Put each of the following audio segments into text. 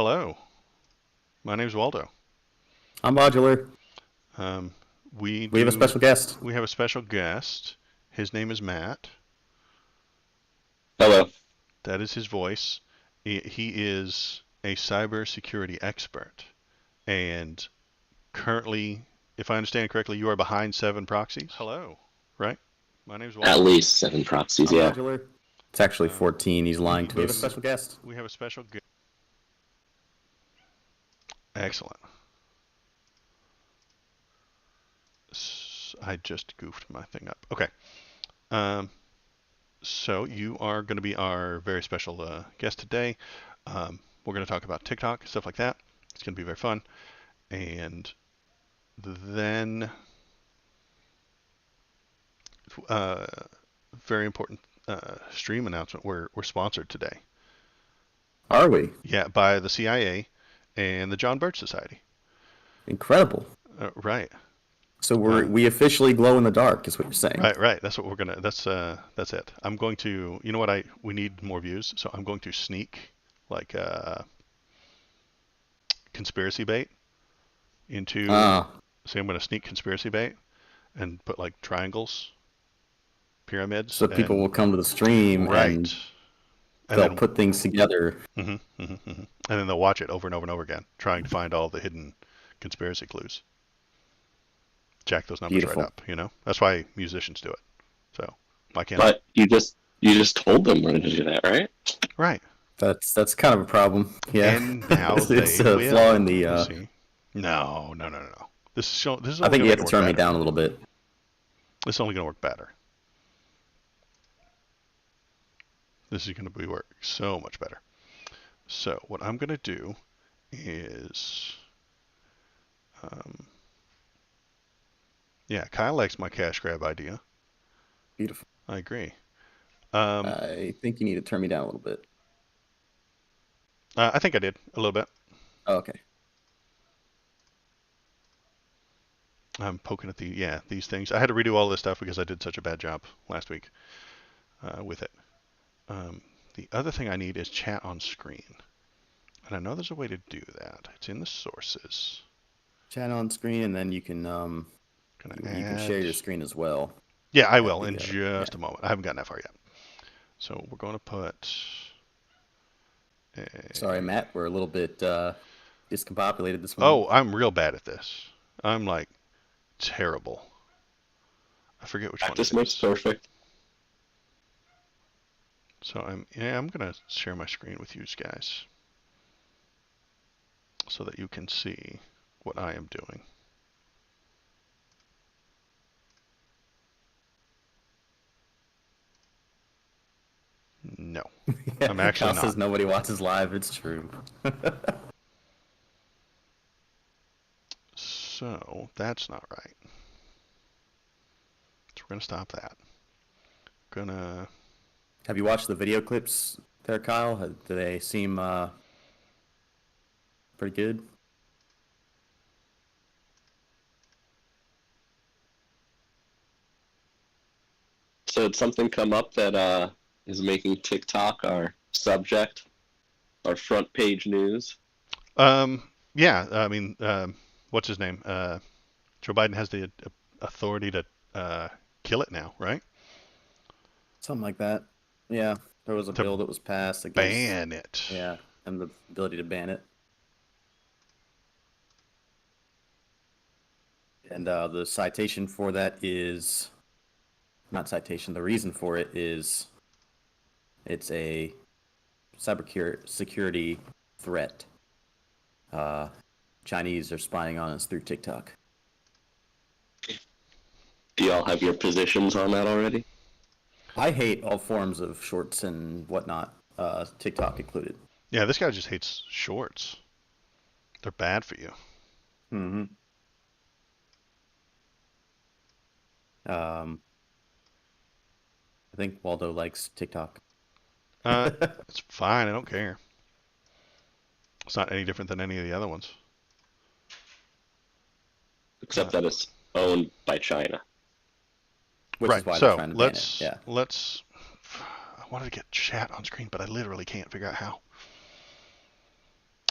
Hello, my name's Waldo. I'm modular. Um, we We have a do. special guest. We have a special guest. His name is Matt. Hello. That is his voice. He is a cybersecurity expert, and currently, if I understand correctly, you are behind 7 proxies. Hello, right? My name's At Waldo. least 7 proxies, I'm yeah. modular. It's actually Um, 14. He's lying we to have a us. special. Special guest. We have a special guest. Excellent. I just goofed my thing up. Okay. Um, So you are going to be our very special guest today. We're going to talk about TikTok, stuff like that. It's going to be very fun. And then, uh, very important stream announcement. We're sponsored today. Are we? Yeah, by the CIA and the John Birch Society. Incredible. Right. So Uh, we officially glow in the dark, is what you're saying. right. That's what we're gonna. That's it. I'm going to. You know what? We need more views, so I'm going to sneak like conspiracy bait into. Ah, So I'm going to sneak conspiracy bait and put like triangles, pyramids, so people and will come to the stream right, and and they'll then put things together. and then they'll watch it over and over and over again, trying to find all the hidden conspiracy clues. Jack those numbers right Beautiful. up. That's why musicians do it. So why can't I? But you just told them we're gonna do that, right? Right. That's kind of a problem. Yeah, And now it's they a flaw in will. the. You see? No, no, no, no, no. This is I only think gonna you make have it to work turn me better. down a little bit. This is only gonna work better. This is gonna be work so much better. So what I'm gonna do is um, yeah, Kyle likes my cash grab idea. Beautiful. I agree. Um, I think you need to turn me down a little bit. I think I did a little bit. Oh, okay. I'm poking at these things. I had to redo all this stuff because I did such a bad job last week with it. Um, the other thing I need is chat on screen, and I know there's a way to do that. It's in the sources. Chat on screen, and then Gonna you can share add. your screen as well Yeah, I at will in the yeah. just a moment. I haven't gotten that far yet. So we're going to put Sorry, a. Matt. We're a little bit discombobulated this morning. Oh, I'm real bad at this. I'm like terrible. I forget which one it Practice makes is. perfect. So I'm gonna share my screen with you guys so that you can see what I am doing. No, Yeah, I'm actually Kyle not. says nobody watches live. It's true. So that's not right. So we're gonna stop that. Gonna. Have you watched the video clips there, Kyle? Do they seem pretty good? So did something come up that is making TikTok our subject, our front page news? Yeah. I mean, what's his name? Joe Biden has the authority to kill it now, right? Something like that. Yeah, there was a To bill that was passed that gives, ban it. yeah, them the ability to ban it. And the citation for that is not citation. The reason for it is it's a cybersecurity threat. Uh, Chinese are spying on us through TikTok. Do y'all have your positions on that already? I hate all forms of shorts and whatnot, TikTok included. Yeah, this guy just hates shorts. They're bad for you. Mm-hmm. I think Waldo likes TikTok. It's fine. I don't care. It's not any different than any of the other ones. Except that it's owned by China. Which Right. is why they're So trying to ban it. let's Yeah. let's. I wanted to get chat on screen, but I literally can't figure out how.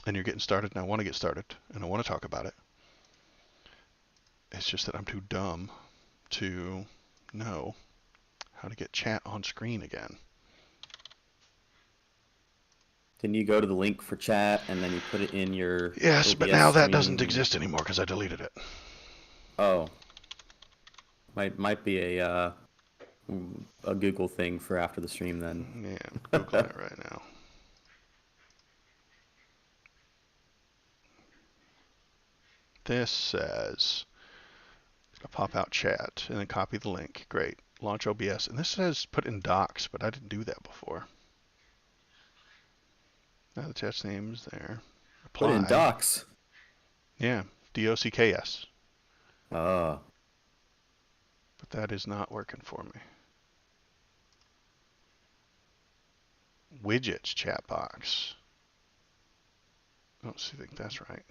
and you're getting started, and I want to get started, and I want to talk about it. It's just that I'm too dumb to know how to get chat on screen again. Can you go to the link for chat and then you put it in your Yes, but OBS now that doesn't stream? exist anymore because I deleted it. Oh, might be a Google thing for after the stream then. Yeah, I'm Googling it right now. This says, it's going to pop out chat and then copy the link. Great. Launch OBS. And this says put in docs, but I didn't do that before. Now the chat's name is there. Put in Apply. docs. Yeah, DOCKS. Oh. But that is not working for me. Widgets chat box. I don't think that's right.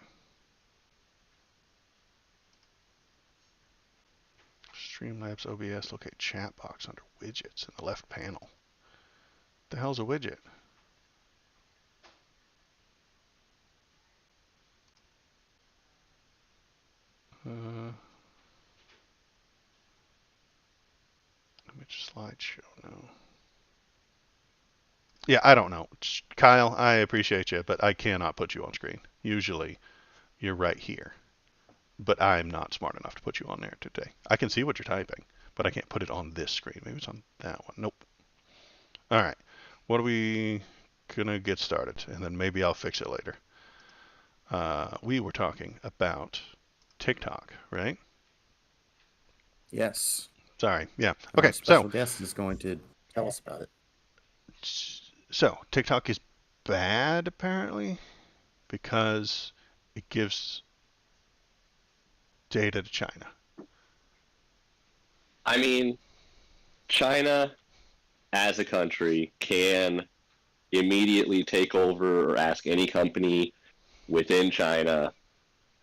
Streamlabs OBS, locate chat box under widgets in the left panel. What the hell's a widget? Image slideshow, no. Yeah, I don't know. Kyle, I appreciate you, but I cannot put you on screen. Usually, you're right here. But I'm not smart enough to put you on there today. I can see what you're typing, but I can't put it on this screen. Maybe it's on that one. Nope. All right. What are we going to get started? And then maybe I'll fix it later. We were talking about TikTok, right? Yes. Sorry. Yeah. Our Okay. So, special guest is going to tell us about it. TikTok is bad apparently because it gives data to China. I mean, China as a country can immediately take over or ask any company within China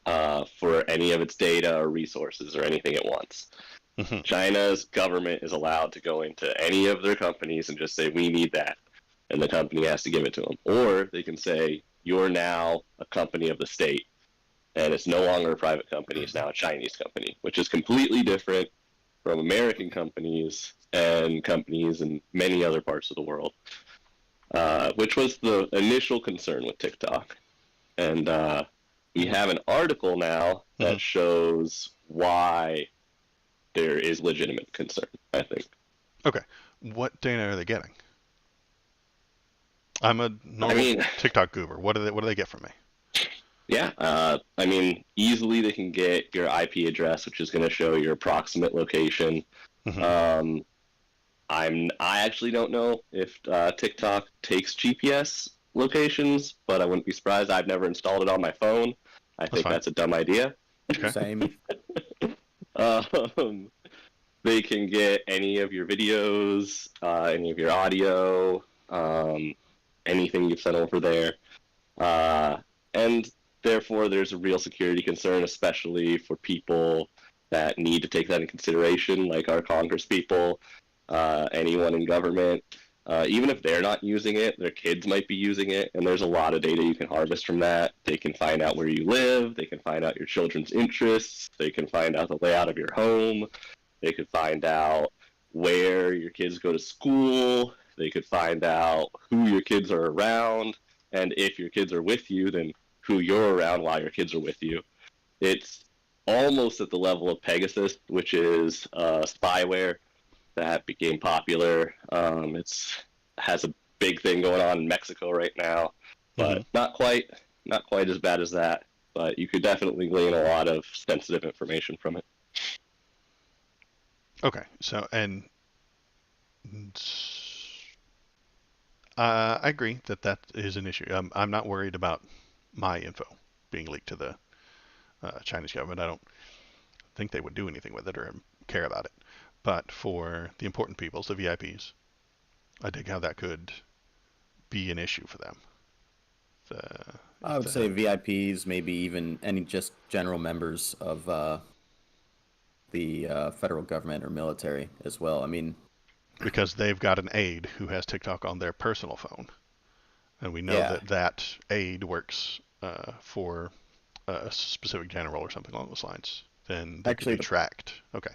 for any of its data or resources or anything it wants. Mm-hmm. China's government is allowed to go into any of their companies and just say, we need that. And the company has to give it to them. Or they can say, you're now a company of the state. And it's no longer a private company, it's now a Chinese company, which is completely different from American companies and companies in many other parts of the world, which was the initial concern with TikTok. And we have an article now that shows why there is legitimate concern, I think. Okay. What data are they getting? I'm a normal TikTok goober. What do they get from me? Yeah, I mean, easily they can get your IP address, which is going to show your approximate location. Mm-hmm. I actually don't know if TikTok takes GPS locations, but I wouldn't be surprised. I've never installed it on my phone. I think that's a dumb idea. Okay. Same. They can get any of your videos, any of your audio, anything you've sent over there. And therefore, there's a real security concern, especially for people that need to take that in consideration, like our Congress people, anyone in government. Even if they're not using it, their kids might be using it, and there's a lot of data you can harvest from that. They can find out where you live, they can find out your children's interests, they can find out the layout of your home, they could find out where your kids go to school, they could find out who your kids are around, and if your kids are with you, then who you're around while your kids are with you. It's almost at the level of Pegasus, which is spyware that became popular. It's has a big thing going on in Mexico right now, but not quite as bad as that. But you could definitely glean a lot of sensitive information from it. Okay. So, and I agree that is an issue. I'm not worried about my info being leaked to the Chinese government. I don't think they would do anything with it or care about it. But for the important peoples, the VIPs, I think how that could be an issue for them. I would say VIPs, maybe even any just general members of the federal government or military as well. I mean, because they've got an aide who has TikTok on their personal phone, and we know that aide works for a specific general or something along those lines, then they could Actually, be tracked. Okay.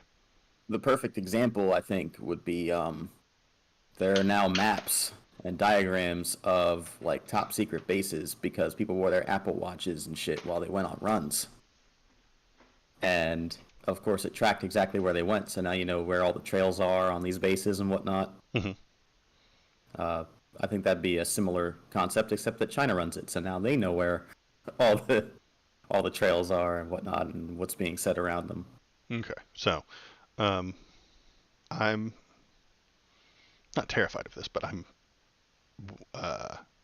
the perfect example, I think, would be there are now maps and diagrams of like top secret bases because people wore their Apple Watches and shit while they went on runs. And of course, it tracked exactly where they went. So now you know where all the trails are on these bases and whatnot. Hmm. Uh, I think that'd be a similar concept, except that China runs it. So now they know where all the trails are and whatnot, and what's being said around them. Okay. So, um, I'm not terrified of this, but I'm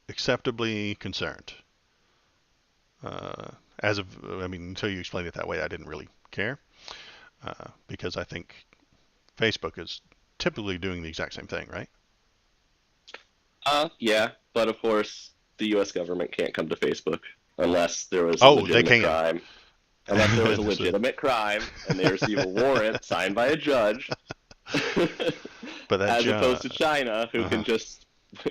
acceptably concerned. As of, I mean, until you explained it that way, I didn't really care because I think Facebook is typically doing the exact same thing, right? Yeah, but of course, the U.S. government can't come to Facebook unless there was a Oh, they legitimate can. crime. Unless there was a legitimate crime and they receive a warrant signed by a judge, But that as opposed judge. to China, who Uh-huh. can just, Xi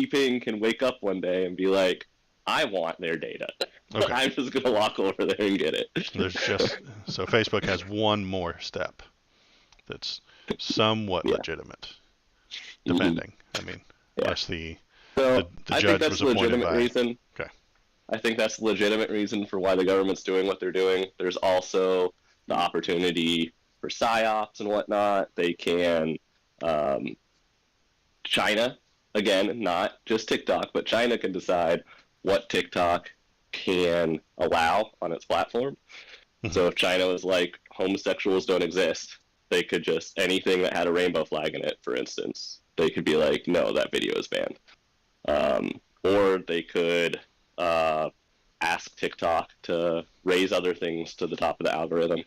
Jinping can wake up one day and be like, I want their data. Okay. I'm just going to walk over there and get it. There's just so Facebook has one more step that's somewhat Yeah. legitimate, Mhm. depending. I mean, Yeah. unless the So the I think judge that's was a appointed legitimate by. reason. Okay. I think that's a legitimate reason for why the government's doing what they're doing. There's also the opportunity for psyops and whatnot. They can, um, China, again, not just TikTok, but China can decide what TikTok can allow on its platform. Mhm. So if China was like, homosexuals don't exist, they could just, anything that had a rainbow flag in it, for instance, they could be like, no, that video is banned. Or they could ask TikTok to raise other things to the top of the algorithm.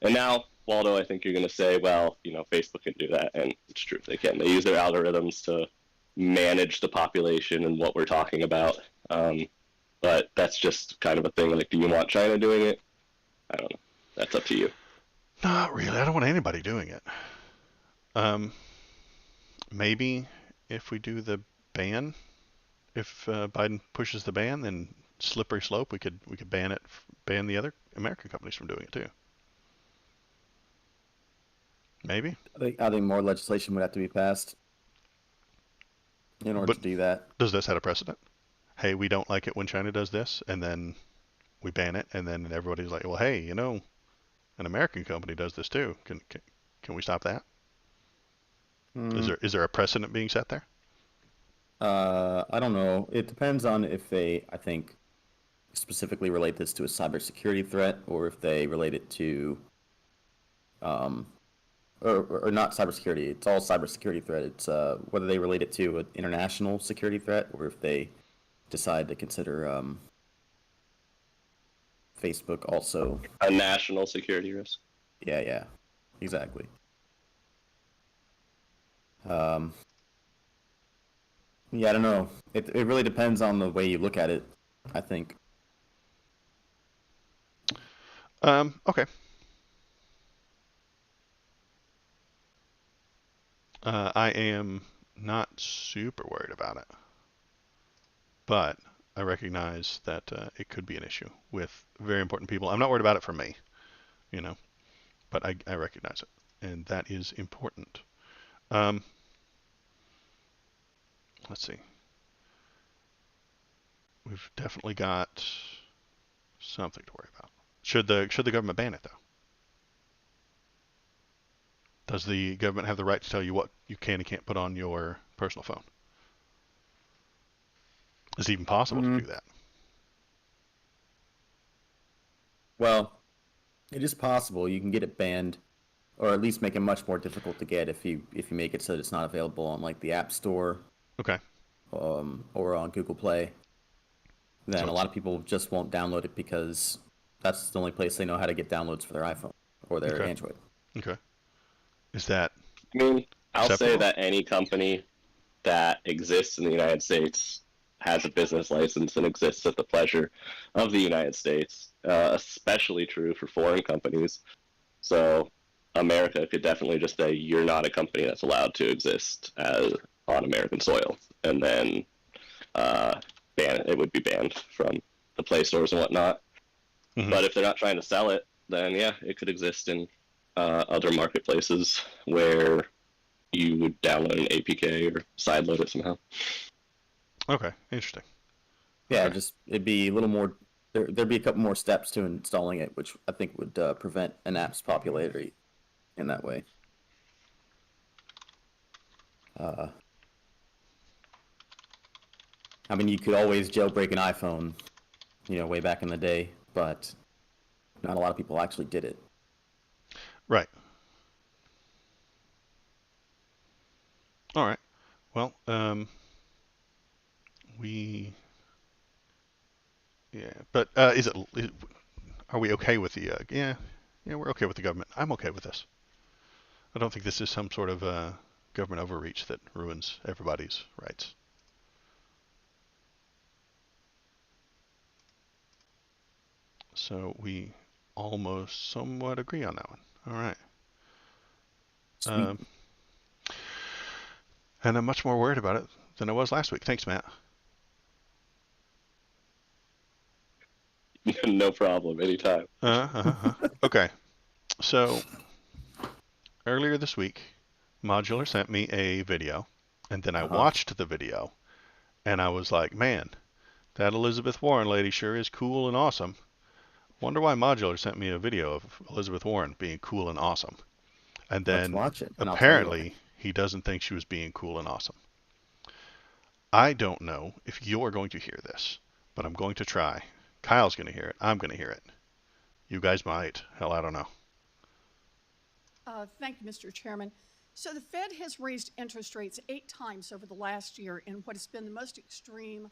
And now, Waldo, I think you're going to say, well, Facebook can do that. And it's true, they can. They use their algorithms to manage the population and what we're talking about. But that's just kind of a thing. Like, do you want China doing it? I don't know. That's up to you. Not really. I don't want anybody doing it. Um, maybe if we do the ban, if Biden pushes the ban, then slippery slope. We could ban the other American companies from doing it too. Maybe. I think more legislation would have to be passed in order But to do that. does this set a precedent? Hey, we don't like it when China does this, and then we ban it, and then everybody's like, well, hey, an American company does this too. Can we stop that? Is there a precedent being set there? I don't know. It depends on if they, I think, specifically relate this to a cybersecurity threat or if they relate it to, um, or not cybersecurity. It's all cybersecurity threat. It's whether they relate it to an international security threat or if they decide to consider Facebook also. A national security risk. Yeah, exactly. Um, yeah, I don't know. It really depends on the way you look at it, I think. Okay. I am not super worried about it, but I recognize that it could be an issue with very important people. I'm not worried about it for me, you know, but I recognize it, and that is important. Um, let's see. We've definitely got something to worry about. Should the government ban it though? Does the government have the right to tell you what you can and can't put on your personal phone? Is it even possible to Mm, do that? well, it is possible you can get it banned, or at least make it much more difficult to get if you make it so that it's not available on like the App Store, Okay. or on Google Play. So Then a it's lot of people just won't download it because that's the only place they know how to get downloads for their iPhone or their okay. Android. Okay. Is that I mean, I'll say acceptable? that any company that exists in the United States has a business license and exists at the pleasure of the United States, especially true for foreign companies. So America could definitely just say you're not a company that's allowed to exist on American soil, and then ban it would be banned from the Play stores and whatnot. Mhm. But if they're not trying to sell it, then yeah, it could exist in other marketplaces where you would download an APK or sideload it somehow. Okay, interesting. Yeah, Okay. just it'd be a little more. There'd be a couple more steps to installing it, which I think would prevent an app's popularity in that way. Uh, I mean, you could always jailbreak an iPhone, way back in the day, but not a lot of people actually did it. Right. All right. Well, we yeah, but are we okay with the yeah, we're okay with the government. I'm okay with this. I don't think this is some sort of government overreach that ruins everybody's rights. So we almost somewhat agree on that one. All right. Sweet. Um, and I'm much more worried about it than I was last week. Thanks, Matt. No problem, anytime. Okay. So earlier this week, Modular sent me a video, and then I Uh-huh. watched the video, and I was like, man, that Elizabeth Warren lady sure is cool and awesome. Wonder why Modular sent me a video of Elizabeth Warren being cool and awesome. And Let's then watch it, and I'll tell you why. apparently he doesn't think she was being cool and awesome. I don't know if you're going to hear this, but I'm going to try. Kyle's going to hear it. I'm going to hear it. You guys might. Hell, I don't know. Thank you, Mr. Chairman. So the Fed has raised interest rates 8 times over the last year in what has been the most extreme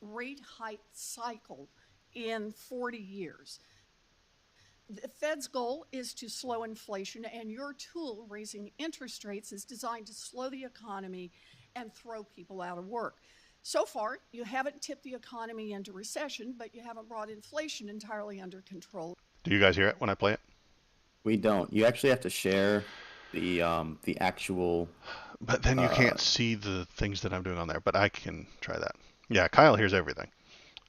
rate hike cycle in 40 years. The Fed's goal is to slow inflation, and your tool, raising interest rates, is designed to slow the economy and throw people out of work. So far, you haven't tipped the economy into recession, but you haven't brought inflation entirely under control. Do you guys hear it when I play it? We don't. You actually have to share the actual. But then you can't see the things that I'm doing on there. But I can try that. Yeah, Kyle hears everything.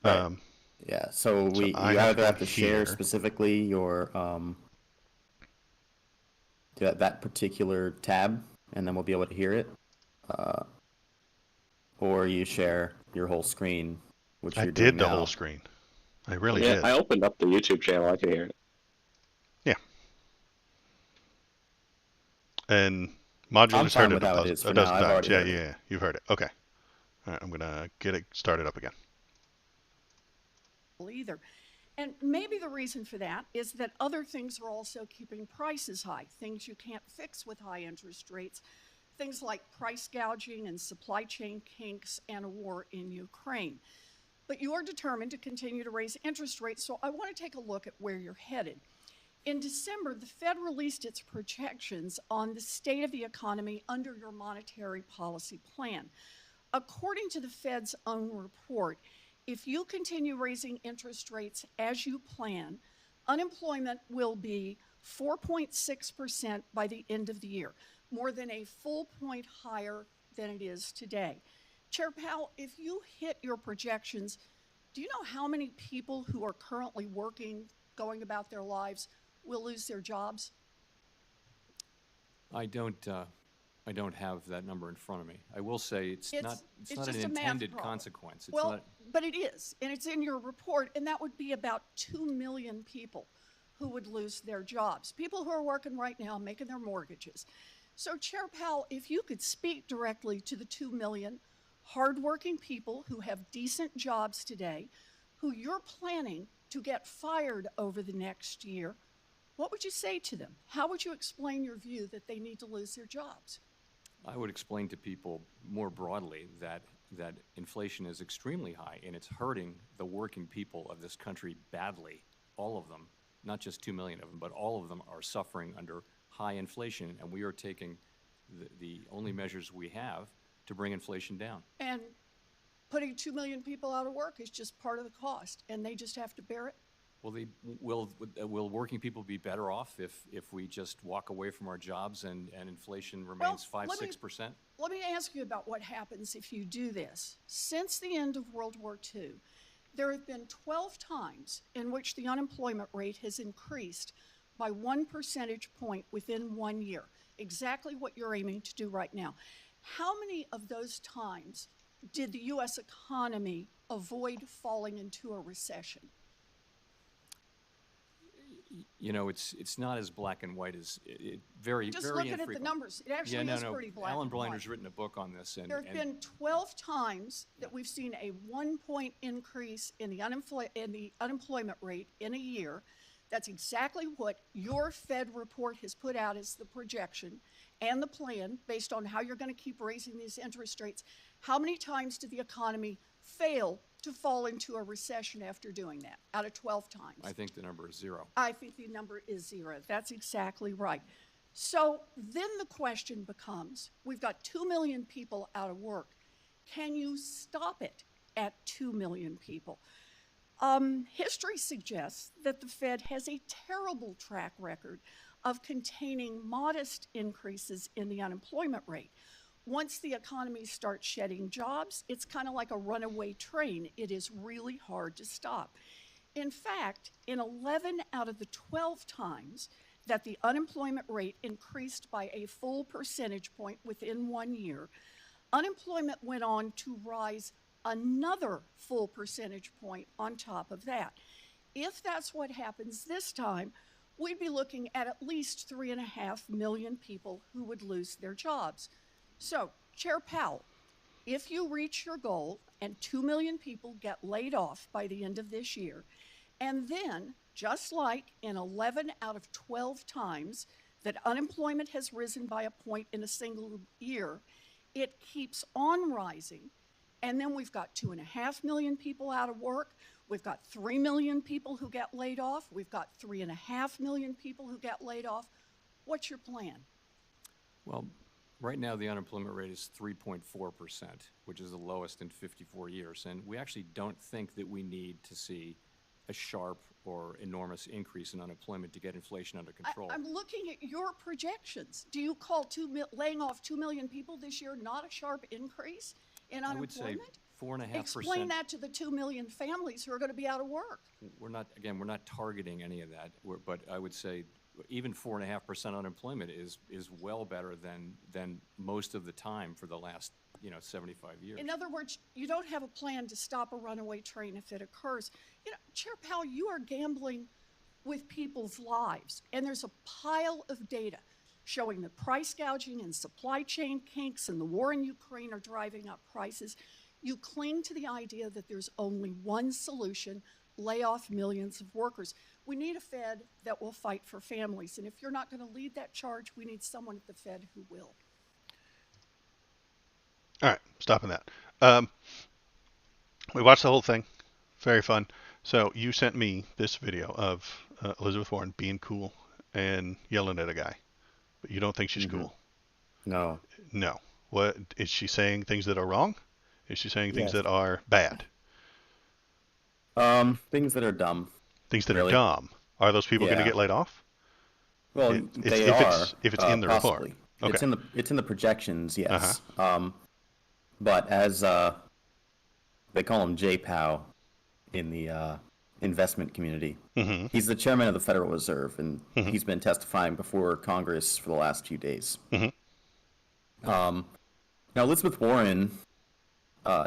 Right. Yeah. So So I you have to either go have to share here. specifically your that particular tab, and then we'll be able to hear it. Or you share your whole screen, which I you're doing did the whole now. screen. I really Yeah, did. I opened up the YouTube channel. I can hear it. Yeah. And I'm Modular's heard fine it with how it is a for now. dozen I've times. already Yeah, heard it. yeah, you've heard it. Okay. All right, I'm going to get it started up again. Either. And maybe the reason for that is that other things are also keeping prices high, things you can't fix with high interest rates, things like price gouging and supply chain kinks and a war in Ukraine. But you are determined to continue to raise interest rates, so I want to take a look at where you're headed. In December, the Fed released its projections on the state of the economy under your monetary policy plan. According to the Fed's own report, if you continue raising interest rates as you plan, unemployment will be 4.6% by the end of the year, more than a full point higher than it is today. Chair Powell, if you hit your projections, do you know how many people who are currently working, going about their lives, will lose their jobs? I don't have that number in front of me. I will say it's not just an a math intended problem. consequence. It's Well, not. but it is, and it's in your report, and that would be about 2 million people who would lose their jobs, people who are working right now, making their mortgages. So, Chair Powell, if you could speak directly to the 2 million hardworking people who have decent jobs today, who you're planning to get fired over the next year, what would you say to them? How would you explain your view that they need to lose their jobs? I would explain to people more broadly that inflation is extremely high and it's hurting the working people of this country badly. All of them, not just 2 million of them, but all of them are suffering under high inflation, and we are taking the only measures we have to bring inflation down. And putting 2 million people out of work is just part of the cost, and they just have to bear it? Will working people be better off if we just walk away from our jobs and inflation remains 5-6%? Let me ask you about what happens if you do this. Since the end of World War II, There have been 12 times in which the unemployment rate has increased by 1 percentage point within 1 year, exactly what you're aiming to do right now. How many of those times did the U.S. economy avoid falling into a recession? You know, it's not as black and white as very Just very looking at the infrequent. numbers, it actually Yeah, is no. pretty black Alan and white. Blinder's written a book on this, There have and been 12 times that we've seen a 1 point increase in the unemployment rate in a year. That's exactly what your Fed report has put out as the projection and the plan based on how you're going to keep raising these interest rates. How many times did the economy fail to fall into a recession after doing that? Out of 12 times. I think the number is 0. I think the number is 0. That's exactly right. So then the question becomes, we've got 2 million people out of work. Can you stop it at 2 million people? History suggests that the Fed has a terrible track record of containing modest increases in the unemployment rate. Once the economy starts shedding jobs, it's kind of like a runaway train. It is really hard to stop. In fact, in 11 out of the 12 times that the unemployment rate increased by a full percentage point within 1 year, unemployment went on to rise another full percentage point on top of that. If that's what happens this time, we'd be looking at least 3.5 million people who would lose their jobs. So, Chair Powell, if you reach your goal and 2 million people get laid off by the end of this year, and then, just like in 11 out of 12 times that unemployment has risen by a point in a single year, it keeps on rising. And then we've got 2.5 million people out of work. We've got 3 million people who get laid off. We've got 3.5 million people who get laid off. What's your plan? Well, right now the unemployment rate is 3.4%, which is the lowest in 54 years. And we actually don't think that we need to see a sharp or enormous increase in unemployment to get inflation under control. I'm looking at your projections. Do you call laying off 2 million people this year not a sharp increase in I would say unemployment? 4.5%. Explain that to the 2 million families who are going to be out of work. We're not targeting any of that. But I would say even 4.5% unemployment is well better than most of the time for the last 75 years. In other words, you don't have a plan to stop a runaway train if it occurs. Chair Powell, you are gambling with people's lives, and there's a pile of data showing that price gouging and supply chain kinks and the war in Ukraine are driving up prices. You cling to the idea that there's only one solution: lay off millions of workers. We need a Fed that will fight for families, and if you're not going to lead that charge, we need someone at the Fed who will. All right, stopping that. We watched the whole thing. Very fun. So you sent me this video of Elizabeth Warren being cool and yelling at a guy, but you don't think she's cool. No. No. What is she saying? Things that are wrong? Is she saying things Yes. that are bad? Things that are dumb. Things that Really? are dumb? Are those people going to Yeah. get laid off? Well, they if are. if it's in the report. Possibly. Okay. It's in the projections, yes. But as they call him J-Pow in the investment community, he's the chairman of the Federal Reserve, and he's been testifying before Congress for the last few days. Now, Elizabeth Warren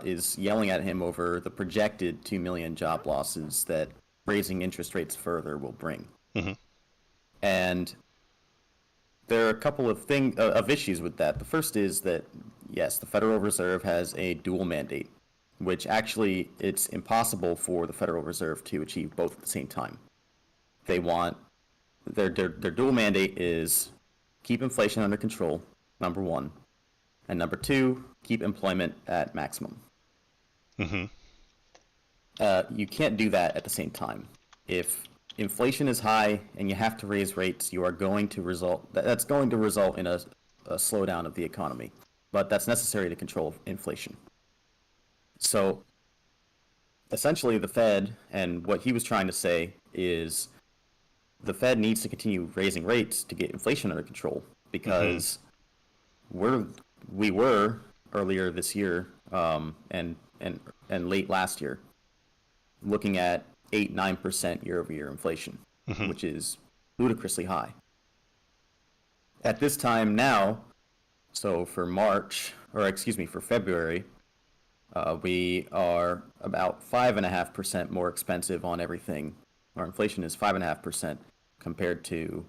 is yelling at him over the projected 2 million job losses that raising interest rates further will bring. And there are a couple of issues with that. The first is that, yes, the Federal Reserve has a dual mandate, which actually it's impossible for the Federal Reserve to achieve both at the same time. They want their dual mandate is keep inflation under control, number one, and number two, keep employment at maximum. You can't do that at the same time. If inflation is high and you have to raise rates, that's going to result in a slowdown of the economy. But that's necessary to control inflation. So essentially the Fed, and what he was trying to say is the Fed needs to continue raising rates to get inflation under control, because we were earlier this year and late last year looking at 8-9% year-over-year inflation, which is ludicrously high. At this time now, so for for February, we are about 5.5% more expensive on everything. Our inflation is 5.5% compared to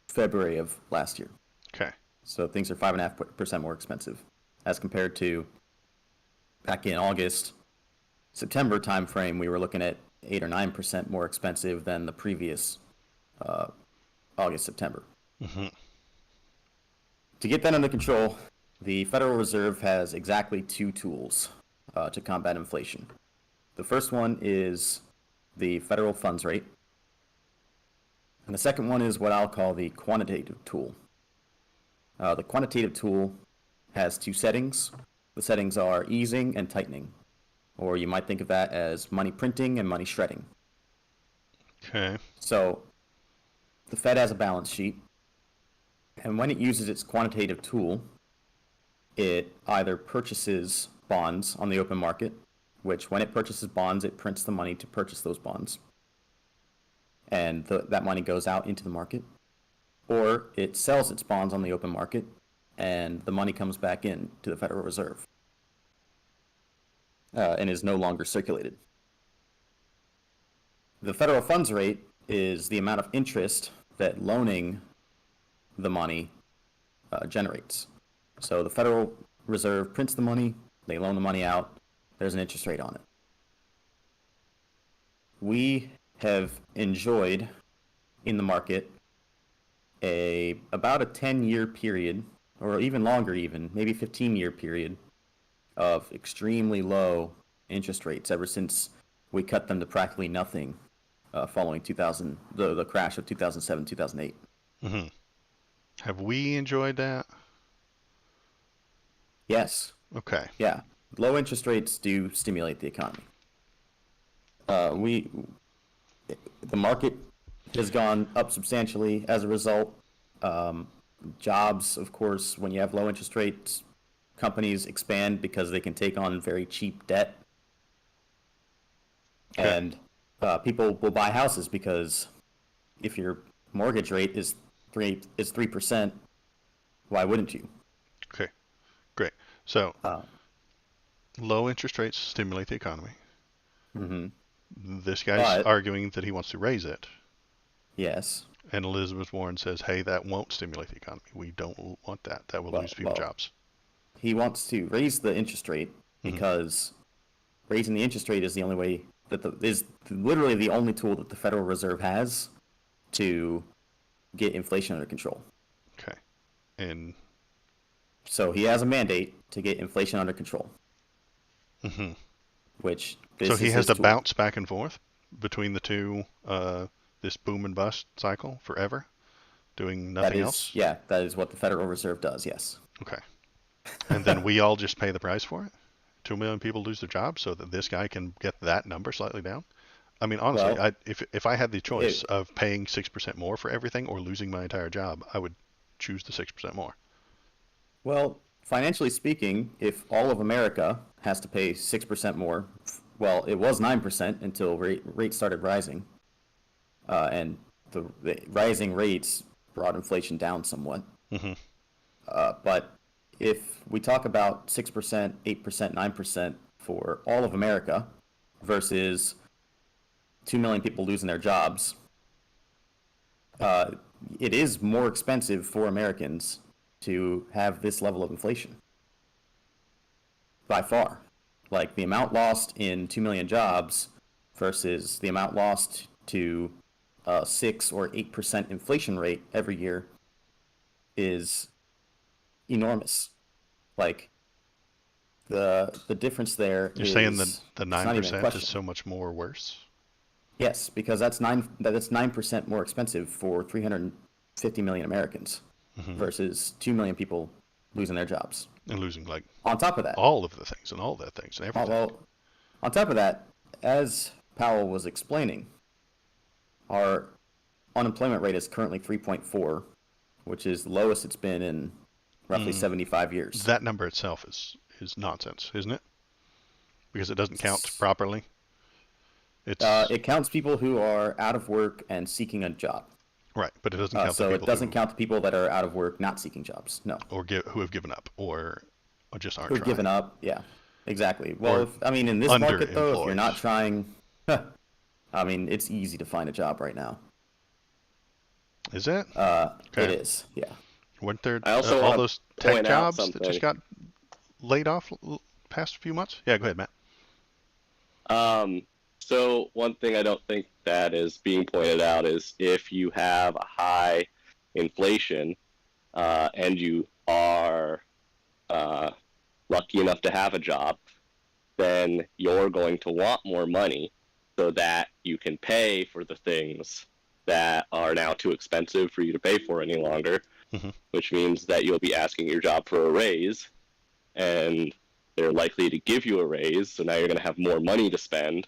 February of last year. Okay. So things are 5.5% more expensive as compared to back in August, September timeframe. We were looking at 8 or 9% more expensive than the previous August, September. To get that under control, the Federal Reserve has exactly two tools to combat inflation. The first one is the federal funds rate, and the second one is what I'll call the quantitative tool. The quantitative tool has two settings. The settings are easing and tightening, or you might think of that as money printing and money shredding. Okay. So the Fed has a balance sheet, and when it uses its quantitative tool, it either purchases bonds on the open market, which when it purchases bonds, it prints the money to purchase those bonds, and that money goes out into the market, or it sells its bonds on the open market, and the money comes back in to the Federal Reserve and is no longer circulated. The federal funds rate is the amount of interest that loaning the money generates. So the Federal Reserve prints the money, they loan the money out, there's an interest rate on it. We have enjoyed in the market about a 10-year period, or even longer even, maybe 15-year period of extremely low interest rates ever since we cut them to practically nothing following the crash of 2007, 2008. Have we enjoyed that? Yes. Okay. Yeah. Low interest rates do stimulate the economy. The market has gone up substantially as a result. Jobs, of course, when you have low interest rates, companies expand because they can take on very cheap debt. Okay. And people will buy houses because if your mortgage rate is 3%, why wouldn't you? Okay. Great. So low interest rates stimulate the economy. This guy's But arguing that he wants to raise it. yes. And Elizabeth Warren says, hey, that won't stimulate the economy. We don't want that. That will lose people jobs. He wants to raise the interest rate because raising the interest rate is the only way is literally the only tool that the Federal Reserve has to get inflation under control. Okay. And so he has a mandate to get inflation under control. Which so he has to tool. bounce back and forth between the two, this boom and bust cycle forever, doing nothing else? Yeah, that is what the Federal Reserve does, yes. Okay. And then we all just pay the price for it? 2 million people lose their jobs so that this guy can get that number slightly down? I mean, honestly, Well, if I had the choice of paying 6% more for everything or losing my entire job, I would choose the 6% more. Well, financially speaking, if all of America has to pay 6% more, well, it was 9% until rates started rising. And the rising rates brought inflation down somewhat. But if we talk about 6%, 8%, 9% for all of America versus 2 million people losing their jobs, it is more expensive for Americans to have this level of inflation. By far. Like the amount lost in 2 million jobs versus the amount lost to 6 or 8% inflation rate every year is enormous. Like the difference there You're is saying that the it's not even a 9% is question. so much more worse? Yes, because that's 9% more expensive for 350 million Americans versus 2 million people losing their jobs. And losing like On top of that, all of the things and all that things and everything. well, on top of that, as Powell was explaining, our unemployment rate is currently 3.4, which is the lowest it's been in roughly 75 years. That number itself is nonsense, isn't it? because it doesn't count properly? It's It counts people who are out of work and seeking a job. right, but it doesn't count the So it people doesn't who count the people that are out of work not seeking jobs. No. who have given up or just aren't Who have trying given up. Yeah, exactly. Well, or I mean, in this market, though, if you're underemployed. not trying, I mean, it's easy to find a job right now. Is it? It Okay. is, yeah. Weren't there I also all want those to tech point out jobs that something. just got laid off past few months? Yeah, go ahead, Matt. So one thing I don't think that is being pointed out is if you have a high inflation and you are lucky enough to have a job, then you're going to want more money so that you can pay for the things that are now too expensive for you to pay for any longer, which means that you'll be asking your job for a raise, and they're likely to give you a raise, so now you're going to have more money to spend,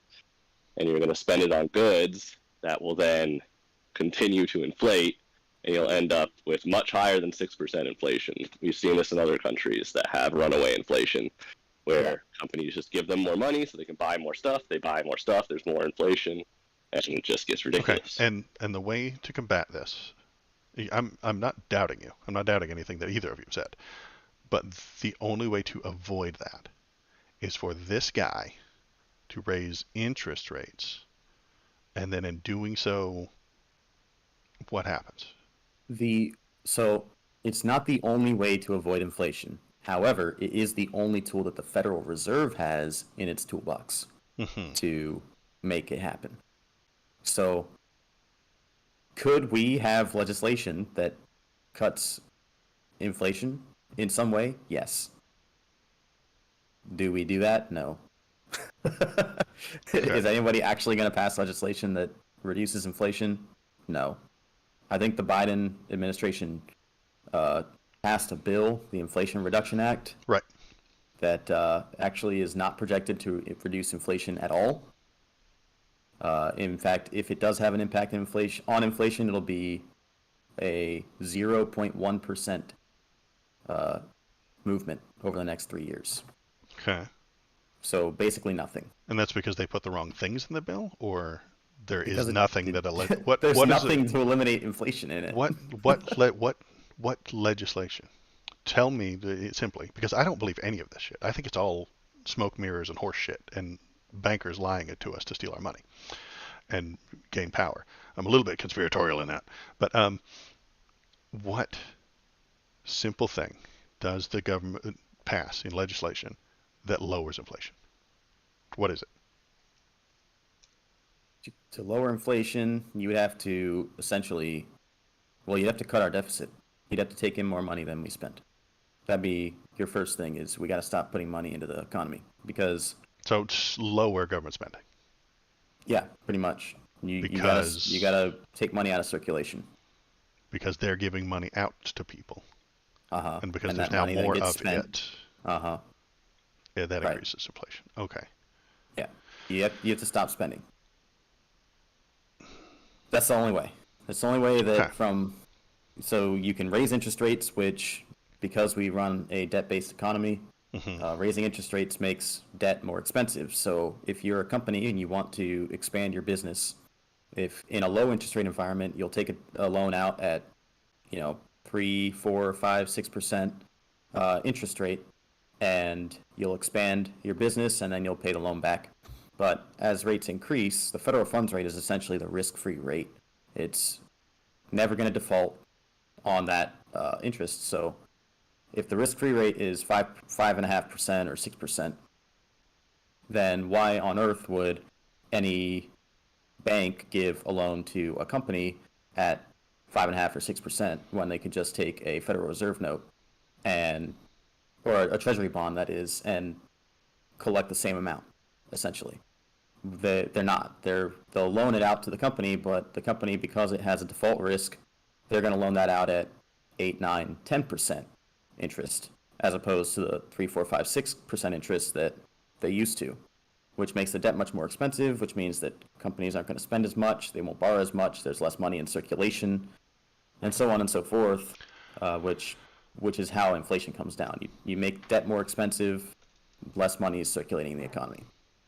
and you're going to spend it on goods that will then continue to inflate, and you'll end up with much higher than 6% inflation. We've seen this in other countries that have runaway inflation, where companies just give them more money so they can buy more stuff. They buy more stuff, there's more inflation, and it just gets Okay, ridiculous. and the way to combat this, I'm not doubting you. I'm not doubting anything that either of you said. But the only way to avoid that is for this guy to raise interest rates, and then in doing so, what happens? So it's not the only way to avoid inflation. However, it is the only tool that the Federal Reserve has in its toolbox to make it happen. So could we have legislation that cuts inflation in some way? Yes. Do we do that? No. Is anybody actually going to pass legislation that reduces inflation? No. I think the Biden administration passed a bill, the Inflation Reduction Act, Right. that actually is not projected to reduce inflation at all. In fact, if it does have an impact on inflation, it'll be a 0.1% movement over the next 3 years. Okay. So basically nothing. And that's because they put the wrong things in the bill, or there is Because nothing that what there's what is nothing it? to eliminate inflation in it. What legislation? Tell me simply, because I don't believe any of this shit. I think it's all smoke mirrors and horse shit, and bankers lying it to us to steal our money and gain power. I'm a little bit conspiratorial in that, but what simple thing does the government pass in legislation that lowers inflation? What is it? To lower inflation, you would have to essentially, well, you'd have to cut our deficit. You'd have to take in more money than we spend. That'd be your first thing, is we got to stop putting money into the economy, because So it's lower government spending. yeah, pretty much. You Because gotta take money out of circulation. because they're giving money out to people, Uh-huh. and because And there's that now money then more gets of spent. it, Uh-huh. yeah, that Right. increases inflation. Okay. Yeah. You have to stop spending. That's the only way. That's the only way that Okay. so you can raise interest rates, which, because we run a debt-based economy, raising interest rates makes debt more expensive. So if you're a company and you want to expand your business, if in a low interest rate environment, you'll take a loan out at, 3, 4, 5, 6% interest rate, and you'll expand your business, and then you'll pay the loan back. But as rates increase, the federal funds rate is essentially the risk-free rate. It's never going to default on that interest. So if the risk-free rate is 5.5% or 6%, then why on earth would any bank give a loan to a company at 5.5 or 6% when they could just take a Federal Reserve note or a Treasury bond, that is, and collect the same amount, essentially? They're not. They'll loan it out to the company, but the company, because it has a default risk, they're going to loan that out at 8, 9, 10% interest, as opposed to the 3, 4, 5, 6% interest that they used to, which makes the debt much more expensive, which means that companies aren't going to spend as much, they won't borrow as much, there's less money in circulation, and so on and so forth, which is how inflation comes down. You make debt more expensive, less money is circulating in the economy.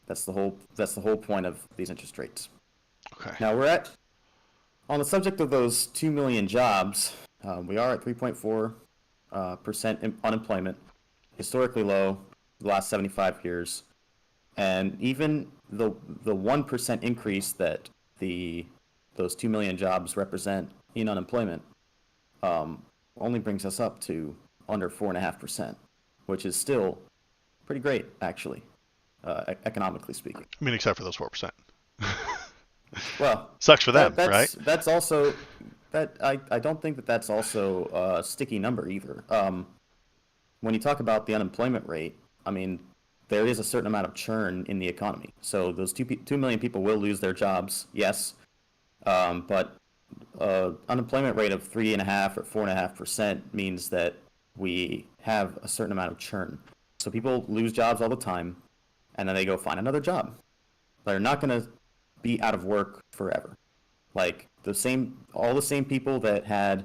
That's the whole point of these interest rates. Okay. Now on the subject of those 2 million jobs. We are at 3.4% unemployment, historically low the last 75 years. And even the 1% increase that those 2 million jobs represent in unemployment only brings us up to under 4.5%, which is still pretty great, actually, economically speaking. I mean, except for those 4%. Well, Sucks for them, right? that's also that I don't think that that's also a sticky number either. When you talk about the unemployment rate, I mean, there is a certain amount of churn in the economy. So those 2 million people will lose their jobs, yes, but unemployment rate of 3.5 or 4.5% means that we have a certain amount of churn. So people lose jobs all the time, and then they go find another job. They're not going to be out of work forever. Like all the same people that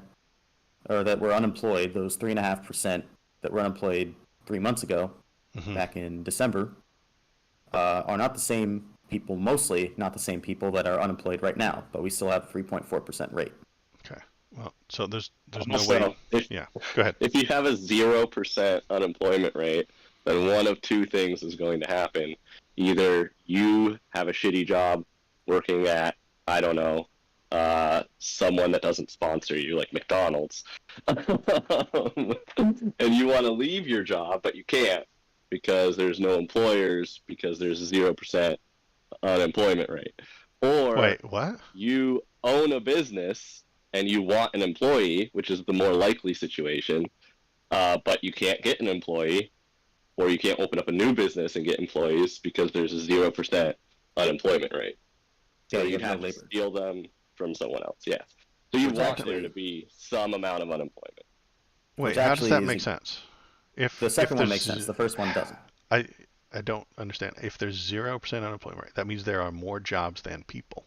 were unemployed, those 3.5% that were unemployed 3 months ago, back in December, are not the same people, mostly not the same people that are unemployed right now, but we still have 3.4% rate. Okay. Well, so there's no Also, way. Yeah. Go ahead. If you have a 0% unemployment rate, then one of two things is going to happen. Either you have a shitty job working at, I don't know, someone that doesn't sponsor you, like McDonald's, and you want to leave your job, but you can't because there's no employers, because there's a 0% unemployment rate. Or Wait, what? you own a business and you want an employee, which is the more likely situation, but you can't get an employee, or you can't open up a new business and get employees because there's a 0% unemployment rate. So Yeah, you'd you have no to labor. steal them from someone else, yes. So you Which want actually- there to be some amount of unemployment. Wait, Which how does actually that is make sense? The second one there's makes sense. The first one doesn't. I don't understand. If there's 0% unemployment rate, that means there are more jobs than people.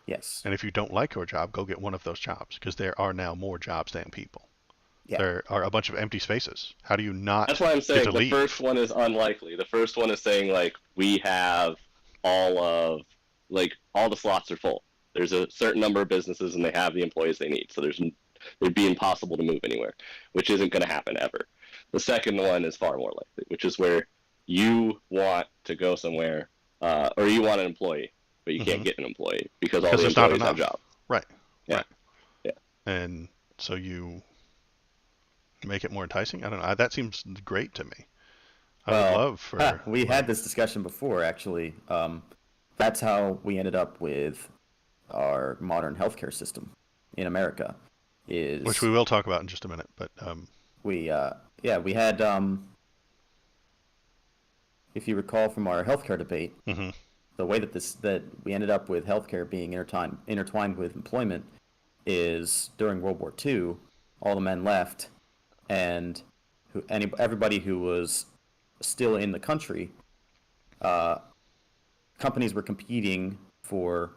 Yes. And if you don't like your job, go get one of those jobs because there are now more jobs than people. Yeah. There are a bunch of empty spaces. How do you not That's why I'm get saying to the leave? first one is unlikely. The first one is saying, like, we have all the slots are full. There's a certain number of businesses and they have the employees they need. So it'd be impossible to move anywhere, which isn't going to happen ever. The second one is far more likely, which is where you want to go somewhere, or you want an employee, but you can't get an employee because all the There's not employees have enough. jobs. Right. Yeah. Right. Yeah. And so you make it more enticing. I don't know. That seems great to me. I would love for. We had this discussion before, actually. That's how we ended up with our modern healthcare system in America. Which we will talk about in just a minute, but we had, if you recall from our healthcare debate, the way that we ended up with healthcare being intertwined with employment is during World War II, all the men left, and everybody who was still in the country, companies were competing for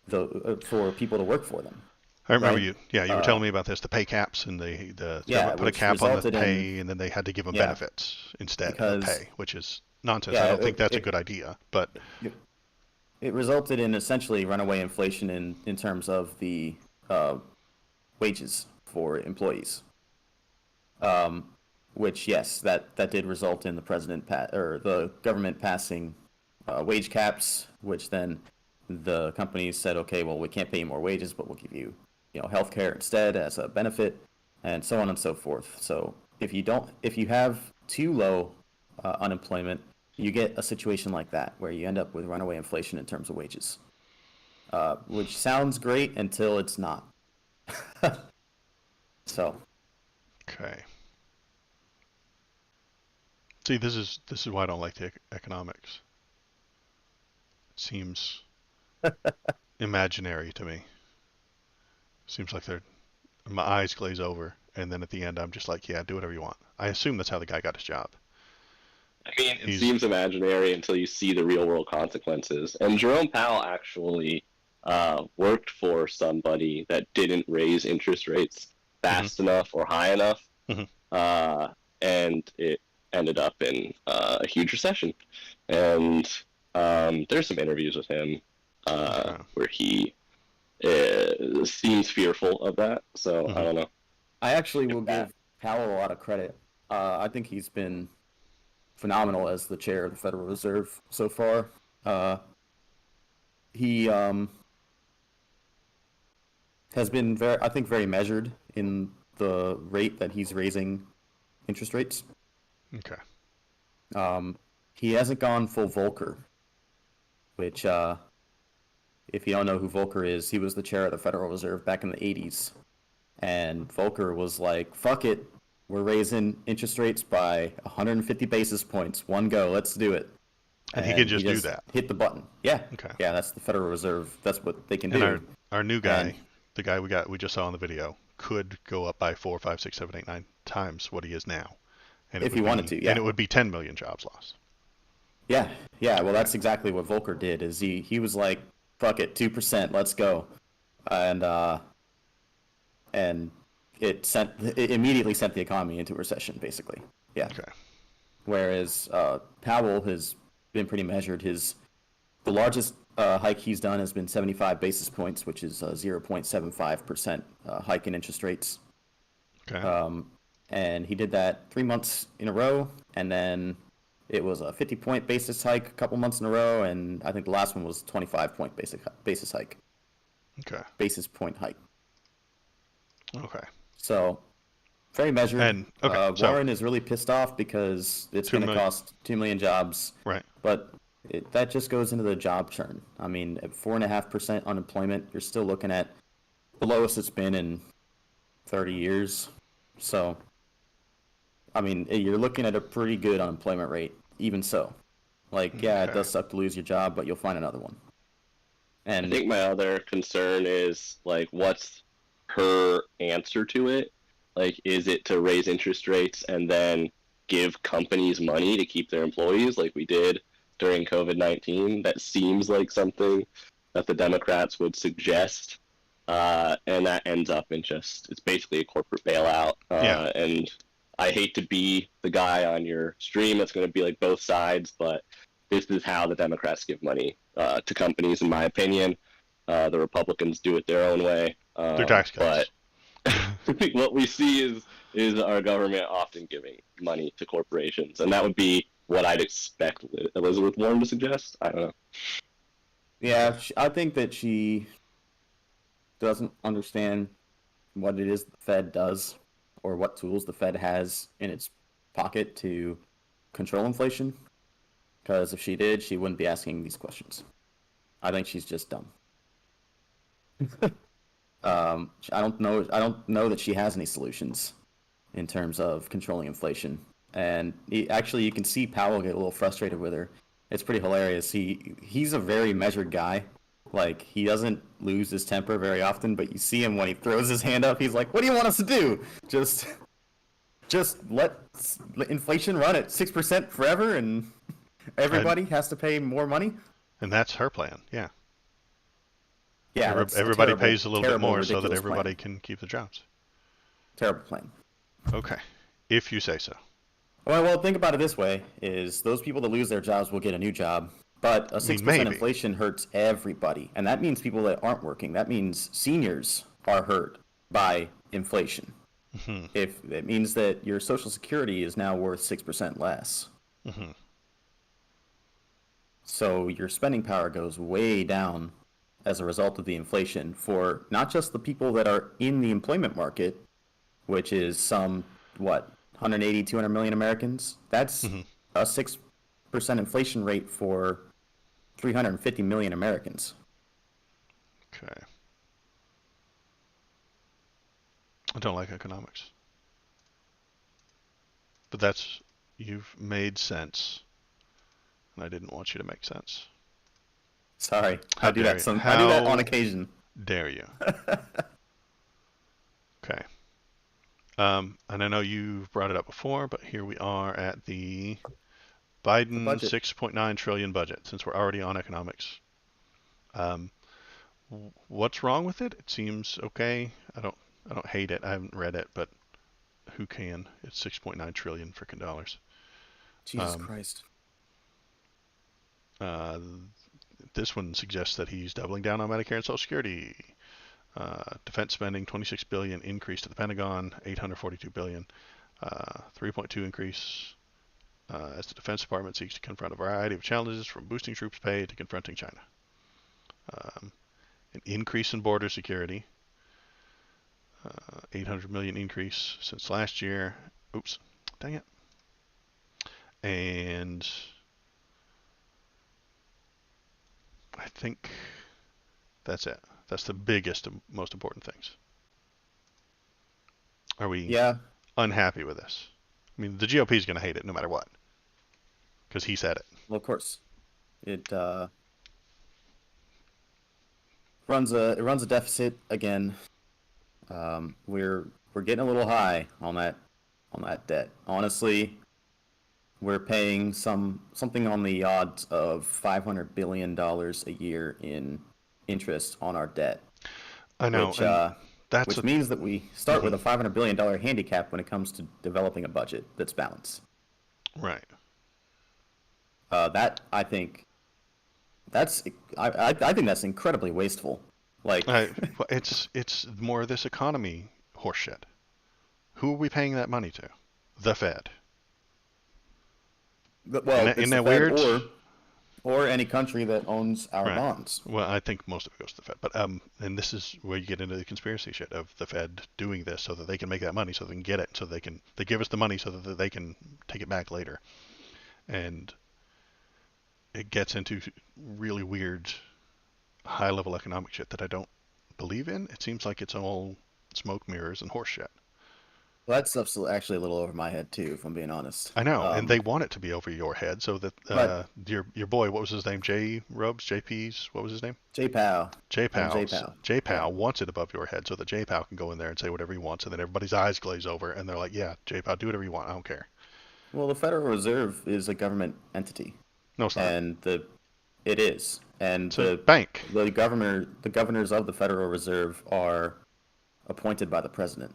people to work for them. I remember right? you. Yeah, you were telling me about this. The pay caps and the government put a which cap on the resulted pay, and then they had to give them benefits instead of Because- pay, which is nonsense. I don't think that's a good idea. But It resulted in essentially runaway inflation in terms of the wages for employees. Which, yes, that did result in the government passing wage caps, which then the companies said, okay, well, we can't pay you more wages, but we'll give you, health care instead as a benefit, and so on and so forth. So if you have too low unemployment, you get a situation like that where you end up with runaway inflation in terms of wages, which sounds great until it's not. So. okay. See, this is why I don't like the economics. It seems imaginary to me. Seems like my eyes glaze over, and then at the end I'm just like, yeah, do whatever you want. I assume that's how the guy got his job. I mean, it seems imaginary until you see the real world consequences. And Jerome Powell actually worked for somebody that didn't raise interest rates fast enough or high enough, and ended up in a huge recession. And there's some interviews with him Okay. where he seems fearful of that. So I don't know. I actually will give Powell a lot of credit. I think he's been phenomenal as the chair of the Federal Reserve so far. He has been I think, very measured in the rate that he's raising interest rates. Okay. He hasn't gone full Volcker, which, if you don't know who Volcker is, he was the chair of the Federal Reserve back in the 80s. And Volcker was like, fuck it, we're raising interest rates by 150 basis points. One go, let's do it. And he can just do that. Hit the button. Yeah. Okay. Yeah, that's the Federal Reserve. That's what they can And do. our new guy, And the guy we just saw in the video, could go up by 4, 5, 6, 7, 8, 9 times what he is now. And if he wanted to, yeah. And it would be 10 million jobs lost. Yeah, yeah. Well, that's exactly what Volcker did. Is he was like, fuck it, 2%, let's go, and it immediately sent the economy into recession, basically. Yeah. Okay. Whereas Powell has been pretty measured. The largest hike he's done has been 75 basis points, which is 0.75% hike in interest rates. Okay. And he did that 3 months in a row, and then it was a 50-point basis hike a couple months in a row, and I think the last one was 25-point basis hike. Okay. Basis point hike. Okay. So, very measured. And Warren is really pissed off because it's going to cost 2 million jobs. Right. But that just goes into the job churn. I mean, at 4.5% unemployment, you're still looking at the lowest it's been in 30 years. So, I mean, you're looking at a pretty good unemployment rate, even so. Like, yeah, it does suck to lose your job, but you'll find another one. And I think my other concern is, like, what's her answer to it? Like, is it to raise interest rates and then give companies money to keep their employees like we did during COVID-19? That seems like something that the Democrats would suggest. And that ends up in it's basically a corporate bailout. And I hate to be the guy on your stream that's going to be like both sides, but this is how the Democrats give money to companies, in my opinion. The Republicans do it their own way. They're tax cuts. But what we see is our government often giving money to corporations, and that would be what I'd expect Elizabeth Warren to suggest. I don't know. Yeah, I think that she doesn't understand what it is the Fed does, or what tools the Fed has in its pocket to control inflation. Because if she did, she wouldn't be asking these questions. I think she's just dumb. I don't know that she has any solutions in terms of controlling inflation. And actually, you can see Powell get a little frustrated with her. It's pretty hilarious. He's a very measured guy. Like, he doesn't lose his temper very often, but you see him when he throws his hand up, he's like, what do you want us to do? Just let inflation run at 6% forever, and everybody has to pay more money? And that's her plan, yeah. Yeah, everybody pays a little bit more so that ridiculous everybody plan. can keep the jobs. Terrible plan. Okay, if you say so. Well, think about it this way: is those people that lose their jobs will get a new job, but a 6% inflation hurts everybody, and that means people that aren't working. That means seniors are hurt by inflation. Mm-hmm. If it means that your Social Security is now worth 6% less, Mm-hmm. so your spending power goes way down as a result of the inflation for not just the people that are in the employment market, which is 180, 200 million Americans. That's a 6% inflation rate for 350 million Americans. Okay. I don't like economics. But you've made sense. And I didn't want you to make sense. Sorry, I do that on occasion. Dare you? Okay. And I know you've brought it up before, but here we are at the Biden 6.9 trillion budget. Since we're already on economics, what's wrong with it? It seems okay. I don't hate it. I haven't read it, but who can? It's 6.9 trillion freaking dollars. Jesus Christ. Uh, this one suggests that he's doubling down on Medicare and Social Security. Defense spending, 26 billion increase to the Pentagon, 842 billion, 3.2 increase as the Defense Department seeks to confront a variety of challenges from boosting troops pay to confronting China. An increase in border security, 800 million increase since last year. Oops, dang it. And I think that's it. That's the biggest and most important things. Are we Yeah, unhappy with this? I mean, the GOP is going to hate it no matter what, because he said it. well, of course. It runs a deficit again. We're getting a little high on that debt. Honestly, we're paying something on the odds of $500 billion a year in interest on our debt, I know, which and that's which a means that we start with a $500 billion handicap when it comes to developing a budget that's balanced. right. That I think I think that's incredibly wasteful. Like, Well, it's more of this economy horseshit. Who are we paying that money to? The Fed. well, Isn't it's that the Fed weird? or any country that owns our Right. bonds. Well, I think most of it goes to the Fed, but and this is where you get into the conspiracy shit of the Fed doing this so that they can make that money, so they can get it, so they give us the money so that they can take it back later, and it gets into really weird, high-level economic shit that I don't believe in. It seems like it's all smoke mirrors and horse shit. Well, that stuff's actually a little over my head too, if I'm being honest. I know, and they want it to be over your head so that But your boy, what was his name? J Rubs, JP's, what was his name? J-Pow, old J-Pow. J-Pow, yeah. J-Pow wants it above your head so that J-Pow can go in there and say whatever he wants, and then everybody's eyes glaze over, and they're like, yeah, J-Pow, do whatever you want, I don't care. Well, the Federal Reserve is a government entity, No, it's not. and it is, and It's a bank. the governors of the Federal Reserve are appointed by the president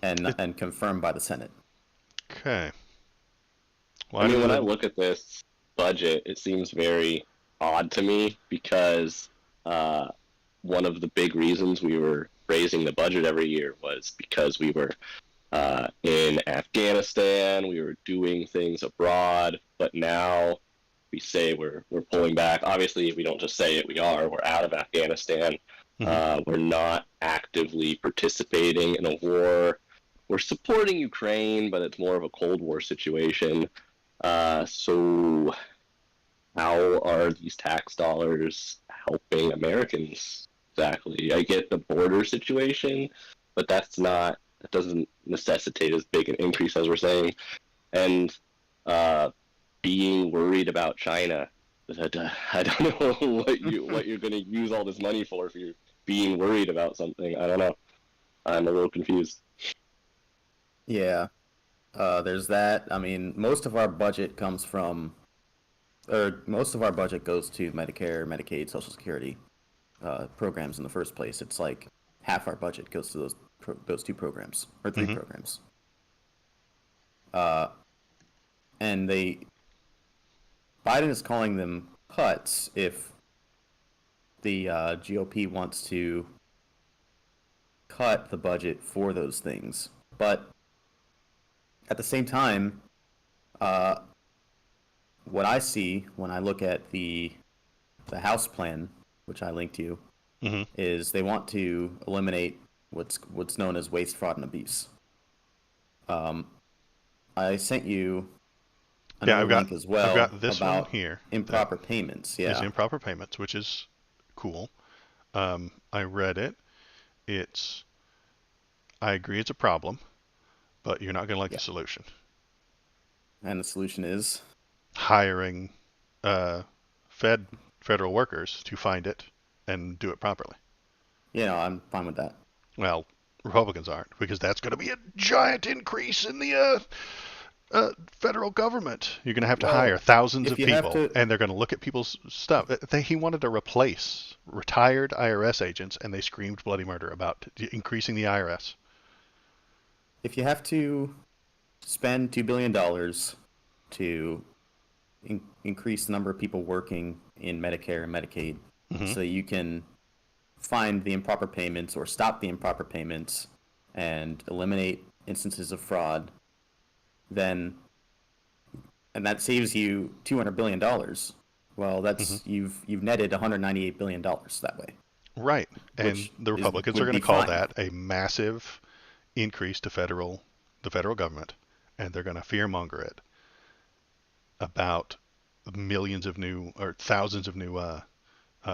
and confirmed by the Senate. Okay. I mean, when I look at this budget, it seems very odd to me because one of the big reasons we were raising the budget every year was because we were in Afghanistan, we were doing things abroad, but now we say we're pulling back. Obviously, we don't just say it, we're out of Afghanistan. We're not actively participating in a war. We're supporting Ukraine, but it's more of a Cold War situation. So how are these tax dollars helping Americans exactly? I get the border situation, but that doesn't necessitate as big an increase as we're saying. And being worried about China, I don't know what you're going to use all this money for if you're being worried about something. I don't know. I'm a little confused. Yeah, there's that. I mean, most of our budget goes to Medicare, Medicaid, Social Security programs in the first place. It's like half our budget goes to those two programs or three programs. And Biden is calling them cuts if the GOP wants to cut the budget for those things, but at the same time, what I see when I look at the House plan, which I linked you, is they want to eliminate what's known as waste, fraud, and abuse. I sent you another link as well. I've got this about one here. Improper payments. Yeah. Is improper payments, which is cool. I read it. I agree it's a problem, but you're not going to like the solution. And the solution is hiring federal workers to find it and do it properly. Yeah, I'm fine with that. Well, Republicans aren't, because that's going to be a giant increase in the federal government. You're going to have to hire thousands of people, and they're going to look at people's stuff. He wanted to replace retired IRS agents, and they screamed bloody murder about increasing the IRS. If you have to spend $2 billion to increase the number of people working in Medicare and Medicaid, Hmm. so that you can find the improper payments or stop the improper payments and eliminate instances of fraud, then and that saves you $200 billion. Well, Hmm. you've netted $198 billion that way, Right. And which the is Republicans are would going be to call fine. that a massive increase to the federal government, and they're going to fearmonger it about millions of new or thousands of new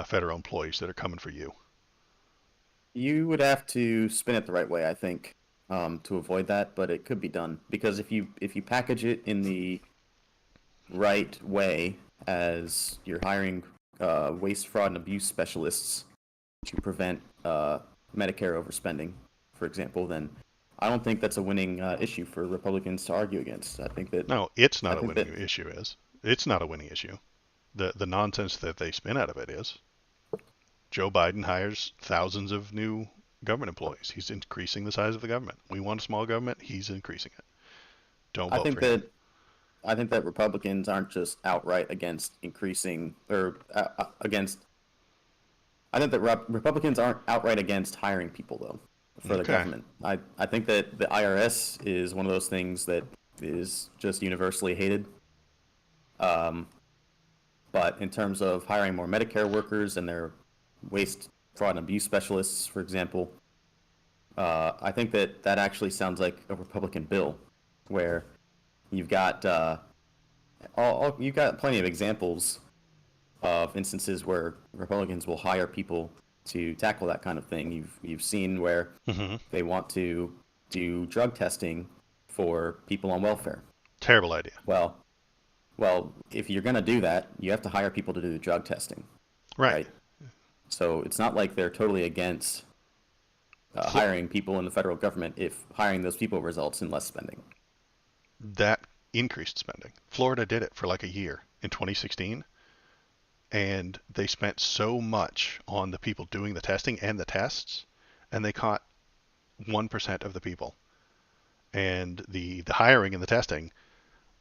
federal employees that are coming for you. You would have to spin it the right way, I think, to avoid that, but it could be done because if you package it in the right way, as you're hiring waste, fraud, and abuse specialists to prevent Medicare overspending, for example, then I don't think that's a winning issue for Republicans to argue against. No, it's I not a think winning that issue. It's not a winning issue. The nonsense that they spin out of it is Joe Biden hires thousands of new government employees. He's increasing the size of the government. We want a small government. He's increasing it. Don't I vote think for him. that I think that Republicans aren't just outright against increasing or against. I think that Republicans aren't outright against hiring people though for the Okay. government. I think that the IRS is one of those things that is just universally hated. Um, but in terms of hiring more Medicare workers and their waste, fraud, and abuse specialists, for example, I think that that actually sounds like a Republican bill, where you've got you've got plenty of examples of instances where Republicans will hire people to tackle that kind of thing. You've seen where Hmm. they want to do drug testing for people on welfare. Terrible idea. Well, well, if you're going to do that, you have to hire people to do the drug testing, Right. right? So it's not like they're totally against Flo- hiring people in the federal government if hiring those people results in less spending. that increased spending. Florida did it for like a year in 2016, and they spent so much on the people doing the testing and the tests, and they caught 1% of the people. And the hiring and the testing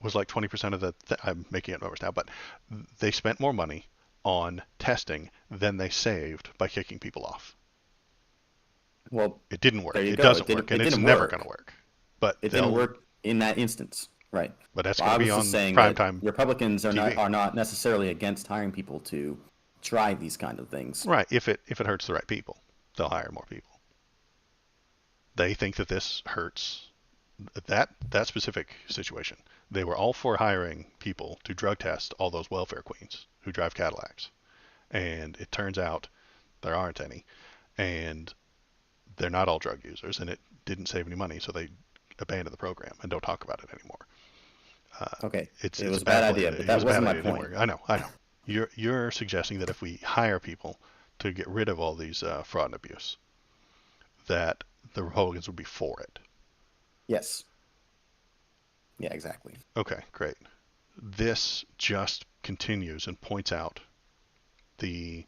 was like 20% of I'm making up numbers now, but they spent more money on testing than they saved by kicking people off. Well, It didn't there work. you It go. doesn't work, and It it's didn't never going to work. work. But It didn't they'll. work in that instance, right? But that's Well, going I to be was just on saying that primetime Republicans TV. are not necessarily against hiring people to try these kind of things. Right. If it hurts the right people, they'll hire more people. They think that this hurts that specific situation. They were all for hiring people to drug test all those welfare queens who drive Cadillacs, and it turns out there aren't any, and they're not all drug users, and it didn't save any money, so they abandoned the program and don't talk about it anymore. Okay, it It's was a a bad bad plan. idea, but It was that a bad wasn't my idea. It didn't point. work. I know. You're suggesting that if we hire people to get rid of all these fraud and abuse, that the Republicans would be for it. Yes. Yeah, exactly. Okay, great. This just continues and points out the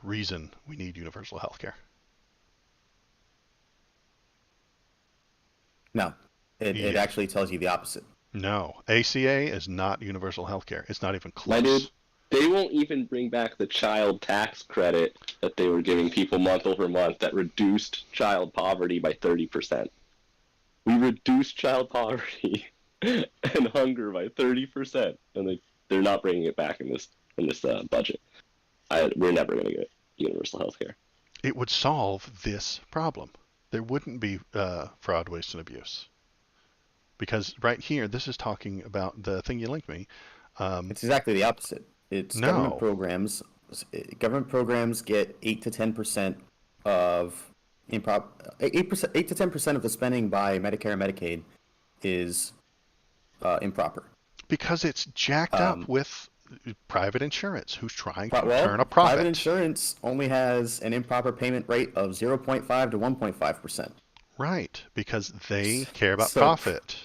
reason we need universal health care. No, it Yeah. actually tells you the opposite. No, ACA is not universal health care. It's not even My dude, close. they won't even bring back the child tax credit that they were giving people month over month that reduced child poverty by 30%. We reduced child poverty and hunger by 30%, and they're not bringing it back in this budget. We're never going to get universal health care. It would solve this problem. There wouldn't be fraud, waste, and abuse. Because right here, this is talking about the thing you linked me. It's exactly the opposite. It's government No, programs. Government programs get 8 to 10% of 8 to 10% of the spending by Medicare and Medicaid is improper. because it's jacked up Um, with private insurance who's trying to turn a Private profit. insurance only has an improper payment rate of 0.5 to 1.5%. Right, because they care about So, profit.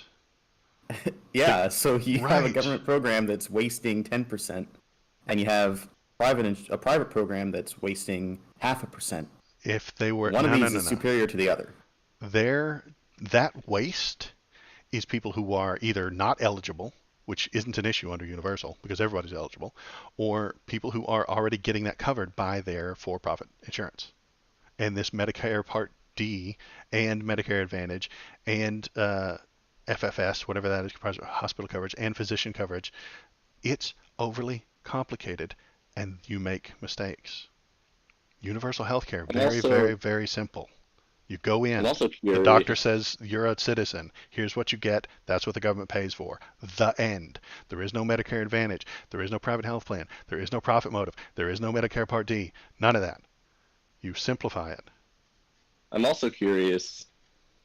yeah, so you have a Right. government program that's wasting 10%, and you have a private program that's wasting 0.5%. If they were One of no no these no is no, superior to the other. there that waste is people who are either not eligible, which isn't an issue under universal because everybody's eligible, or people who are already getting that covered by their for-profit insurance. And this Medicare Part D and Medicare Advantage and FFS, whatever that is, hospital coverage and physician coverage, it's overly complicated and you make mistakes. Universal health care, I'm very, very, also very simple. You go I'm in, also the curious. doctor says you're a citizen. Here's what you get. That's what the government pays for. The end. There is no Medicare Advantage. There is no private health plan. There is no profit motive. There is no Medicare Part D. None of that. You simplify it. I'm also curious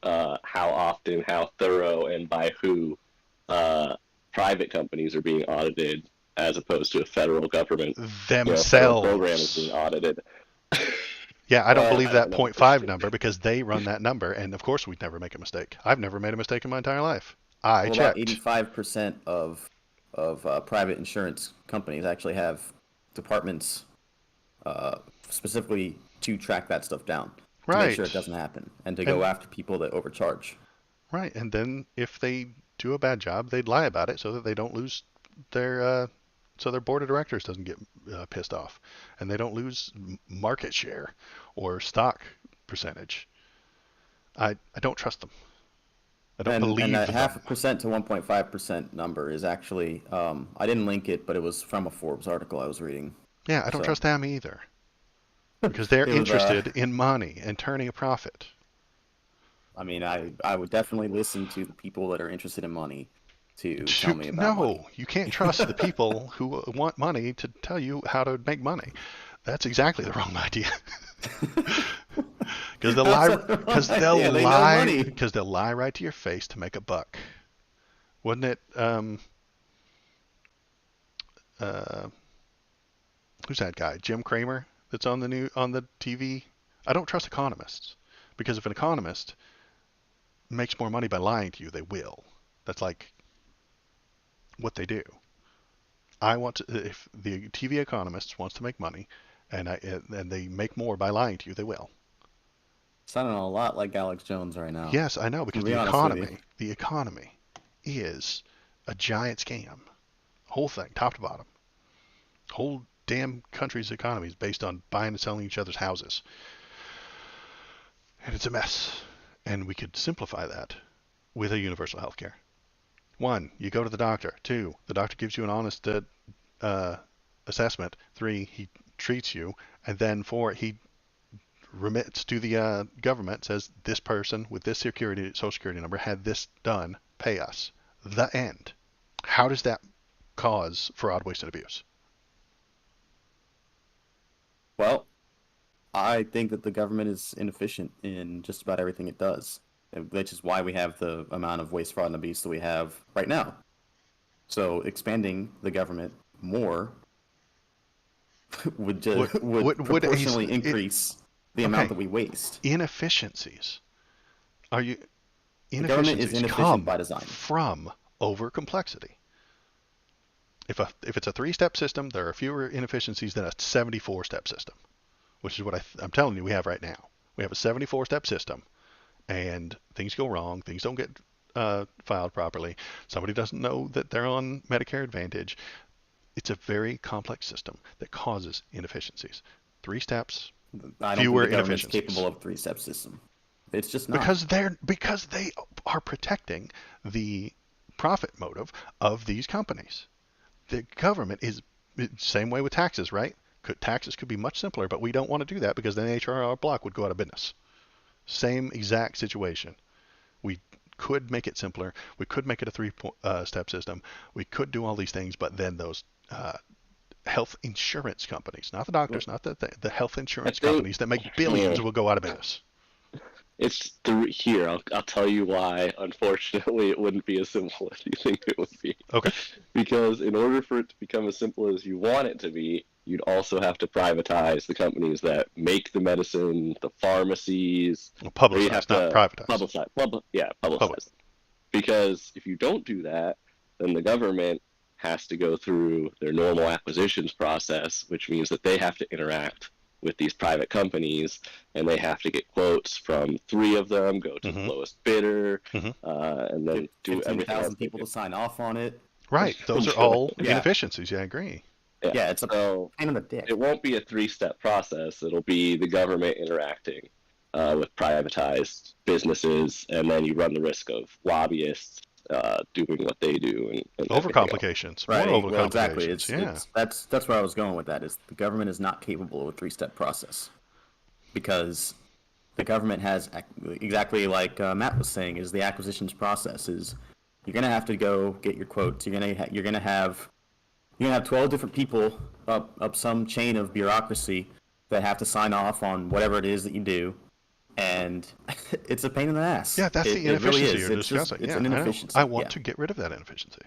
how often, how thorough, and by who private companies are being audited as opposed to a federal government, federal program is being Themselves. audited. Yeah, I don't Well, believe I don't that know. point 0.5 number because they run that number, and of course we'd never make a mistake. I've never made a mistake in my entire life. I Well, about checked. 85% of private insurance companies actually have departments specifically to track that stuff down, to make sure Right. it doesn't happen, and to go And after people that overcharge. right, and then if they do a bad job, they'd lie about it so that they don't lose their so their board of directors doesn't get pissed off, and they don't lose market share or stock percentage. I don't trust them. I don't And that believe half them. a percent to 1.5% number is actually, I didn't link it, but it was from a Forbes article I was reading. Yeah, I don't So trust them either because they're it was, interested in money and turning a profit. I mean, I would definitely listen to the people that are interested in money to tell me about money. No, you can't trust the people who want money to tell you how to make money. That's exactly the wrong idea. Because they'll How's lie. that the wrong Because they'll idea? They know lie. money. Because they'll lie right to your face to make a buck. Wasn't it? Uh, who's that guy? Jim Cramer. That's on the TV. I don't trust economists because if an economist makes more money by lying to you, they will. That's like what they do. I want to. If the TV economist wants to make money, and they make more by lying to you, they will. Sounding a lot like Alex Jones right now. Yes, I know To because be honest with you. the economy is a giant scam. Whole thing, top to bottom. Whole damn country's economy is based on buying and selling each other's houses. And it's a mess. And we could simplify that with a universal health care. One, you go to the doctor. Two, the doctor gives you an honest assessment. Three, he treats you. And then four, he remits to the government, says this person with this social security number had this done, pay us. The end. How does that cause fraud, waste, and abuse? Well, I think that the government is inefficient in just about everything it does, which is why we have the amount of waste, fraud, and abuse that we have right now. So expanding the government more would would proportionally increase the amount okay, that we waste. inefficiencies. Are you The government is inefficiencies inefficient come by design. from over complexity. If it's a 3-step system, there are fewer inefficiencies than a 74-step system, which is what I'm telling you we have right now. We have a 74-step system, and things go wrong. Things don't get filed properly. Somebody doesn't know that they're on Medicare Advantage. It's a very complex system that causes inefficiencies. 3 steps, I don't think fewer the government's inefficiencies. capable of a 3-step system. It's just not. Because they are protecting the profit motive of these companies. The government is same way with taxes, right? Taxes could be much simpler, but we don't want to do that because then H.R.R. Block would go out of business. Same exact situation. We could make it simpler. We could make it a 3-step system. We could do all these things, but then those health insurance companies, not the doctors, not the health I insurance think companies that make billions, yeah, will go out of business. it's here. I'll tell you why. Unfortunately, it wouldn't be as simple as you think it would be. Okay. Because in order for it to become as simple as you want it to be, you'd also have to privatize the companies that make the medicine, the pharmacies, Well, or you'd have publicize, not to privatize. publicize them. Because if you don't do that, then the government has to go through their normal acquisitions process, which means that they have to interact with these private companies, and they have to get quotes from 3 of them, go to the lowest bidder, Mhm. and then do everything else 15,000 they people do. to sign off on it. Right. Those are until all they- Yeah. inefficiencies. Yeah, I agree. Yeah, it's a So pain in the dick. it won't be a three-step process. It'll be the government interacting with privatized businesses, and then you run the risk of lobbyists doing what they do and everything else. Overcomplications. More Right. Well, exactly. overcomplications. Yeah. That's where I was going with that. Is the government is not capable of a three-step process because the government has exactly like Matt was saying is the acquisitions process is you're gonna have to go get your quotes. You're gonna have 12 different people up some chain of bureaucracy that have to sign off on whatever it is that you do, and it's a pain in the ass. Yeah, that's the It really inefficiency is. you're discussing. It's Yeah, an I know. inefficiency. I want Yeah. to get rid of that inefficiency.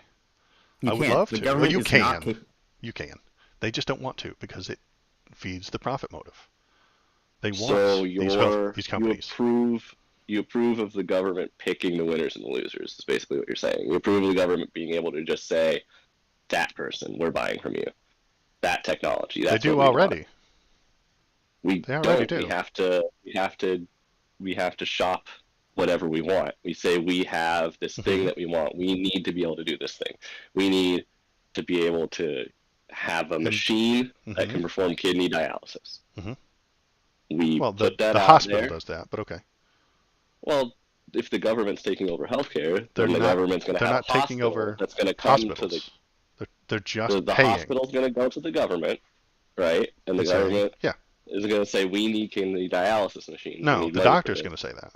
You I would can't. love The to. Well, government you is not can. You can. They just don't want to because it feeds the profit motive. They want So these companies. you approve of the government picking the winners and the losers. Is basically what you're saying. You approve of the government being able to just say, "That person, we're buying from you. That technology, They that's do what we want." already. We They already don't. do. We have to shop whatever we want. We say we have this thing Mhm. that we want. We need to be able to do this thing. We need to be able to have a machine that Mhm. can perform kidney dialysis. Mhm. We Well, put that the out hospital there. does that, but okay. Well, if the government's taking over healthcare, They're then the not. government's going to They're have not a taking hospital over that's going to come to hospitals. They're just the paying hospital's going to go to the government, right? And the and saying, government yeah. is going to say, we need kidney dialysis machines. We No, need the money for doctor's this. going to say that.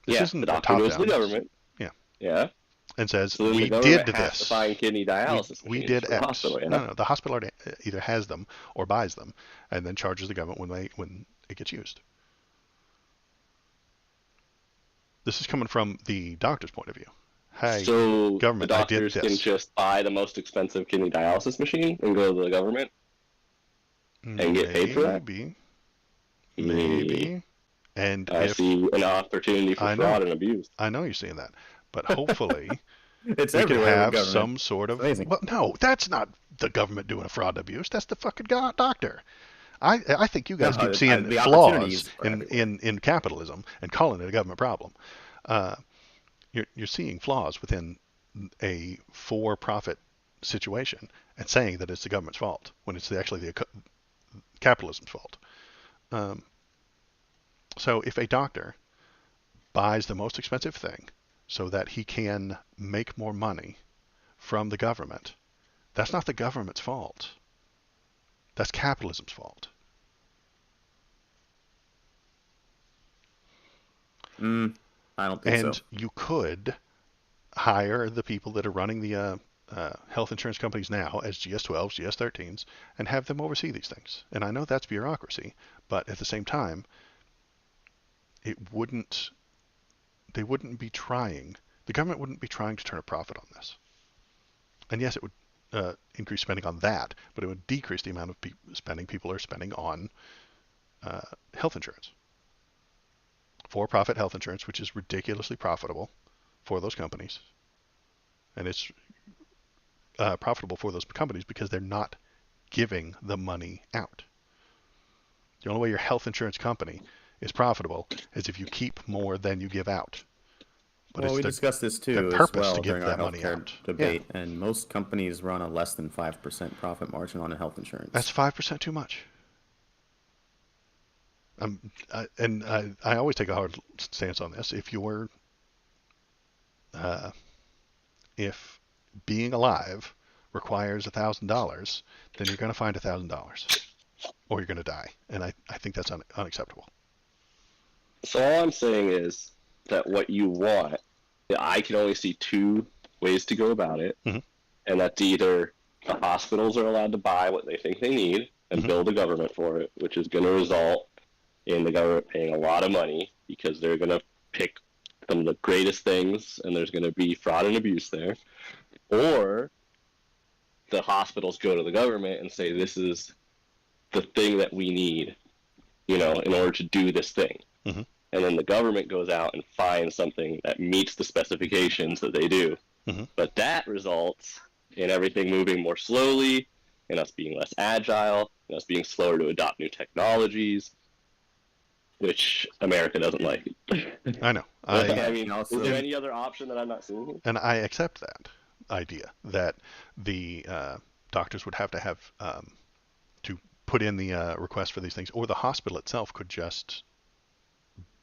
This Yeah, isn't the a doctor goes to the top-down. government. Yeah. Yeah. And says, So then we the government did has this. to find kidney dialysis We machines did for the X. hospital. Yeah. No, the hospital either has them or buys them, and then charges the government when it gets used. This is coming from the doctor's point of view. Hey, So the government, I did doctors can this. just buy the most expensive kidney dialysis machine and go to the government and get paid for that. Maybe. And I if see an opportunity for I know, fraud and abuse. I know you're seeing that, but hopefully It's we could everywhere with have government. some sort of. It's amazing. Well, no, that's not the government doing a fraud and abuse. That's the fucking doctor. I think you guys No, keep seeing the flaws opportunities are in capitalism and calling it a government problem. Uh, you're seeing flaws within a for-profit situation and saying that it's the government's fault when it's actually the capitalism's fault. Um, so if a doctor buys the most expensive thing so that he can make more money from the government, that's not the government's fault. That's capitalism's fault. I don't think And so. you could hire the people that are running the health insurance companies now as GS12s, GS13s, and have them oversee these things. And I know that's bureaucracy, but at the same time, it wouldn't. They wouldn't be trying. The government wouldn't be trying to turn a profit on this. And yes, it would increase spending on that, but it would decrease the amount of spending people are spending on health insurance. For-profit health insurance, which is ridiculously profitable for those companies. And it's profitable for those companies because they're not giving the money out. The only way your health insurance company is profitable is if you keep more than you give out. But Well, we it's discussed this their too as purpose to well give during our that money healthcare out. debate, and most companies run a less than 5% profit margin on a health insurance. That's 5% too much. I always take a hard stance on this. If being alive requires $1,000, then you're going to find $1,000, or you're going to die, and I think that's unacceptable. So all I'm saying is that what you want, I can only see two ways to go about it, Mhm. and that's either the hospitals are allowed to buy what they think they need and Mhm. build a government for it, which is going to result in the government paying a lot of money because they're going to pick some of the greatest things, and there's going to be fraud and abuse there, or the hospitals go to the government and say, this is the thing that we need, in order to do this thing. Mhm. And then the government goes out and finds something that meets the specifications that they do. Mhm. But that results in everything moving more slowly, and us being less agile, and us being slower to adopt new technologies, which America doesn't like. I know. I mean, also- is there any other option that I'm not seeing? And I accept that. idea that the doctors would have to put in the request for these things, or the hospital itself could just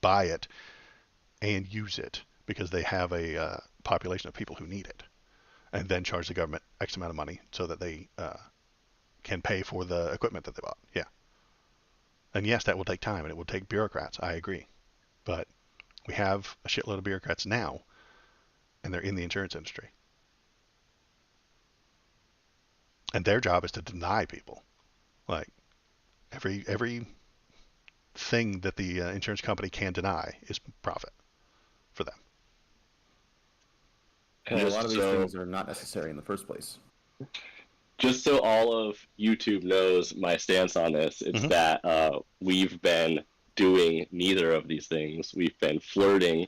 buy it and use it because they have a population of people who need it, and then charge the government X amount of money so that they can pay for the equipment that they bought. Yeah. And yes, that will take time and it will take bureaucrats. I agree. But we have a shitload of bureaucrats now, and they're in the insurance industry. And their job is to deny people. Like every thing that the insurance company can deny is profit for them. When a lot Just of these so things are not necessary in the first place. just so all of YouTube knows my stance on this, it's Mhm. that we've been doing neither of these things. We've been flirting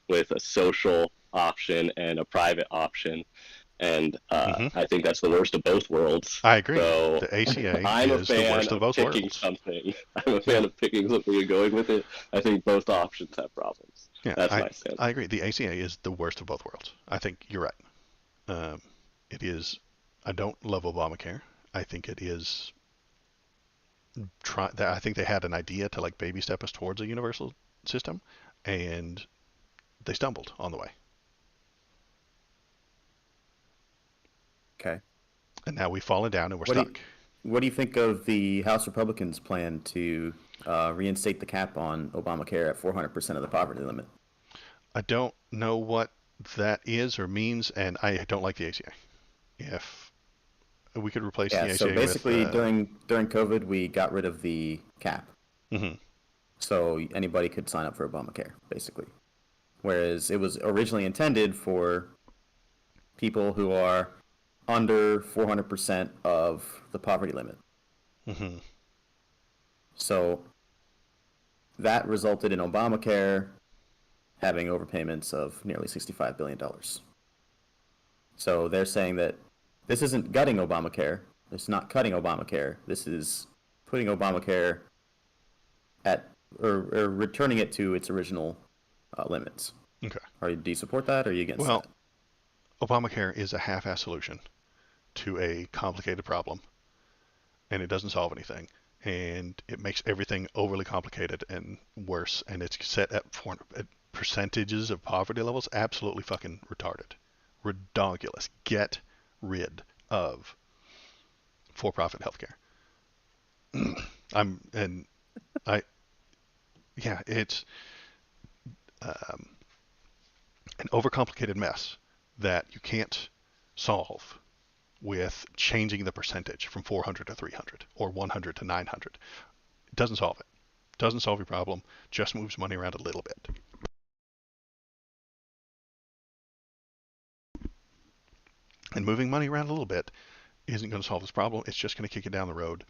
with a social option and a private option, and Mhm. I think that's the worst of both worlds. I agree. So The ACA I'm a is the fan worst of of both picking worlds. something. I'm a Yeah. fan of picking something and going with it. I think both options have problems. Yeah. That's I my stance. I agree. The ACA is the worst of both worlds. I think you're right. Um, it is. I don't love Obamacare. I think it is. I think they had an idea to like baby step us towards a universal system, and they stumbled on the way. Okay. And now we've fallen down and we're What do you, stuck. what do you think of the House Republicans' plan to reinstate the cap on Obamacare at 400% of the poverty limit? I don't know what that is or means, and I don't like the ACA. If we could replace Yeah, the so ACA with, basically during COVID, we got rid of the cap. mhm. So anybody could sign up for Obamacare, basically. Whereas it was originally intended for people who are under 400% of the poverty limit. Mhm. So that resulted in Obamacare having overpayments of nearly $65 billion. So they're saying that this isn't gutting Obamacare. It's not cutting Obamacare. This is putting Obamacare at or returning it to its original limits. Okay. Do you support that or are you against Well, that? Obamacare is a half-ass solution to a complicated problem, and it doesn't solve anything. And it makes everything overly complicated and worse. And it's set at percentages of poverty levels. Absolutely fucking retarded. Redonkulous. Get rid of for-profit healthcare. I'm and I yeah, it's um, an overcomplicated mess that you can't solve with changing the percentage from 400 to 300 or 100 to 900. It doesn't solve it. Doesn't solve your problem. Just moves money around a little bit. And moving money around a little bit isn't going to solve this problem. It's just going to kick it down the road.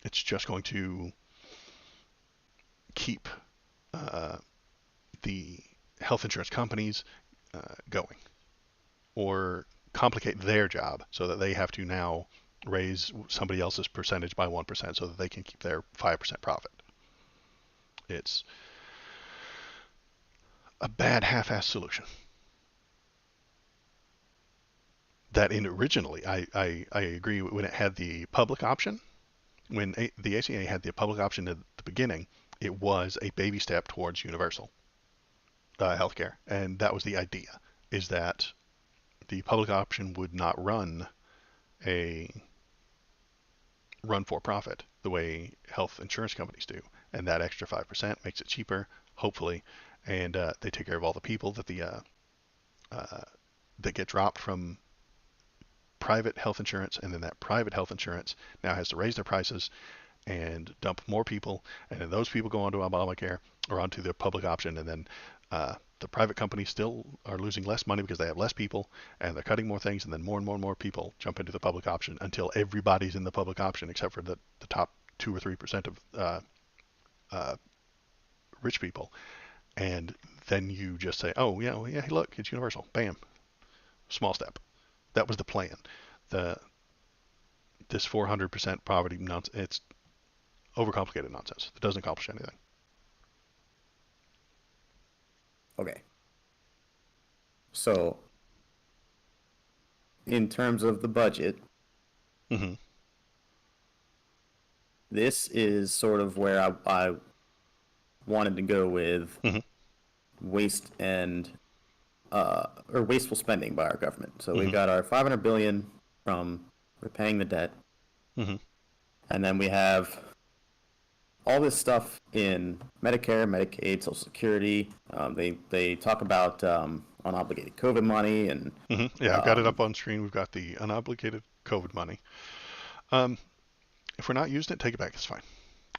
It's just going to keep uh, the health insurance companies going, or complicate their job so that they have to now raise somebody else's percentage by 1% so that they can keep their 5% profit. It's a bad half-ass solution. That in originally, I agree when it had the public option, when the ACA had the public option at the beginning, it was a baby step towards universal healthcare, and that was the idea, is that the public option would not a run for profit the way health insurance companies do, and that extra 5% makes it cheaper, hopefully, and they take care of all the people uh, that get dropped from private health insurance, and then that private health insurance now has to raise their prices and dump more people, and then those people go onto Obamacare or onto the public option, and then the private companies still are losing less money because they have less people, and they're cutting more things, and then more and more and more people jump into the public option until everybody's in the public option except for the top 2 or 3% of uh, rich people, and then you just say, oh yeah, well, yeah, hey, look, it's universal, bam, small step. That was the plan. The This 400% poverty nonsense, it's overcomplicated nonsense. It doesn't accomplish anything. Okay. So in terms of the budget, Hmm. this is sort of where I wanted to go with Hmm. waste and or wasteful spending by our government. So we've Hmm. got our 500 billion from repaying the debt, Hmm. and then we have all this stuff in Medicare, Medicaid, Social Security. They talk about unobligated COVID money and Hmm. Yeah, I've got it up on screen. We've got the unobligated COVID money. Um, if we're not using it, take it back. It's fine.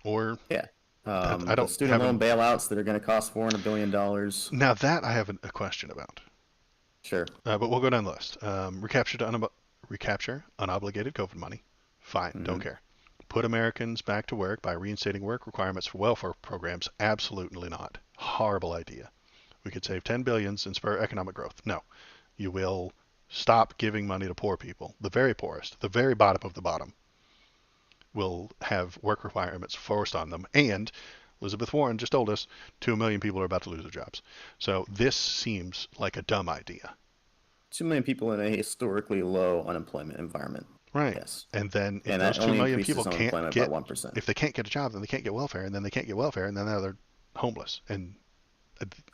Or yeah, I the don't student have loan an. bailouts that are going to cost $400 billion. Now that I have a question about. Sure. But we'll go down the list. Recapture unobligated COVID money. Fine, don't Hmm. care. Put Americans back to work by reinstating work requirements for welfare programs. Absolutely not. Horrible idea. We could save 10 billions and spur economic growth. No, you will stop giving money to poor people. The very poorest, the very bottom of the bottom, will have work requirements forced on them. And Elizabeth Warren just told us 2 million people are about to lose their jobs. So this seems like a dumb idea. 2 million people in a historically low unemployment environment. Right. Yes. And then if And those that 2 only million people increases can't unemployment by get, 1%. if they can't get a job, then they can't get welfare, and then they can't get welfare, and then now they're homeless. And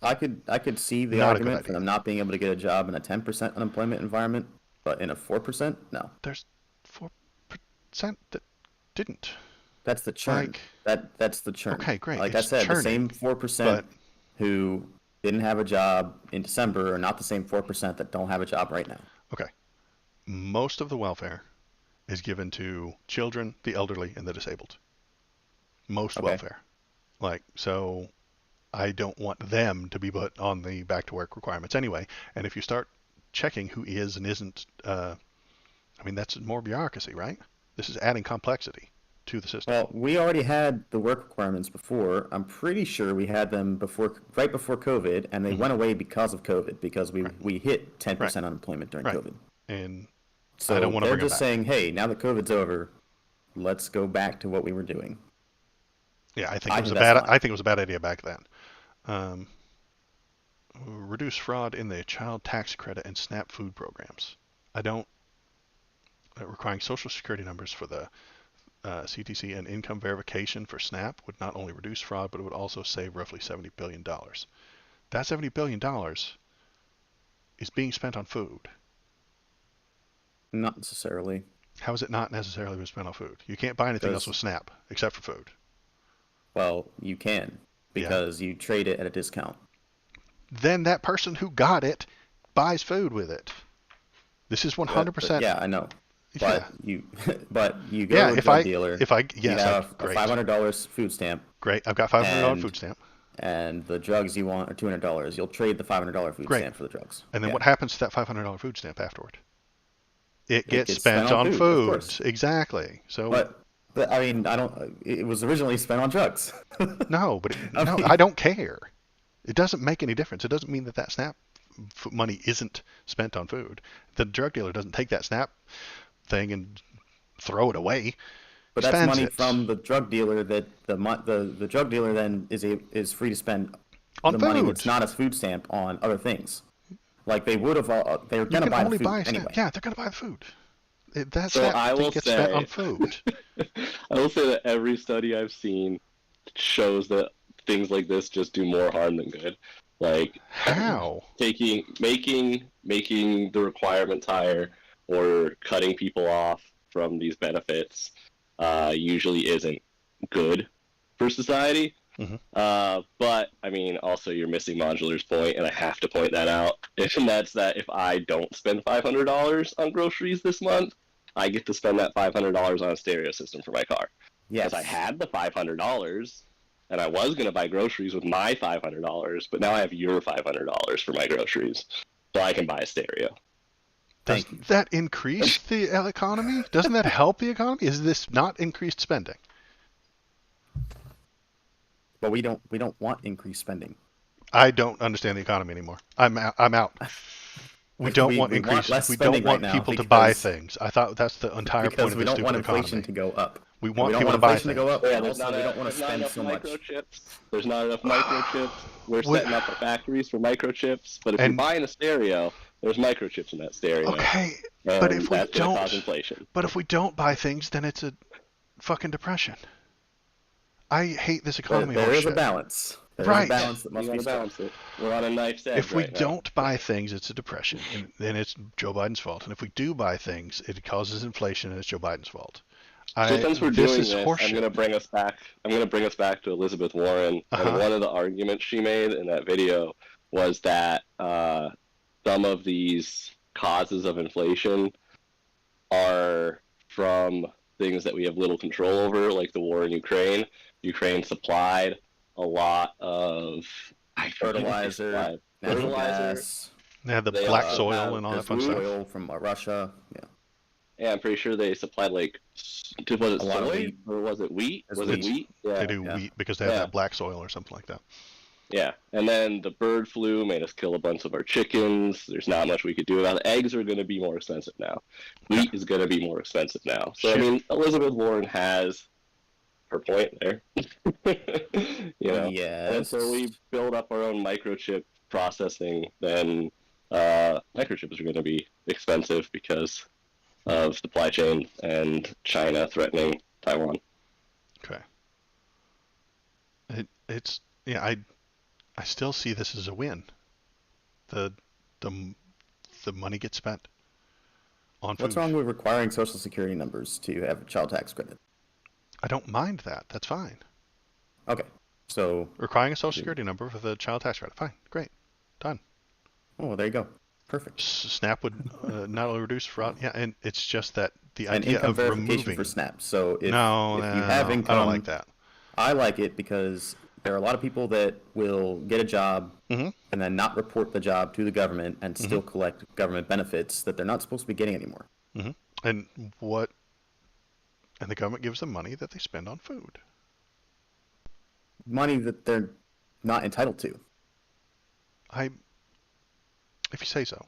I could see the not a good argument for idea. them not being able to get a job in a 10% unemployment environment, but in a 4%, no. There's 4% that didn't. That's the churn. Like, That's the churn. okay, great. Like I It's said, the same churning, 4% but who didn't have a job in December are not the same 4% that don't have a job right now. okay. Most of the welfare is given to children, the elderly, and the disabled. Most Okay. welfare. Like, so I don't want them to be put on the back to work requirements anyway. And if you start checking who is and isn't, I mean, that's more bureaucracy, right? This is adding complexity to the system. Well, we already had the work requirements before. I'm pretty sure we had them right before COVID, and they Mhm. went away because of COVID, because we, Right. we hit 10% Right. unemployment during Right. COVID. And I don't So want to they're bring them just back. saying, hey, now that COVID's over, let's go back to what we were doing. Yeah, I think I it was think a that's bad. fine. I think it was a bad idea back then. Um, reduce fraud in the child tax credit and SNAP food programs. I don't. Requiring social security numbers for the CTC and income verification for SNAP would not only reduce fraud, but it would also save roughly $70 billion. That $70 billion is being spent on food. Not necessarily, How is it not necessarily being spent on food? You can't buy anything else because, with SNAP except for food. well, you can, Yeah. because you trade it at a discount. Then that person who got it buys food with it. This is But 100%. yeah, I know. Yeah. But you, but you go Yeah. to a If drug I, dealer, if I, you yes, have a great, $500 food stamp, great. I've got $500 and food stamp. and the drugs you want are $200. You'll trade the $500 food Great. stamp for the drugs. And then Yeah. what happens to that $500 food stamp afterward? It It gets gets spent spent on on food, of course. foods. Exactly. So But I mean, I don't. It was originally spent on drugs. no, but I no, mean, I don't care. It doesn't make any difference. It doesn't mean that that SNAP money isn't spent on food. The drug dealer doesn't take that SNAP thing and throw it away. but He that's spends money it from the drug dealer that the drug dealer then is free to spend on the money food. that's not a food stamp on other things. Like they would have, they're You gonna can buy the only food buy SNAP. anyway. Yeah, they're gonna buy the food. That So SNAP I thing will gets spent on say, food. I will say that every study I've seen shows that things like this just do more harm than good. Like How? making the requirements higher or cutting people off from these benefits usually isn't good for society. Mhm. But I mean, also you're missing Modular's point, and I have to point that out. And that's that if I don't spend $500 on groceries this month, I get to spend that $500 on a stereo system for my car. Yes. Because I had the $500 and I was going to buy groceries with my $500, but now I have your $500 for my groceries, so I can buy a stereo. Does Thank you. that increase the economy? Doesn't that help the economy? Is this not increased spending? But we don't want increased spending. I don't understand the economy anymore. I'm out. I'm out. We don't want we increase. less We spending don't want right now people to buy because things. I thought that's the entire point because of we this don't want stupid inflation economy. to go up. We We want don't people want to buy inflation to go things. up, Yeah, and there's also not, we don't want to there's not spend enough so much. microchips. There's not enough microchips. We're We- setting up the factories for microchips, but if you're And buying a stereo, There's microchips in that stereo, Okay, but and if we that's going to cause don't, inflation. but if we don't buy things, then it's a fucking depression. I hate this economy There is a horseshit. balance. There is a Right. balance that You must got be to struck. balance it. We're on a knife's edge If we right now. don't buy things, it's a depression, and then it's Joe Biden's fault. And if we do buy things, it causes inflation, and it's Joe Biden's fault. So since we're This doing is this, I'm horseshit. going to bring us back. I'm going to bring us back to Elizabeth Warren, and Uh-huh. one of the arguments she made in that video was that some of these causes of inflation are from things that we have little control over, like the war in Ukraine. Ukraine supplied a lot of Fertilizer, natural gas, They had the They black also soil have and all that this fun stuff. oil from Russia. Yeah. Yeah, I'm pretty sure they supplied was it A lot of soy wheat. or was it wheat? It's Was wheat. it wheat? Yeah. They do Yeah. wheat because they have Yeah. that black soil or something like that. Yeah, and then the bird flu made us kill a bunch of our chickens. There's not much we could do about it. Eggs are going to be more expensive now. Wheat is going to be more expensive now. So, Shit. I mean, Elizabeth Warren has her point there. Yes. And so we build up our own microchip processing, then microchips are going to be expensive because of supply chain and China threatening Taiwan. Okay. It's yeah. I still see this as a win. The the money gets spent on food. What's wrong with requiring Social Security numbers to have a child tax credit? I don't mind that. That's fine. Okay, so Requiring a Social Security number for the child tax credit. Fine. Great. Done. oh, there you go, perfect. SNAP would not only reduce fraud. Yeah, and it's just that the And idea income of verification removing. for SNAP. So if No, you have income, I don't like that. I like it because there are a lot of people that will get a job Mm-hmm. and then not report the job to the government and still collect government benefits that they're not supposed to be getting anymore. Mm-hmm. And the government gives them money that they spend on food. Money that they're not entitled to. If you say so.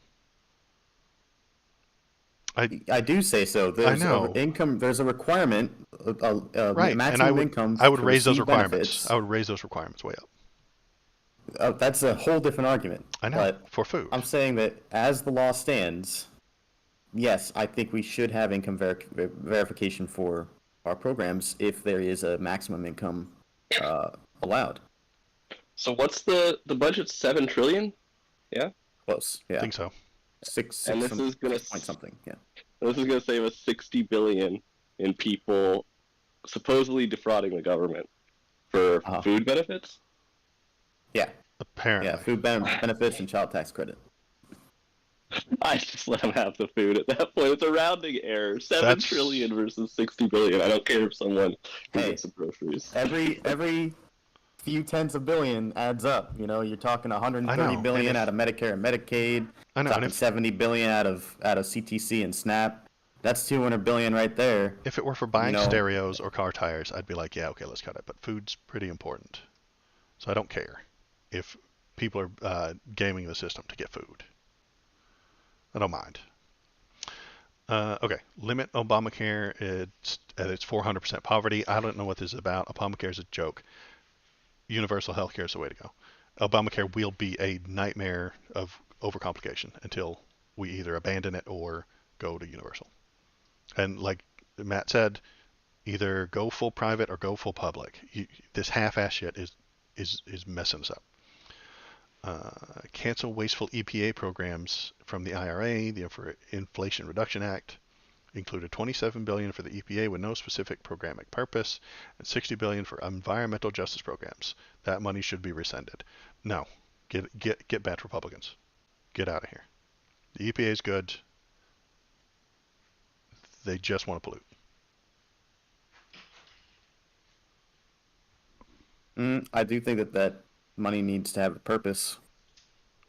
I do say so. There's know. income. There's a requirement, Right, and maximum income. I would to raise those receive requirements. benefits. I would raise those requirements way up. That's a whole different argument. I know, But for food. I'm saying that as the law stands, yes, I think we should have income verification for our programs if there is a maximum income allowed. So what's the budget's $7 trillion? Yeah. Close. Yeah. I think so. Six. And this is gonna 6 point something. Yeah. This is going to save us $60 billion in people supposedly defrauding the government for food benefits. Yeah. Apparently. Yeah. Food benefits and child tax credit. I just let them have the food at that point. It's a rounding error. $7 trillion versus $60 billion. I don't care if someone gets some groceries. Every few tens of billion adds up. You know, you're talking 130 I know, billion and out of Medicare and Medicaid. I know, and Talking if- 70 billion out of CTC and SNAP. That's 200 billion right there. If it were for buying know. stereos or car tires, I'd be like, yeah, okay, let's cut it. But food's pretty important. So I don't care if people are gaming the system to get food. I don't mind. Okay, limit Obamacare at its 400% poverty. I don't know what this is about. Obamacare is a joke. Universal health care is the way to go. Obamacare will be a nightmare of overcomplication until we either abandon it or go to universal. And like Matt said, either go full private or go full public. This half-ass shit is messing us up. Cancel wasteful EPA programs from the IRA, the Inflation Reduction Act. Included $27 billion for the EPA with no specific programmatic purpose, and $60 billion for environmental justice programs. That money should be rescinded. No, get bad Republicans. Get out of here. The EPA is good. They just want to pollute. I do think that money needs to have a purpose.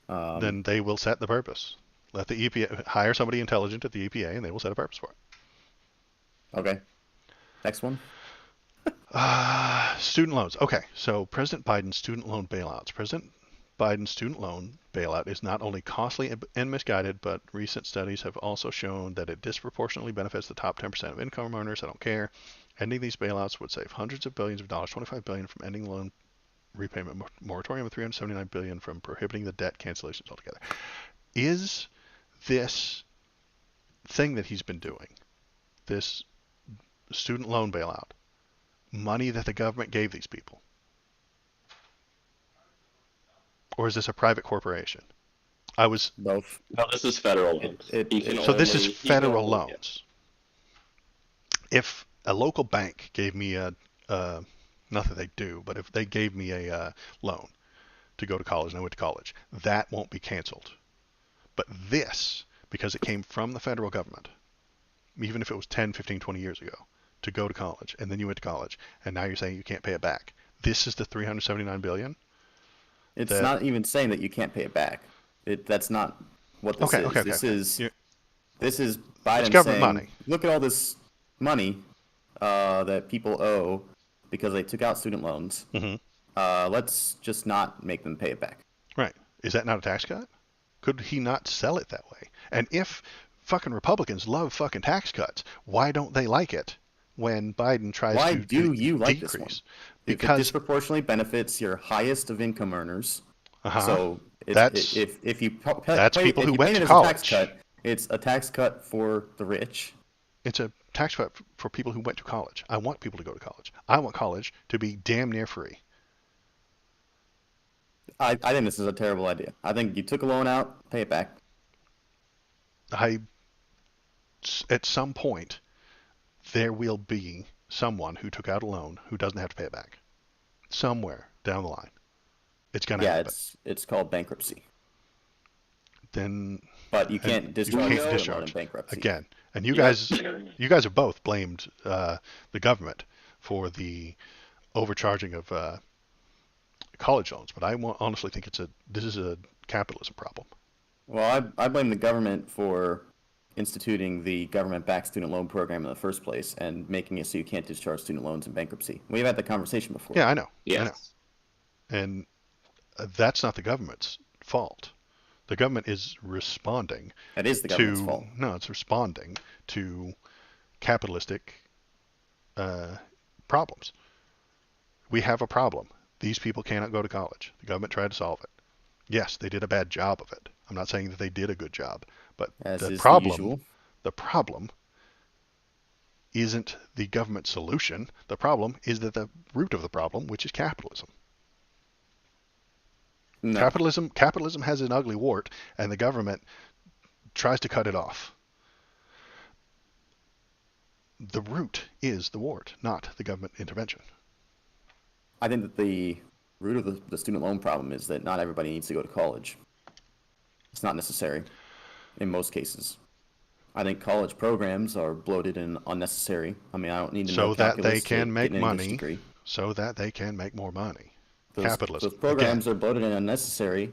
Then they will set the purpose. Let the EPA hire somebody intelligent at the EPA, and they will set a purpose for it. Okay. Next one. Student loans. Okay, so President Biden's student loan bailouts. President Biden's student loan bailout is not only costly and misguided, but recent studies have also shown that it disproportionately benefits the top 10% of income earners. I don't care. Ending these bailouts would save hundreds of billions of dollars, $25 billion from ending the loan repayment moratorium, and $379 billion from prohibiting the debt cancellations altogether. Is this thing that he's been doing, this student loan bailout, money that the government gave these people? Or is this a private corporation? I was Both. No, this is federal loans. He can So this is only- he can federal only- yeah. loans. If a local bank gave me not that they do, but if they gave me a loan to go to college and I went to college, that won't be canceled. But this, because it came from the federal government, even if it was 10, 15, 20 years ago, to go to college, and then you went to college, and now you're saying you can't pay it back. This is the $379 billion? It's That- not even saying that you can't pay it back. That's not what this Okay, is. okay, This okay. is You- this is Biden government saying, money. look at all this money that people owe because they took out student loans. Mhm. Let's just not make them pay it back. Right. Is that not a tax cut? Could he not sell it that way? And if fucking Republicans love fucking tax cuts, why don't they like it when Biden tries Why to do you like this one? decrease? If it Because disproportionately benefits your highest of income earners. Uh-huh. So That's- if you that's people who went paint to it as a tax college. cut, it's a tax cut for the rich. it's a tax cut for people who went to college. I want people to go to college. I want college to be damn near free. I think this is a terrible idea. I think you took a loan out, pay it back. At some point, there will be someone who took out a loan who doesn't have to pay it back. Somewhere down the line. It's going to Yeah, happen. it's called bankruptcy. Then But you can't you discharge can't a student loan in discharge bankruptcy. again. And you Yeah. you guys have both blamed the government for the overcharging of college loans, but I honestly think this is a capitalism problem. Well, I blame the government for instituting the government-backed student loan program in the first place and making it so you can't discharge student loans in bankruptcy. We've had that conversation before. Yeah, I know. I know. Yes. And that's not the government's fault. The government is responding That is the government's fault. No, it's responding to capitalistic problems. We have a problem. These people cannot go to college. The government tried to solve it. Yes, they did a bad job of it. I'm not saying that they did a good job, but As the is problem, the usual. the problem isn't the government solution. The problem is that the root of the problem, which is capitalism. No. Capitalism has an ugly wart, and the government tries to cut it off. The root is the wart, not the government intervention. I think that the root of the student loan problem is that not everybody needs to go to college. It's not necessary in most cases. I think college programs are bloated and unnecessary. I mean, I don't need to know So that calculus they to can get make an English money. degree. So that they can make more money. Those, Capitalism. Those programs are bloated and unnecessary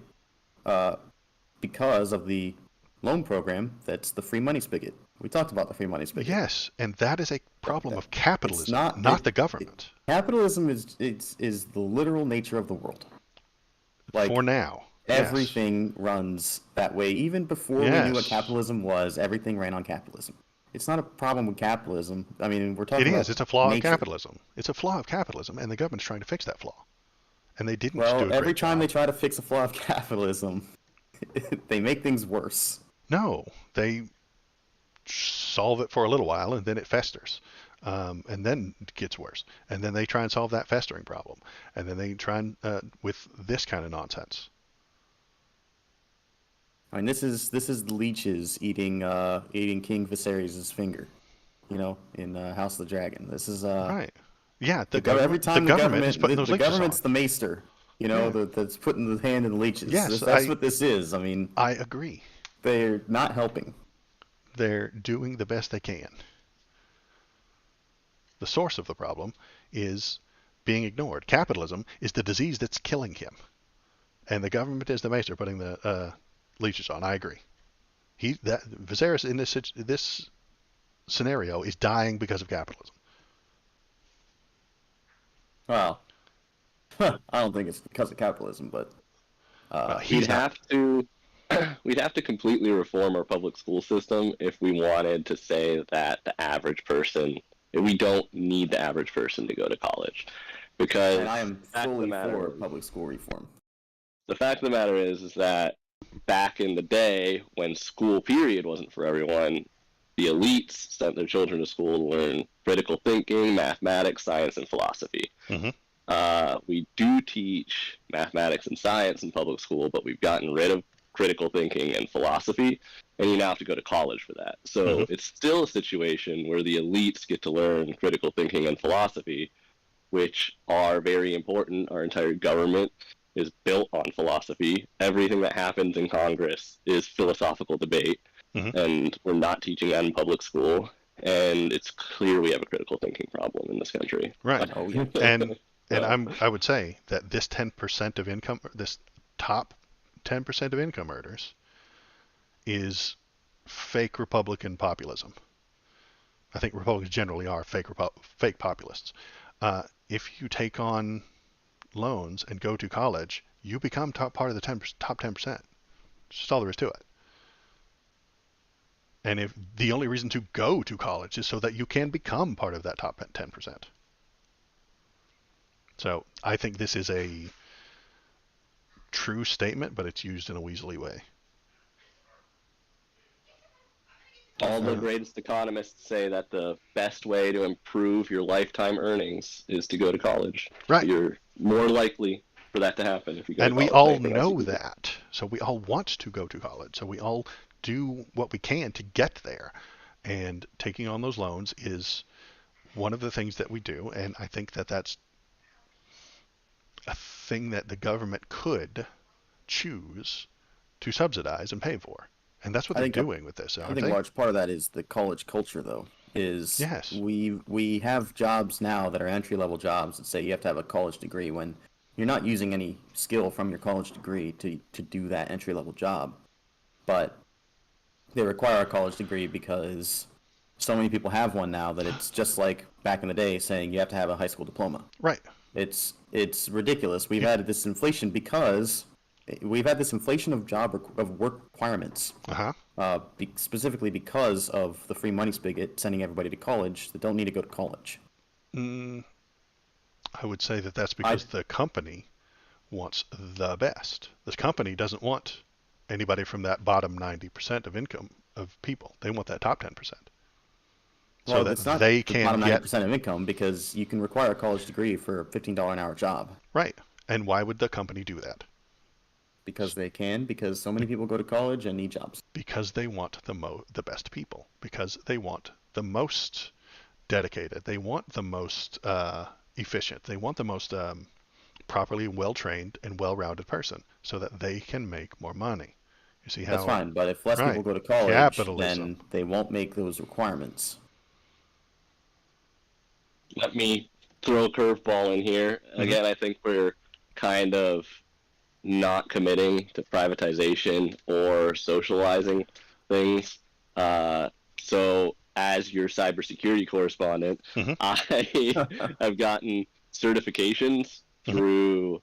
because of the loan program that's the free money spigot. We talked about the free money spigot. Yes, and that is a problem of capitalism, not- not it- the government. Capitalism is the literal nature of the world. Like For now. Yes. everything runs that way. Even before we knew what Yes. capitalism was, everything ran on capitalism. It's not a problem with capitalism. I mean, we're talking It about is. It's a flaw nature. of capitalism. It's a flaw of capitalism, and the government's trying to fix that flaw. And they didn't do Well, a every great time job. they try to fix a flaw of capitalism, they make things worse. No, they solve it for a little while, and then it festers. And then it gets worse. And then they try and solve that festering problem. And then they try and, with this kind of nonsense. I mean, this is the leeches eating King Viserys' finger, you know, in House of the Dragon. This is Right. Yeah, every time the government is putting those the leeches government's on. the maester, you know, Yeah. that's putting the hand in the leeches. Yes, That's what this is. I mean, I agree. they're not helping. They're doing the best they can. The source of the problem is being ignored. Capitalism is the disease that's killing him. And the government is the maester putting the leeches on. I agree. Viserys in this scenario is dying because of capitalism. Well, I don't think it's because of capitalism, but He's We'd not. have to we'd have to completely reform our public school system if we wanted to say that the average person, we don't need the average person to go to college, because and I am the fact of the fully matter for is- public school reform. the fact of the matter is that back in the day when school period wasn't for everyone, the elites sent their children to school to learn critical thinking, mathematics, science, and philosophy. Mm-hmm. We do teach mathematics and science in public school, but we've gotten rid of critical thinking and philosophy, and you now have to go to college for that. So Mm-hmm. it's still a situation where the elites get to learn critical thinking and philosophy, which are very important. Our entire government is built on philosophy. Everything that happens in Congress is philosophical debate, Mm-hmm. and we're not teaching that in public school. And it's clear we have a critical thinking problem in this country. Right. Oh yeah. And So, I would say that this 10% of income, this top 10% of income earners, is fake Republican populism. I think Republicans generally are fake populists. If you take on loans and go to college, you become part of the top 10%. That's just all there is to it. And if the only reason to go to college is so that you can become part of that top 10%. So I think this is a true statement, but it's used in a weaselly way. all the Definitely. greatest economists say that the best way to improve your lifetime earnings is to go to college. Right. You're more likely for that to happen if you go to And we college than all anything else you know can do. that. So we all want to go to college. So we all do what we can to get there. And taking on those loans is one of the things that we do. And I think that that's a thing that the government could choose to subsidize and pay for. And that's what I they're think doing with this, I aren't think a they? large part of that is the college culture, though. Is Yes. we have jobs now that are entry level jobs that say you have to have a college degree when you're not using any skill from your college degree to do that entry level job. But they require a college degree because so many people have one now that it's just like back in the day saying you have to have a high school diploma. Right. It's ridiculous. You, We've had this inflation of of work requirements, uh-huh. specifically because of the free money spigot sending everybody to college that don't need to go to college. Mm, I would say that that's I because the company wants the best. This company doesn't want anybody from that bottom 90% of income of people. They want that top 10%. So Well, that it's not they the can bottom ninety get percent of income because you can require a college degree for a $15 an hour job right. And why would the company do that? because they can because so many people go to college and need jobs. Because they want the best people. Because they want the most dedicated. They want the most efficient. They want the most properly well trained and well rounded person so that they can make more money. You see That's how fine, but if less people right. go to college, Capitalism. then they won't make those requirements. Let me throw a curveball in here. Mm-hmm. Again, I think we're kind of not committing to privatization or socializing things. So, as your cybersecurity correspondent, Mm-hmm. I have gotten certifications Mm-hmm. through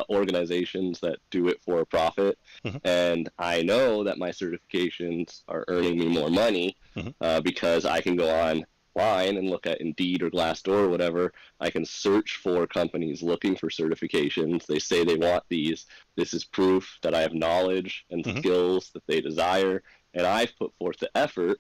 organizations that do it for a profit. Mm-hmm. And I know that my certifications are earning me more money Mm-hmm. because I can go online and look at Indeed or Glassdoor or whatever. I can search for companies looking for certifications. They say they want these. This is proof that I have knowledge and Mm-hmm. skills that they desire. And I've put forth the effort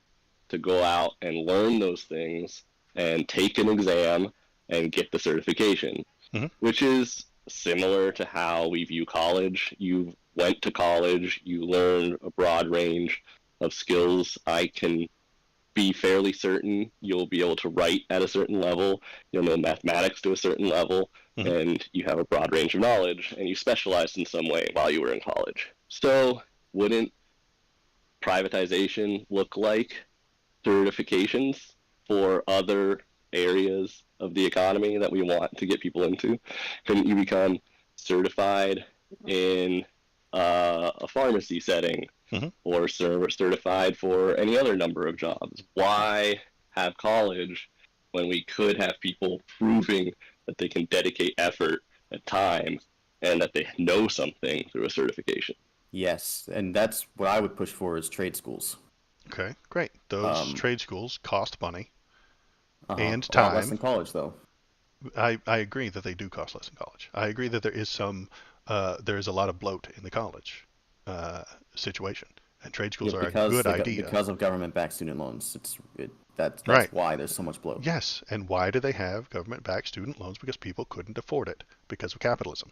to go out and learn those things and take an exam and get the certification, Mm-hmm. which is similar to how we view college. You went to college, you learn a broad range of skills. I can be fairly certain you'll be able to write at a certain level, you'll know mathematics to a certain level, Mm-hmm. and you have a broad range of knowledge, and you specialized in some way while you were in college. So, wouldn't privatization look like certifications for other areas of the economy that we want to get people into? Couldn't you become certified in a pharmacy setting Mm-hmm. or certified for any other number of jobs? Why have college when we could have people proving that they can dedicate effort and time and that they know something through a certification? Yes, and that's what I would push for is trade schools. Okay, great. Those Um, trade schools cost money and a lot less time. than college though. I agree that they do cost less in college. I agree that there is a lot of bloat in the college. uh, situation. And trade Yeah, schools are a good idea. because of government-backed student loans, that's Right. why there's so much bloat. Yes. And why do they have government-backed student loans? Because people couldn't afford it because of capitalism.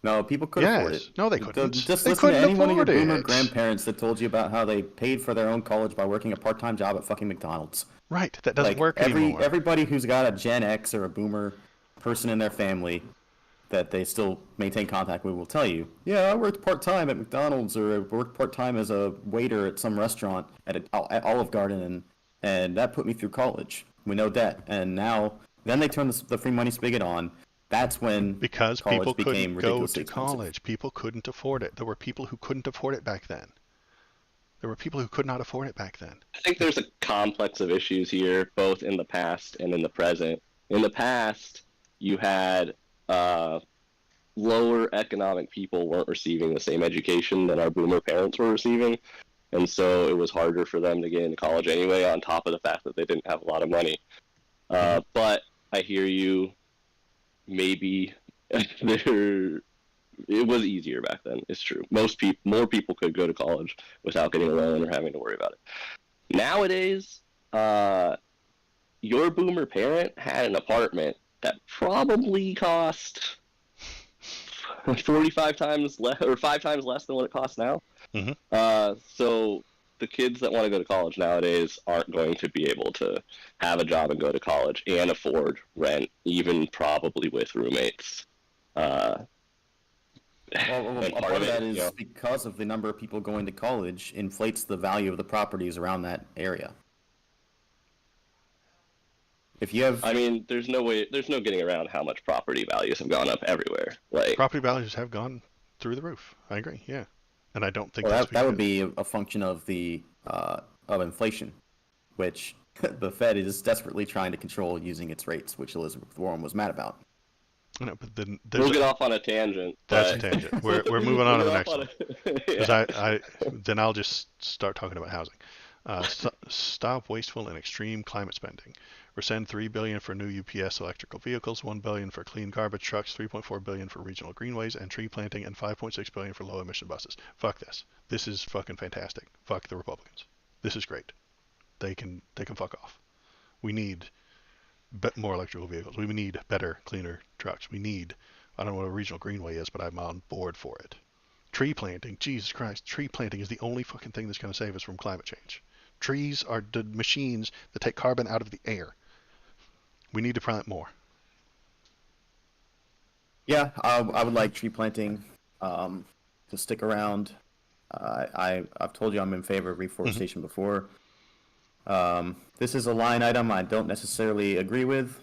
No, people could afford it. Yes. No, they couldn't. Just They listen to couldn't any one of your afford boomer it. grandparents that told you about how they paid for their own college by working a part-time job at fucking McDonald's. Right. That doesn't Like work anymore. everybody who's got a Gen X or a boomer person in their family that they still maintain contact with will tell you, yeah, I worked part-time at McDonald's or I worked part-time as a waiter at some restaurant at Olive Garden and that put me through college with no debt. And now, then they turn the free money spigot on. That's when Because people college became couldn't go ridiculously to expensive. college. People couldn't afford it. There were people who couldn't afford it back then. There were people who could not afford it back then. I think there's a complex of issues here, both in the past and in the present. In the past, you had uh, lower economic people weren't receiving the same education that our boomer parents were receiving. And so it was harder for them to get into college anyway, on top of the fact that they didn't have a lot of money. Mm-hmm. But I hear you. Maybe there, it was easier back then. It's true. More people could go to college without getting a loan or having to worry about it. Nowadays, your boomer parent had an apartment that probably cost 45 times less or 5 times less than what it costs now. Mm-hmm. So the kids that want to go to college nowadays aren't going to be able to have a job and go to college and afford rent, even probably with roommates. Well, And a part part of of that it, is because of the number of people going to college inflates the value of the properties around that area. If you have, I mean, there's no getting around how much property values have gone up everywhere. Like, Property values have gone through the roof. I agree. Yeah. And I don't think well, that's that would because. be a function of the of inflation, which the Fed is desperately trying to control using its rates, which Elizabeth Warren was mad about. No, but then we'll there's get off on a tangent, that's a but tangent. We're moving we'll on to get the off next on one a because yeah. then I'll just start talking about housing. Stop wasteful and extreme climate spending. Rescind 3 billion for new UPS electrical vehicles, 1 billion for clean garbage trucks, 3.4 billion for regional greenways and tree planting, and 5.6 billion for low emission buses. Fuck this. This is fucking fantastic. Fuck the Republicans. This is great. They can fuck off. We need more electrical vehicles. We need better, cleaner trucks. We need, I don't know what a regional greenway is, but I'm on board for it. Tree planting, Jesus Christ, tree planting is the only fucking thing that's going to save us from climate change. Trees are the machines that take carbon out of the air. We need to plant more. Yeah, I would like tree planting to stick around. I've told you I'm in favor of reforestation before. This is a line item I don't necessarily agree with.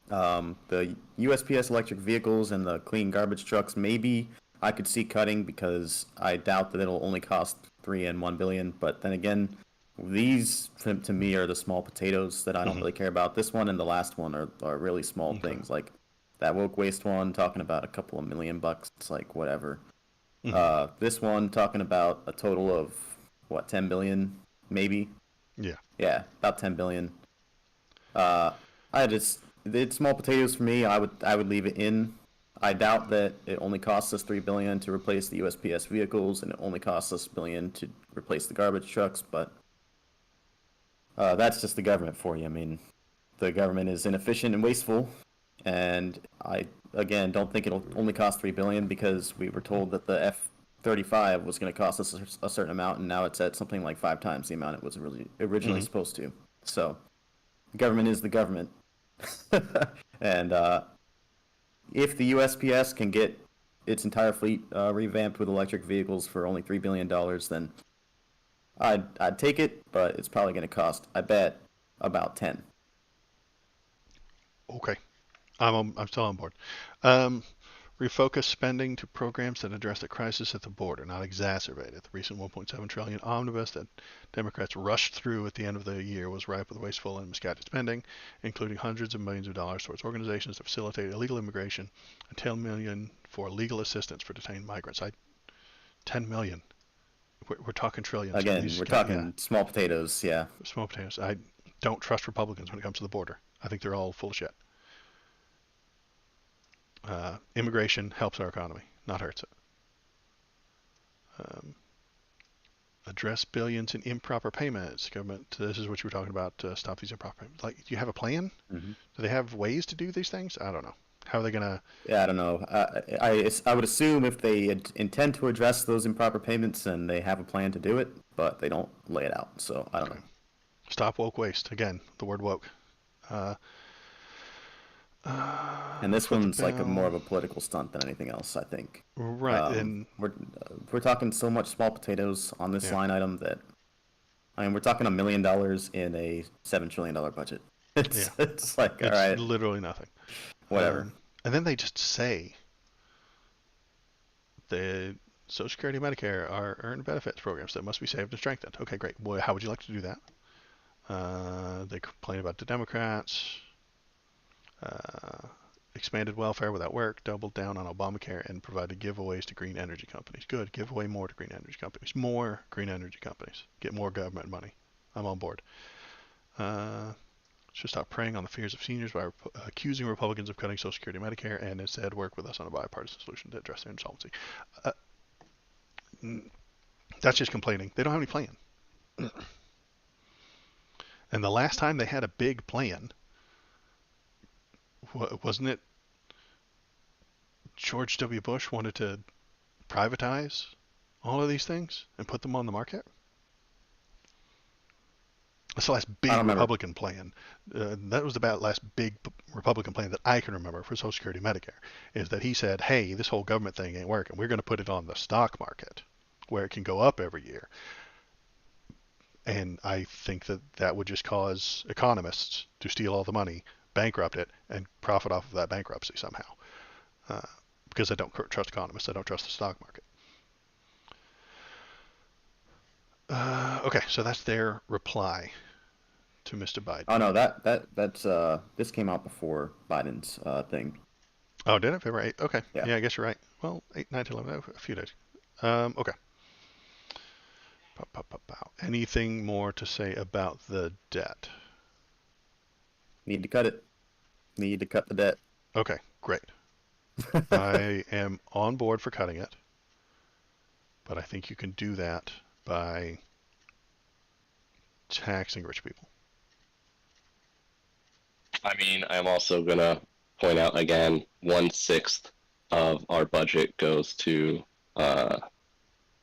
The USPS electric vehicles and the clean garbage trucks, maybe I could see cutting because I doubt that it'll only cost 3 and 1 billion. But then again, these to me are the small potatoes that I don't really care about. This one and the last one are really small Okay. things. Like that woke waste one talking about a couple of $1 million. It's like whatever. This one talking about a total of what 10 billion maybe. Yeah. Yeah, about 10 billion. It's small potatoes for me. I would leave it in. I doubt that it only costs us 3 billion to replace the USPS vehicles, and it only costs us $1 billion to replace the garbage trucks. But that's just the government for you. I mean, the government is inefficient and wasteful, and I again don't think it'll only cost 3 billion because we were told that the F-35 was going to cost us a certain amount, and now it's at something like 5 times the amount it was originally supposed to. So, the government is the government. And if the USPS can get its entire fleet revamped with electric vehicles for only $3 billion, then I'd take it, but it's probably going to cost, I bet, about 10. Okay. I'm still on board. Refocus spending to programs that address the crisis at the border, not exacerbate it. The recent 1.7 trillion omnibus that Democrats rushed through at the end of the year was ripe with wasteful and misguided spending, including hundreds of millions of dollars towards organizations that facilitate illegal immigration and 10 million for legal assistance for detained migrants. 10 million. We're talking trillions. Again, we're talking small potatoes, yeah. Small potatoes. I don't trust Republicans when it comes to the border. I think they're all full of shit. Immigration helps our economy, not hurts it. Address billions in improper payments. Government, this is what you were talking about, stop these improper payments. Like, do you have a plan? Mm-hmm. Do they have ways to do these things? I don't know. How are they going to... Yeah, I don't know. I would assume if they intend to address those improper payments, and they have a plan to do it, but they don't lay it out. So I don't know. Stop woke waste. Again, the word woke. And this Foot the one's like more bill. of a political stunt than anything else, I think. Right, and We're talking so much small potatoes on this Yeah. line item that, I mean, we're talking $1 million in a $7 trillion budget. It's Yeah. it's like, all it's right, literally nothing. whatever. And then they just say the Social Security and Medicare are earned benefits programs that must be saved and strengthened. Okay, great. Well, how would you like to do that? They complain about the Democrats. Expanded welfare without work, doubled down on Obamacare, and provided giveaways to green energy companies. Good. Give away more to green energy companies. More green energy companies. Get more government money. I'm on board. Should stop preying on the fears of seniors by accusing Republicans of cutting Social Security and Medicare, and instead work with us on a bipartisan solution to address their insolvency. That's just complaining. They don't have any plan. And the last time they had a big plan, wasn't it George W. Bush wanted to privatize all of these things and put them on the market? That's the last big I don't remember. Republican plan. That was the last big Republican plan that I can remember for Social Security and Medicare, is that he said, hey, this whole government thing ain't working. We're going to put it on the stock market where it can go up every year. And I think that that would just cause economists to steal all the money, bankrupt it, and profit off of that bankruptcy somehow. Because I don't trust economists. I don't trust the stock market. Okay, so that's their reply to Mr. Biden. Oh no, that's this came out before Biden's thing. Oh, did it? February 8th? Okay. Yeah. Yeah, I guess you're right. Well, 8, 9, 10, 11, a few days. Okay. Anything more to say about the debt? Need to cut it. Need to cut the debt. Okay, great. I am on board for cutting it, but I think you can do that by taxing rich people. I mean, I'm also gonna point out again, 1/6 of our budget goes to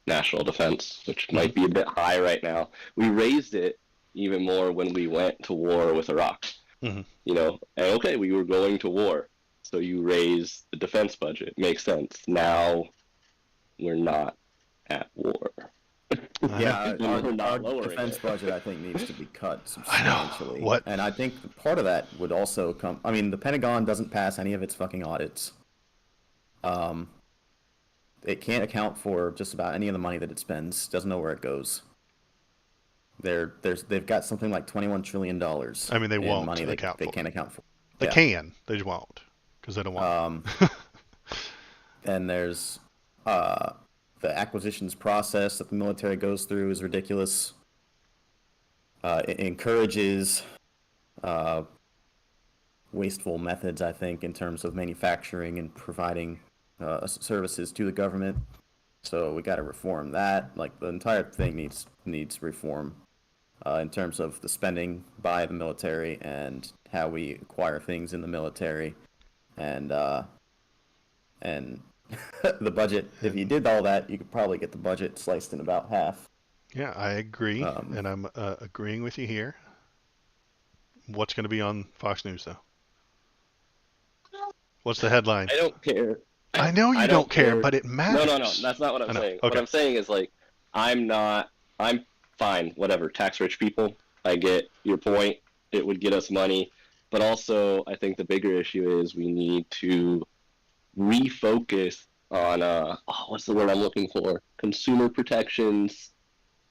national defense, which might be a bit high right now. We raised it even more when we went to war with Iraq. Mhm. You know, and okay, we were going to war, so you raise the defense budget. Makes sense. Now we're not at war. Yeah, And we're not our lowering defense it. budget, I think, needs to be cut I know. substantially. What? And I think part of that would also come. I mean, the Pentagon doesn't pass any of its fucking audits. It can't account for just about any of the money that it spends. Doesn't know where it goes. They've got something like $21 trillion. I mean, they in won't money account they for. can't account for. They Yeah. can. They just won't because they don't want. And there's the acquisitions process that the military goes through is ridiculous. It encourages wasteful methods, I think, in terms of manufacturing and providing services to the government. So we got to reform that. Like the entire thing needs reform in terms of the spending by the military and how we acquire things in the military, and the budget. If you did all that, you could probably get the budget sliced in about half. Yeah, I agree, and I'm agreeing with you here. What's going to be on Fox News, though? What's the headline? I don't care. I know you I don't care, care. but it matters. No, that's not what I'm I know. saying. Okay. What I'm saying is like, I'm fine, whatever, tax rich people. I get your point. It would get us money. But also, I think the bigger issue is we need to refocus on, what's the word I'm looking for? Consumer protections.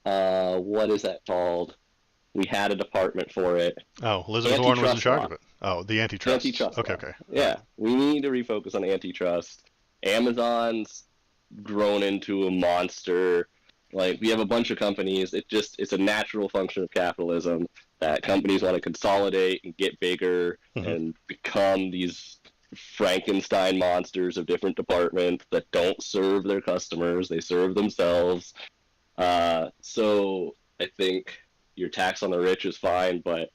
What is that called? We had a department for it. Oh, Elizabeth Warren was in Antitrust charge law. of it. Oh, the antitrust. Antitrust Okay, law. okay. Yeah, we need to refocus on antitrust. Amazon's grown into a monster. Like, we have a bunch of companies. It's a natural function of capitalism that companies want to consolidate and get bigger and become these Frankenstein monsters of different departments that don't serve their customers, they serve themselves. So I think your tax on the rich is fine, but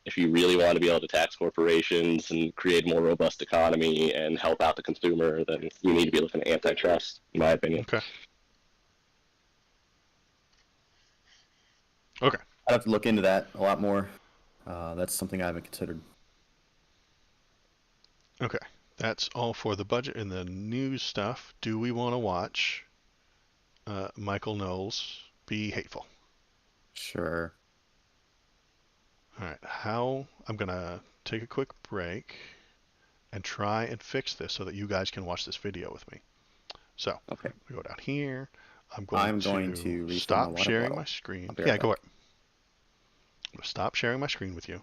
if you really want to be able to tax corporations and create a more robust economy and help out the consumer, then you need to be looking at antitrust, in my opinion. Okay. Okay. I'd have to look into that a lot more. That's something I haven't considered. Okay. That's all for the budget and the news stuff. Do we want to watch Michael Knowles be hateful? Sure. All right. How? I'm going to take a quick break and try and fix this so that you guys can watch this video with me. So, Okay. we go down here. I'm I'm going going to refill my stop water sharing bottle. my screen. I'll be right Yeah, go back. ahead. I'm going to stop sharing my screen with you.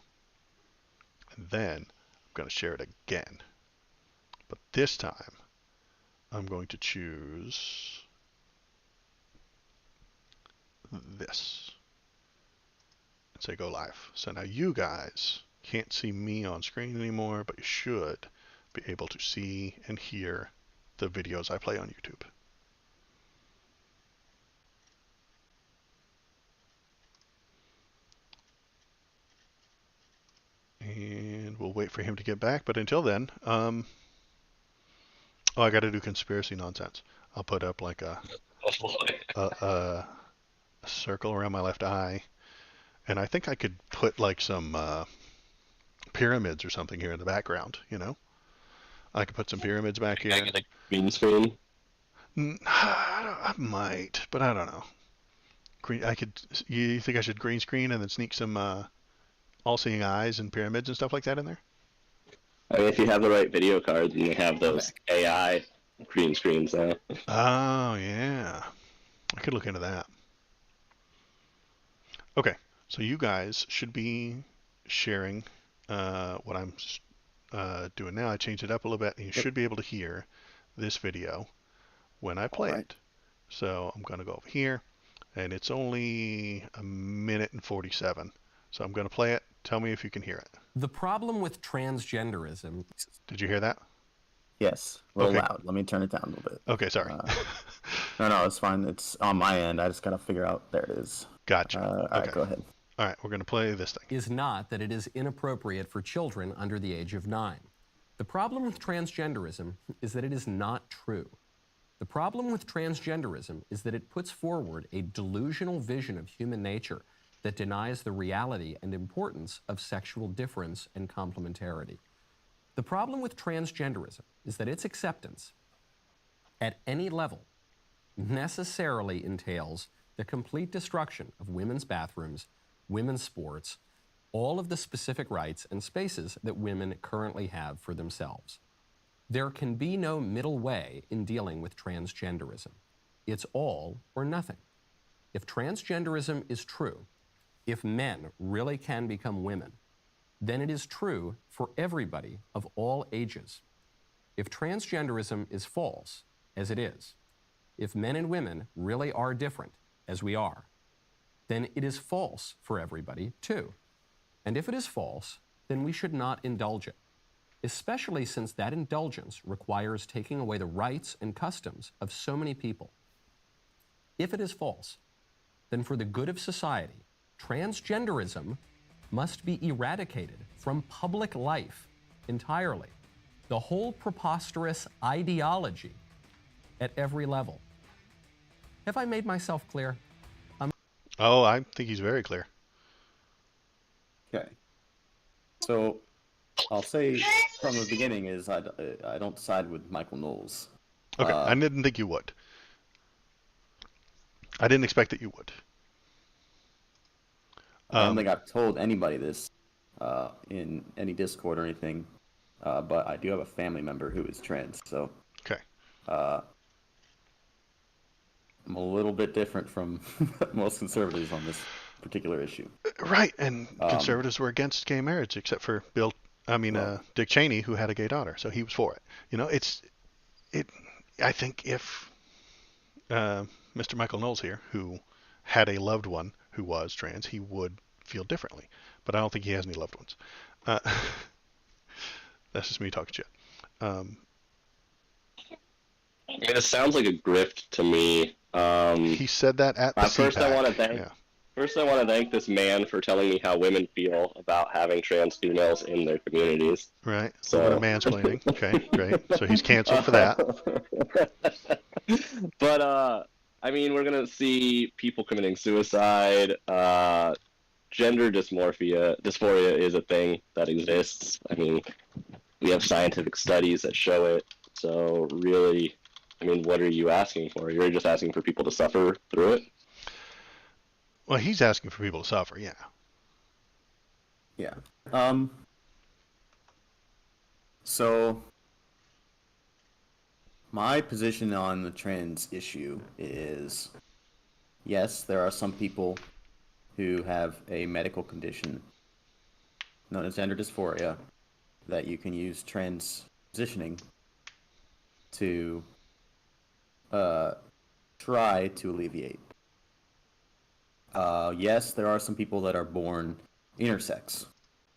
And then I'm going to share it again. But this time, I'm going to choose this and say go live. So now you guys can't see me on screen anymore, but you should be able to see and hear the videos I play on YouTube. And we'll wait for him to get back. But until then, oh, I got to do conspiracy nonsense. I'll put up like a circle around my left eye, and I think I could put like some pyramids or something here in the background. You know, I could put some pyramids back here. Make it a green screen. I might, but I don't know. I could. You think I should green screen and then sneak some all-seeing eyes and pyramids and stuff like that in there? I mean, if you have the right video cards and you have those AI green screens now. Oh yeah, I could look into that. Okay, so you guys should be sharing what I'm doing now. I changed it up a little bit, and you should be able to hear this video when I play it. So I'm going to go over here, and it's only a minute and 47. So I'm going to play it. Tell me if you can hear it. The problem with transgenderism. Did you hear that? Yes, a little Okay. loud. Let me turn it down a little bit. Okay, sorry. No, it's fine. It's on my end. I just gotta figure out. There it is. Gotcha. All right, go ahead. All right, we're going to play this thing. Is not that it is inappropriate for children under the age of 9. The problem with transgenderism is that it is not true. The problem with transgenderism is that it puts forward a delusional vision of human nature that denies the reality and importance of sexual difference and complementarity. The problem with transgenderism is that its acceptance at any level necessarily entails the complete destruction of women's bathrooms, women's sports, all of the specific rights and spaces that women currently have for themselves. There can be no middle way in dealing with transgenderism. It's all or nothing. If transgenderism is true, if men really can become women, then it is true for everybody of all ages. If transgenderism is false, as it is, if men and women really are different, as we are, then it is false for everybody too. And if it is false, then we should not indulge it, especially since that indulgence requires taking away the rights and customs of so many people. If it is false, then for the good of society, transgenderism must be eradicated from public life entirely. The whole preposterous ideology at every level. Have I made myself clear? Oh, I think he's very clear. Okay. So I'll say from the beginning is I don't side with Michael Knowles. Okay, I didn't think you would. I didn't expect that you would. I don't think I've told anybody this in any Discord or anything, but I do have a family member who is trans, so Okay. I'm a little bit different from most conservatives on this particular issue. Right, and conservatives were against gay marriage, except for Dick Cheney, who had a gay daughter, so he was for it. You know, I think if Mr. Michael Knowles here, who had a loved one who was trans, he would feel differently. But I don't think he has any loved ones. That's just me talking shit. Um, I mean, it sounds like a grift to me. he said that at the First, I CPAC. want to thank Yeah. first I want to thank this man for telling me how women feel about having trans females in their communities. Right. A little bit of So, mansplaining. Okay, great. So he's canceled for uh, that. but I mean, we're gonna see people committing suicide. Gender dysphoria is a thing that exists. I mean, we have scientific studies that show it. So really, I mean, what are you asking for? You're just asking for people to suffer through it. Well, he's asking for people to suffer. Yeah. Yeah. So my position on the trans issue is, yes, there are some people who have a medical condition known as gender dysphoria that you can use transitioning to try to alleviate. Yes, there are some people that are born intersex.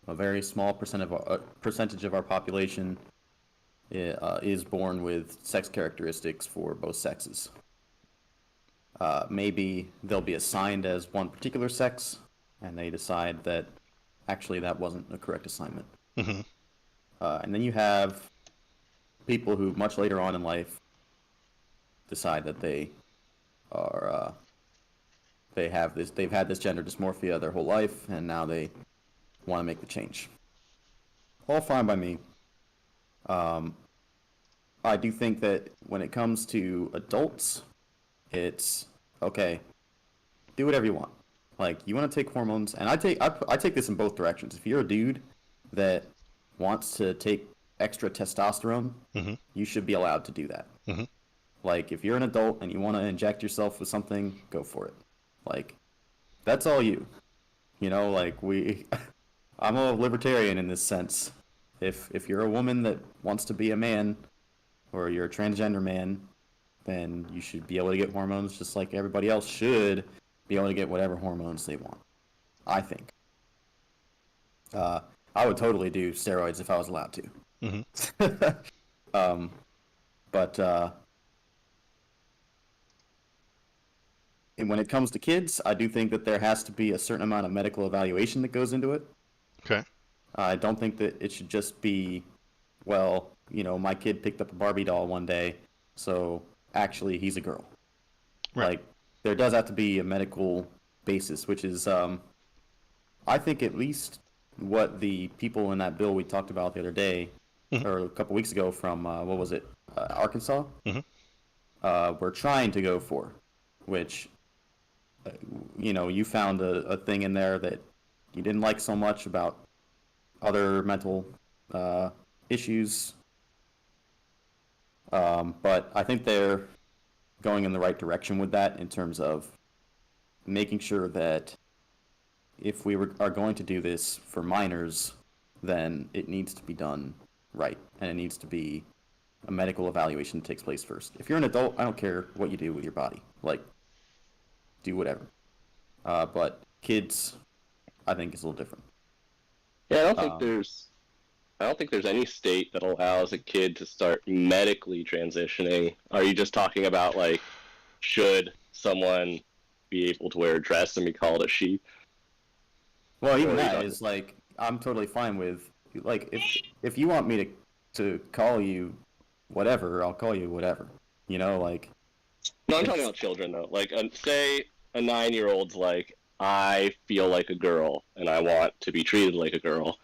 A very small percentage of our population is born with sex characteristics for both sexes. Maybe they'll be assigned as one particular sex, and they decide that actually that wasn't a correct assignment. Mm-hmm. And then you have people who much later on in life decide that they've had this gender dysmorphia their whole life, and now they want to make the change. All fine by me. I do think that when it comes to adults, it's okay. Do whatever you want. Like, you want to take hormones, and I take this in both directions. If you're a dude that wants to take extra testosterone, Mm-hmm. you should be allowed to do that. Mm-hmm. Like, if you're an adult and you want to inject yourself with something, go for it. Like, that's all you. You know, like, I'm a libertarian in this sense. If you're a woman that wants to be a man, or you're a transgender man, then you should be able to get hormones just like everybody else should be able to get whatever hormones they want. I think. I would totally do steroids if I was allowed to. Mm-hmm. But and when it comes to kids, I do think that there has to be a certain amount of medical evaluation that goes into it. Okay. I don't think that it should just be, well, you know, my kid picked up a Barbie doll one day, so actually he's a girl. Right. Like, there does have to be a medical basis, which is, I think, at least what the people in that bill we talked about the other day, Mhm. or a couple weeks ago from, what was it, Arkansas? Mhm. Were trying to go for, which, you know, you found a thing in there that you didn't like so much about other mental issues. But I think they're going in the right direction with that in terms of making sure that if are going to do this for minors, then it needs to be done right, and it needs to be a medical evaluation that takes place first. If you're an adult, I don't care what you do with your body. Like, do whatever. But kids, I think, is a little different. Yeah, I don't think there's any state that allows a kid to start medically transitioning. Are you just talking about, like, should someone be able to wear a dress and be called a she? Well, even Or are you that talking- is like, I'm totally fine with, like, if you want me to call you whatever, I'll call you whatever. You know, like. No, I'm talking about children, though. Like, say a 9-year-old's like, I feel like a girl and I want to be treated like a girl.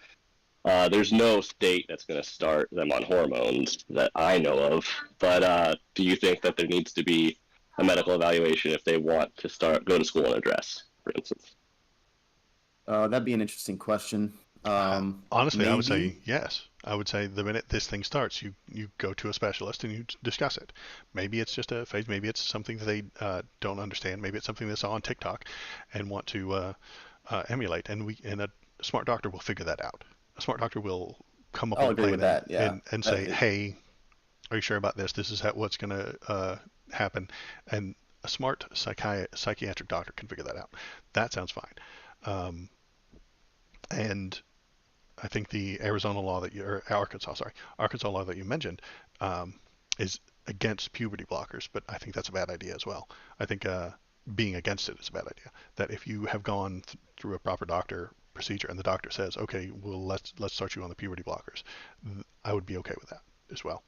There's no state that's going to start them on hormones that I know of. But do you think that there needs to be a medical evaluation if they want to go to school in a dress, for instance? That'd be an interesting question. Honestly, I would say Maybe. yes. I would say the minute this thing starts, you go to a specialist and you discuss it. Maybe it's just a phase. Maybe it's something that they don't understand. Maybe it's something they saw on TikTok and want to emulate. And a smart doctor will figure that out. A smart doctor will come up I'll with a agree with plan that. Yeah. and say, hey, are you sure about this? This is what's going to happen. And a smart psychiatric doctor can figure that out. That sounds fine. And I think the Arizona law that you, or Arkansas, sorry, Arkansas law that you mentioned, is against puberty blockers, but I think that's a bad idea as well. I think being against it is a bad idea. That if you have gone through a proper doctor procedure and the doctor says, okay, well let's start you on the puberty blockers, I would be okay with that as well.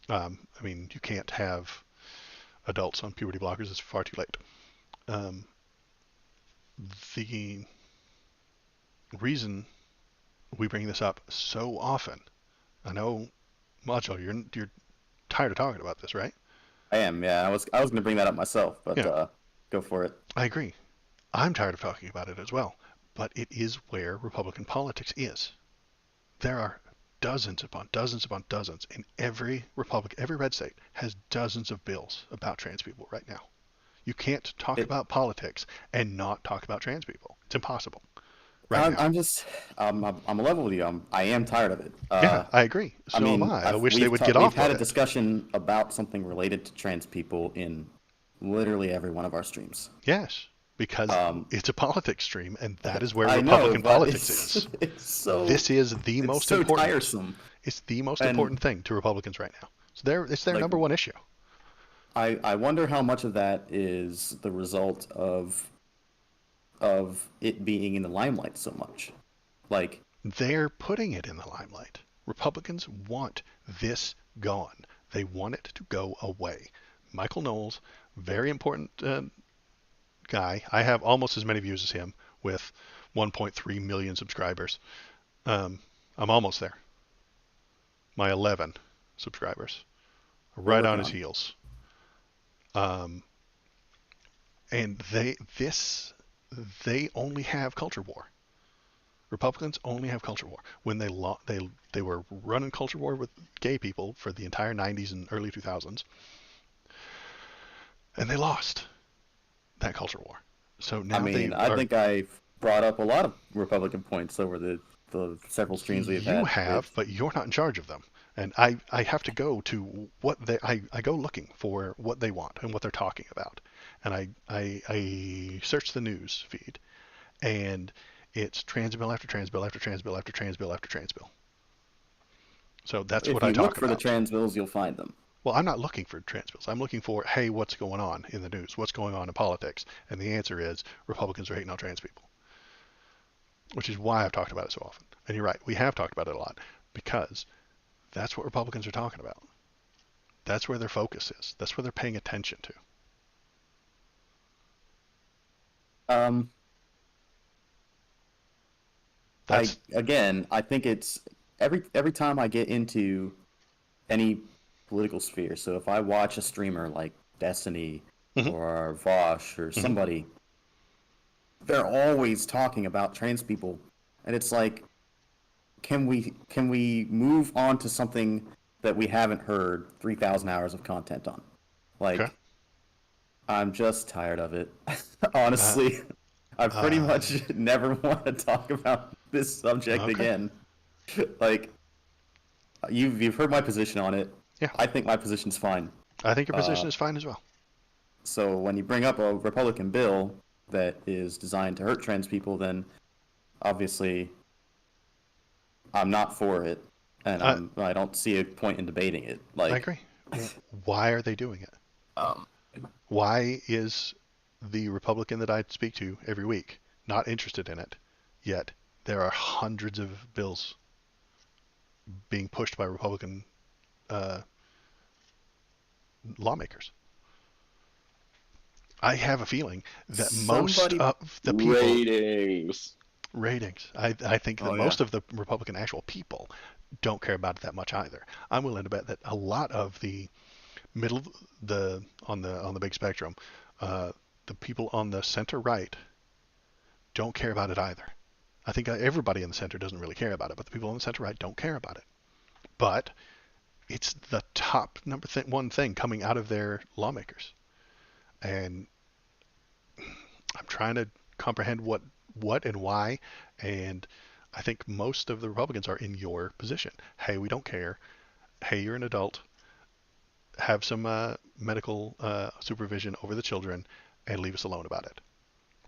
I mean, you can't have adults on puberty blockers; it's far too late. Um, the reason we bring this up so often, I know, Macho, you're tired of talking about this, right? I am. Yeah, I was going to bring that up myself, but Yeah, go for it. I agree. I'm tired of talking about it as well. But it is where Republican politics is. There are dozens upon dozens upon dozens, and every red state has dozens of bills about trans people right now. You can't talk It. about politics and not talk about trans people. It's impossible right I'm, now. I'm just. I'm a level with you. I am tired of it. Yeah, I agree. I So am mean, I. I wish they would get we've off had of a it. discussion about something related to trans people in literally every one of our streams. Yes, because Um, it's a politics stream, and that is where I know, Republican but politics it's is. it's This is the it's most so important. tiresome. It's the most And important thing to Republicans right now. So it's their like, number one issue. I wonder how much of that is the result of it being in the limelight so much. Like, They're putting it in the limelight. Republicans want this gone. They want it to go away. Michael Knowles, very important guy. I have almost as many views as him with 1.3 million subscribers. Um, I'm almost there. My 11 subscribers, we're right on working his on. heels. Um, and they only have culture war. Republicans only have culture war. When they were running culture war with gay people for the entire 90s and early 2000s, and they lost that culture war. So I now they mean, I are. think I've brought up a lot of Republican points over the several streams we've You had have, with. but you're not in charge of them. And I have to go to I go looking for what they want and what they're talking about. And I search the news feed, and it's trans bill after trans bill after trans bill after trans bill after trans bill. So that's what If I you look talk for the about. trans bills, you'll find them. Well, I'm not looking for trans bills. I'm looking for, hey, what's going on in the news? What's going on in politics? And the answer is Republicans are hating on trans people, which is why I've talked about it so often. And you're right, we have talked about it a lot because that's what Republicans are talking about. That's where their focus is. That's where they're paying attention to. Um, That's I think it's every time I get into any political sphere. So if I watch a streamer like Destiny mhm, or Vosh or mhm. somebody, they're always talking about trans people, and it's like, can we move on to something that we haven't heard 3,000 hours of content on? Okay. Like, I'm just tired of it. Uh, Honestly, I pretty uh, much never want to talk about this subject okay. again. Like, you've heard my position on it. Yeah. I think my position's fine. I think your Uh, position is fine as well. so when you bring up a Republican bill that is designed to hurt trans people, then obviously I'm not for it, and I, I don't see a point in debating it. I Like, agree. Why are they doing it? um, Why is the Republican that I speak to every week not interested in it? Yet there are hundreds of bills being pushed by Republican uh, lawmakers. I have a feeling that most somebody. of the people Ratings. ratings. I think that Oh yeah. most of the Republican actual people don't care about it that much either. I'm willing to bet that a lot of the middle, the on the big spectrum, uh, the people on the center right don't care about it either. I think everybody in the center doesn't really care about it, but the people on the center right don't care about it. But it's the top one thing coming out of their lawmakers, and I'm trying to comprehend what and why. And I think most of the Republicans are in your position. Hey, we don't care. Hey, you're an adult. Have some medical supervision over the children and leave us alone about it.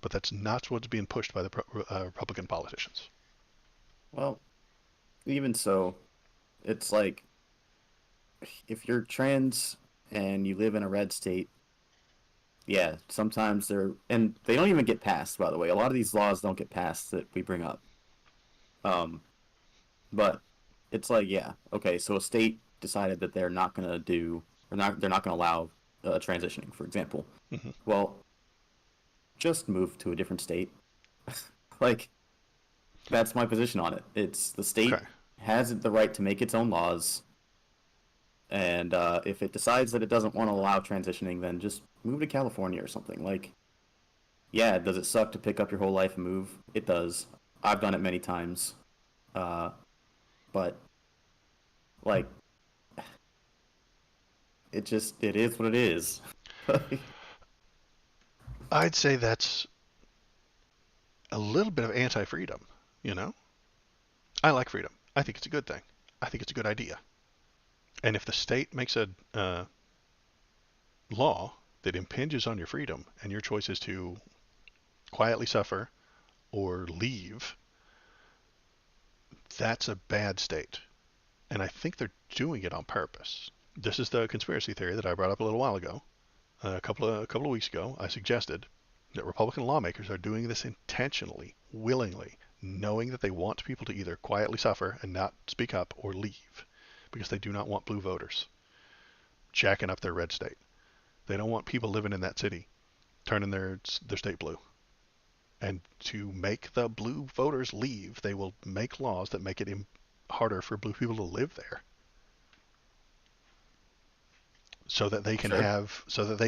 But that's not what's being pushed by the Republican politicians. Well, even so, it's like if you're trans and you live in a red state, yeah, sometimes and they don't even get passed, by the way. A lot of these laws don't get passed that we bring up. Um, but it's like, yeah, okay, so a state decided that they're not gonna do, or they're not gonna allow transitioning, for example. Hmm. Well, just move to a different state. Like, that's my position on it. It's the state Okay. has the right to make its own laws, and if it decides that it doesn't want to allow transitioning, then just move to California or something. Like, yeah, does it suck to pick up your whole life and move? It does. I've done it many times. Uh, but like, it is what it is. I'd say that's a little bit of anti-freedom, you know? I like freedom. I think it's a good thing. I think it's a good idea. And if the state makes a law that impinges on your freedom and your choice is to quietly suffer or leave, that's a bad state. And I think they're doing it on purpose. This is the conspiracy theory that I brought up a little while ago. A couple of weeks ago, I suggested that Republican lawmakers are doing this intentionally, willingly, knowing that they want people to either quietly suffer and not speak up or leave because they do not want blue voters jacking up their red state. They don't want people living in that city turning their state blue. And to make the blue voters leave, they will make laws that make it harder for blue people to live there, Sure. so that they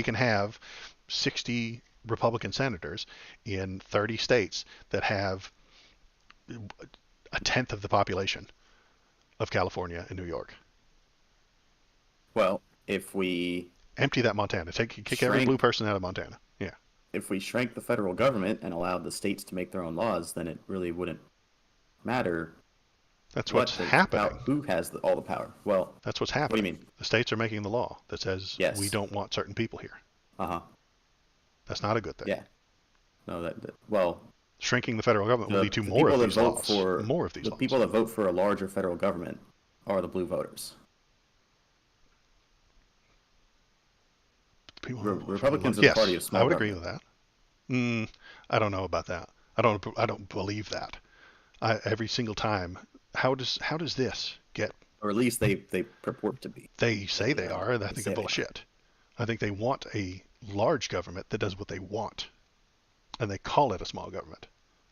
can have 60 Republican senators in 30 states that have a tenth of the population of California and New York. Well, if we Empty that Montana. Kick every blue shrank person out of Montana. Yeah, if we shrank the federal government and allowed the states to make their own laws, then it really wouldn't matter that's what's happening. who has all the power. Well, That's what's what do you happening. mean? The states are making the law that says we Yes. don't want certain people here. Uh-huh. That's not a good thing. Yeah. No, well, Shrinking the federal government will lead to the more people of that these vote laws. for More of these the laws. people that vote for a larger federal government are the blue voters. Republicans are the party Yes, of I small would agree government. with that. I don't know about that. I don't believe that. Every single time, how does this get? Or at least they purport to be. They say they are, and I They think they're say they are. bullshit. I think they want a large government that does what they want, and they call it a small government.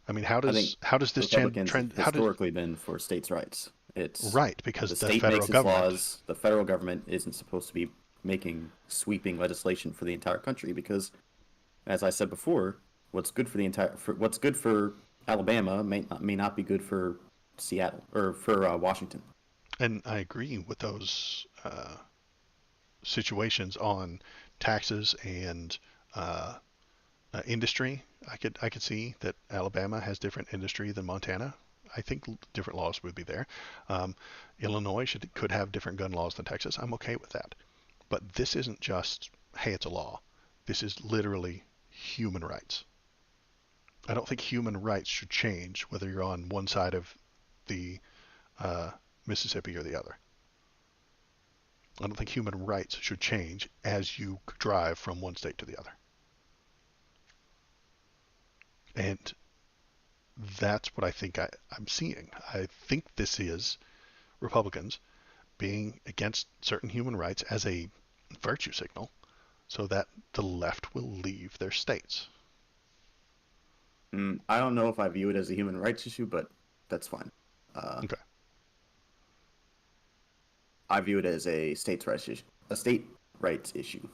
I mean, I think how does this Republicans have trend? How does historically been for states' rights. It's right? Because the the state federal makes its government. laws. The federal government isn't supposed to be making sweeping legislation for the entire country because, as I said before, what's good for Alabama may not be good for Seattle or for Washington. And I agree with those situations on taxes and uh, industry. I could see that Alabama has different industry than Montana. I think different laws would be there. Um, Illinois could have different gun laws than Texas. I'm okay with that. But this isn't just, hey, it's a law. This is literally human rights. I don't think human rights should change whether you're on one side of the uh, Mississippi or the other. I don't think human rights should change as you drive from one state to the other. And that's what I think I'm seeing. I think this is Republicans being against certain human rights as a virtue signal so that the left will leave their states. I don't know if I view it as a human rights issue, but that's fine. Uh, Okay. I view it as a state rights issue.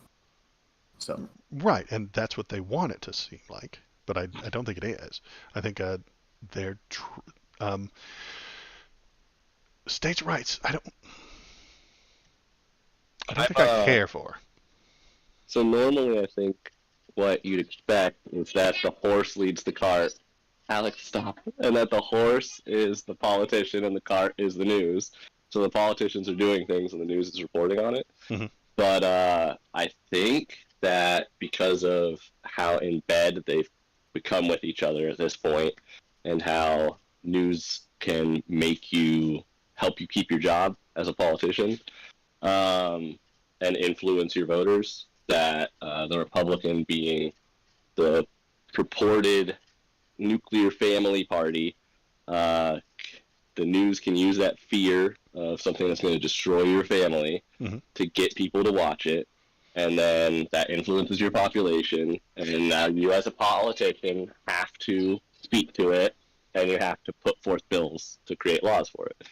So Right, and that's what they want it to seem like, but I don't think it is. I think they're um, states' rights. I don't think I care for. So normally, I think what you'd expect is that the horse leads the cart. Alex, stop. And that the horse is the politician and the cart is the news. So the politicians are doing things and the news is reporting on it. Mm-hmm. But I think that because of how in bed they've become with each other at this point, and how news can make you help you keep your job as a politician, and influence your voters, that the Republican being the purported nuclear family party, uh, the news can use that fear of something that's going to destroy your family to get people to watch it, and then that influences your population, and now you as a politician have to speak to it, and you have to put forth bills to create laws for it.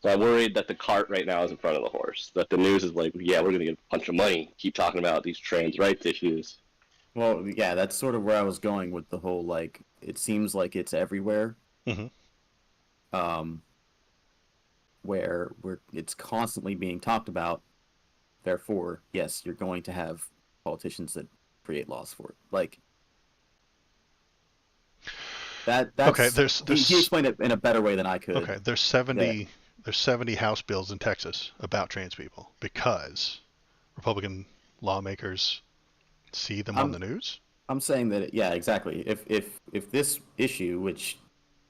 So I'm worried that the cart right now is in front of the horse, that the news is like, yeah, we're going to get a bunch of money, keep talking about these trans rights issues. Well, yeah, that's sort of where I was going with the whole, like, it seems like it's everywhere. Mm-hmm. Where it's constantly being talked about. Therefore, yes, you're going to have politicians that create laws for it. Like that's Okay, he explained it in a better way than I could. Okay, there's 70 House bills in Texas about trans people because Republican lawmakers see them on the news. I'm saying that yeah, exactly. If this issue, which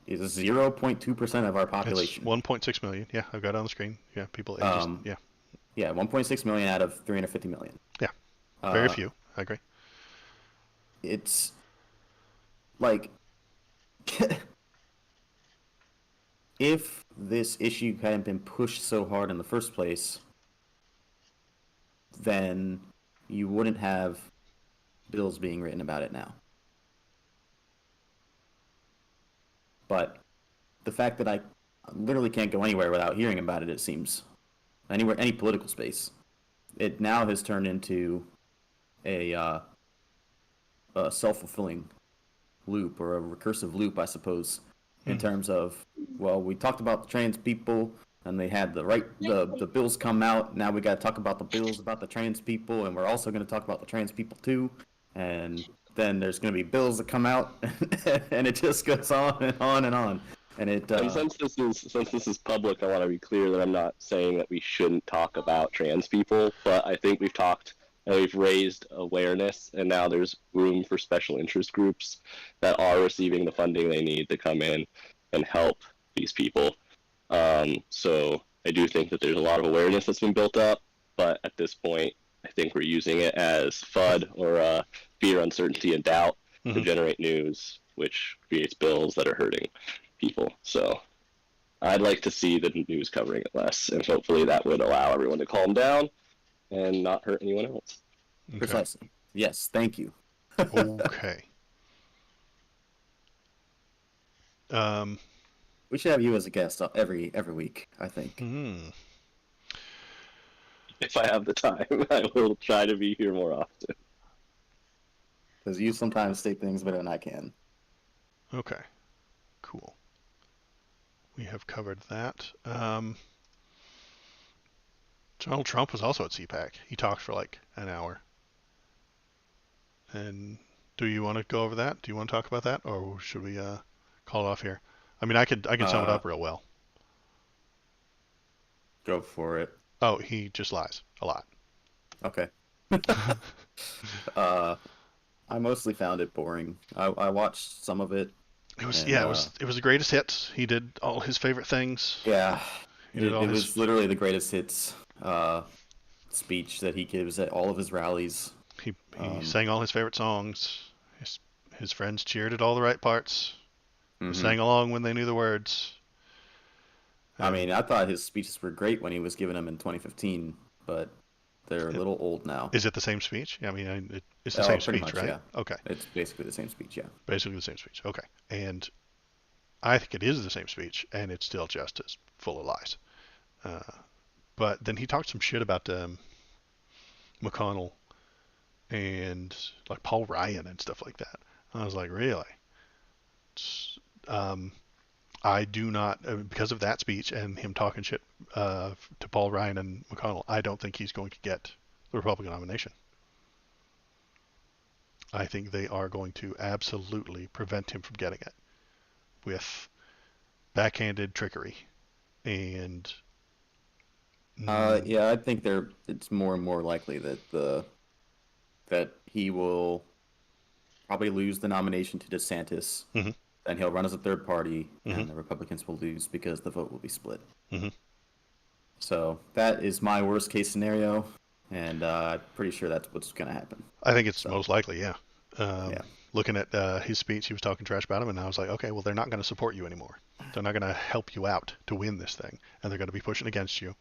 is 0.2% of our It's population, 1.6 million. Yeah, I've got it on the screen. Yeah, people ages. Yeah, yeah, 1.6 million out of 350 million. yeah, very few. I agree. It's like if this issue hadn't been pushed so hard in the first place, then you wouldn't have bills being written about it now. But the fact that I literally can't go anywhere without hearing about it, it seems, anywhere, any political space, it now has turned into a self-fulfilling loop, or a recursive loop, I suppose, in terms of, well, we talked about the trans people and they had the bills come out. Now we got to talk about the bills about the trans people, and we're also going to talk about the trans people too. And then there's going to be bills that come out, and it just goes on and on and on. And it and since this is public, I want to be clear that I'm not saying that we shouldn't talk about trans people, but I think we've talked and we've raised awareness, and now there's room for special interest groups that are receiving the funding they need to come in and help these people. So I do think that there's a lot of awareness that's been built up, but at this point, I think we're using it as FUD, or fear, uncertainty, and doubt to generate news, which creates bills that are hurting people. So I'd like to see the news covering it less, and hopefully that would allow everyone to calm down and not hurt anyone else. Okay. Precisely. Yes, thank you. Okay. We should have you as a guest every week, I think. If I have the time, I will try to be here more often. Because you sometimes state things better than I can. Okay. Cool. We have covered that. Donald Trump was also at CPAC. He talked for like an hour. And do you want to go over that? Do you want to talk about that, or should we call it off here? I mean, I can sum it up real well. Go for it. Oh, he just lies a lot. Okay. I mostly found it boring. I watched some of it. It was and, it was the greatest hits. He did all his favorite things. Yeah, He it did all his was literally the greatest hits speech that he gives at all of his rallies. he sang all his favorite songs. His friends cheered at all the right parts. Sang along when they knew the words. I mean, I thought his speeches were great when he was giving them in 2015, but they're a little old now. Is it the same speech? I mean, it's the same pretty speech, much, right? yeah. Okay. It's basically the same speech, yeah. Basically the same speech. Okay. And I think it is the same speech, and it's still just as full of lies. But then he talked some shit about McConnell and like Paul Ryan and stuff like that. I was like, really? I do not, because of that speech and him talking shit to Paul Ryan and McConnell, I don't think he's going to get the Republican nomination. I think they are going to absolutely prevent him from getting it with backhanded trickery. And yeah, I think it's more and more likely that that he will probably lose the nomination to DeSantis, and he'll run as a third party, and the Republicans will lose because the vote will be split. So that is my worst case scenario, and I'm pretty sure that's what's going to happen. I think it's So most likely, yeah. yeah, Looking at his speech, he was talking trash about him, and I was like, okay, well, they're not going to support you anymore. They're not going to help you out to win this thing, and they're going to be pushing against you.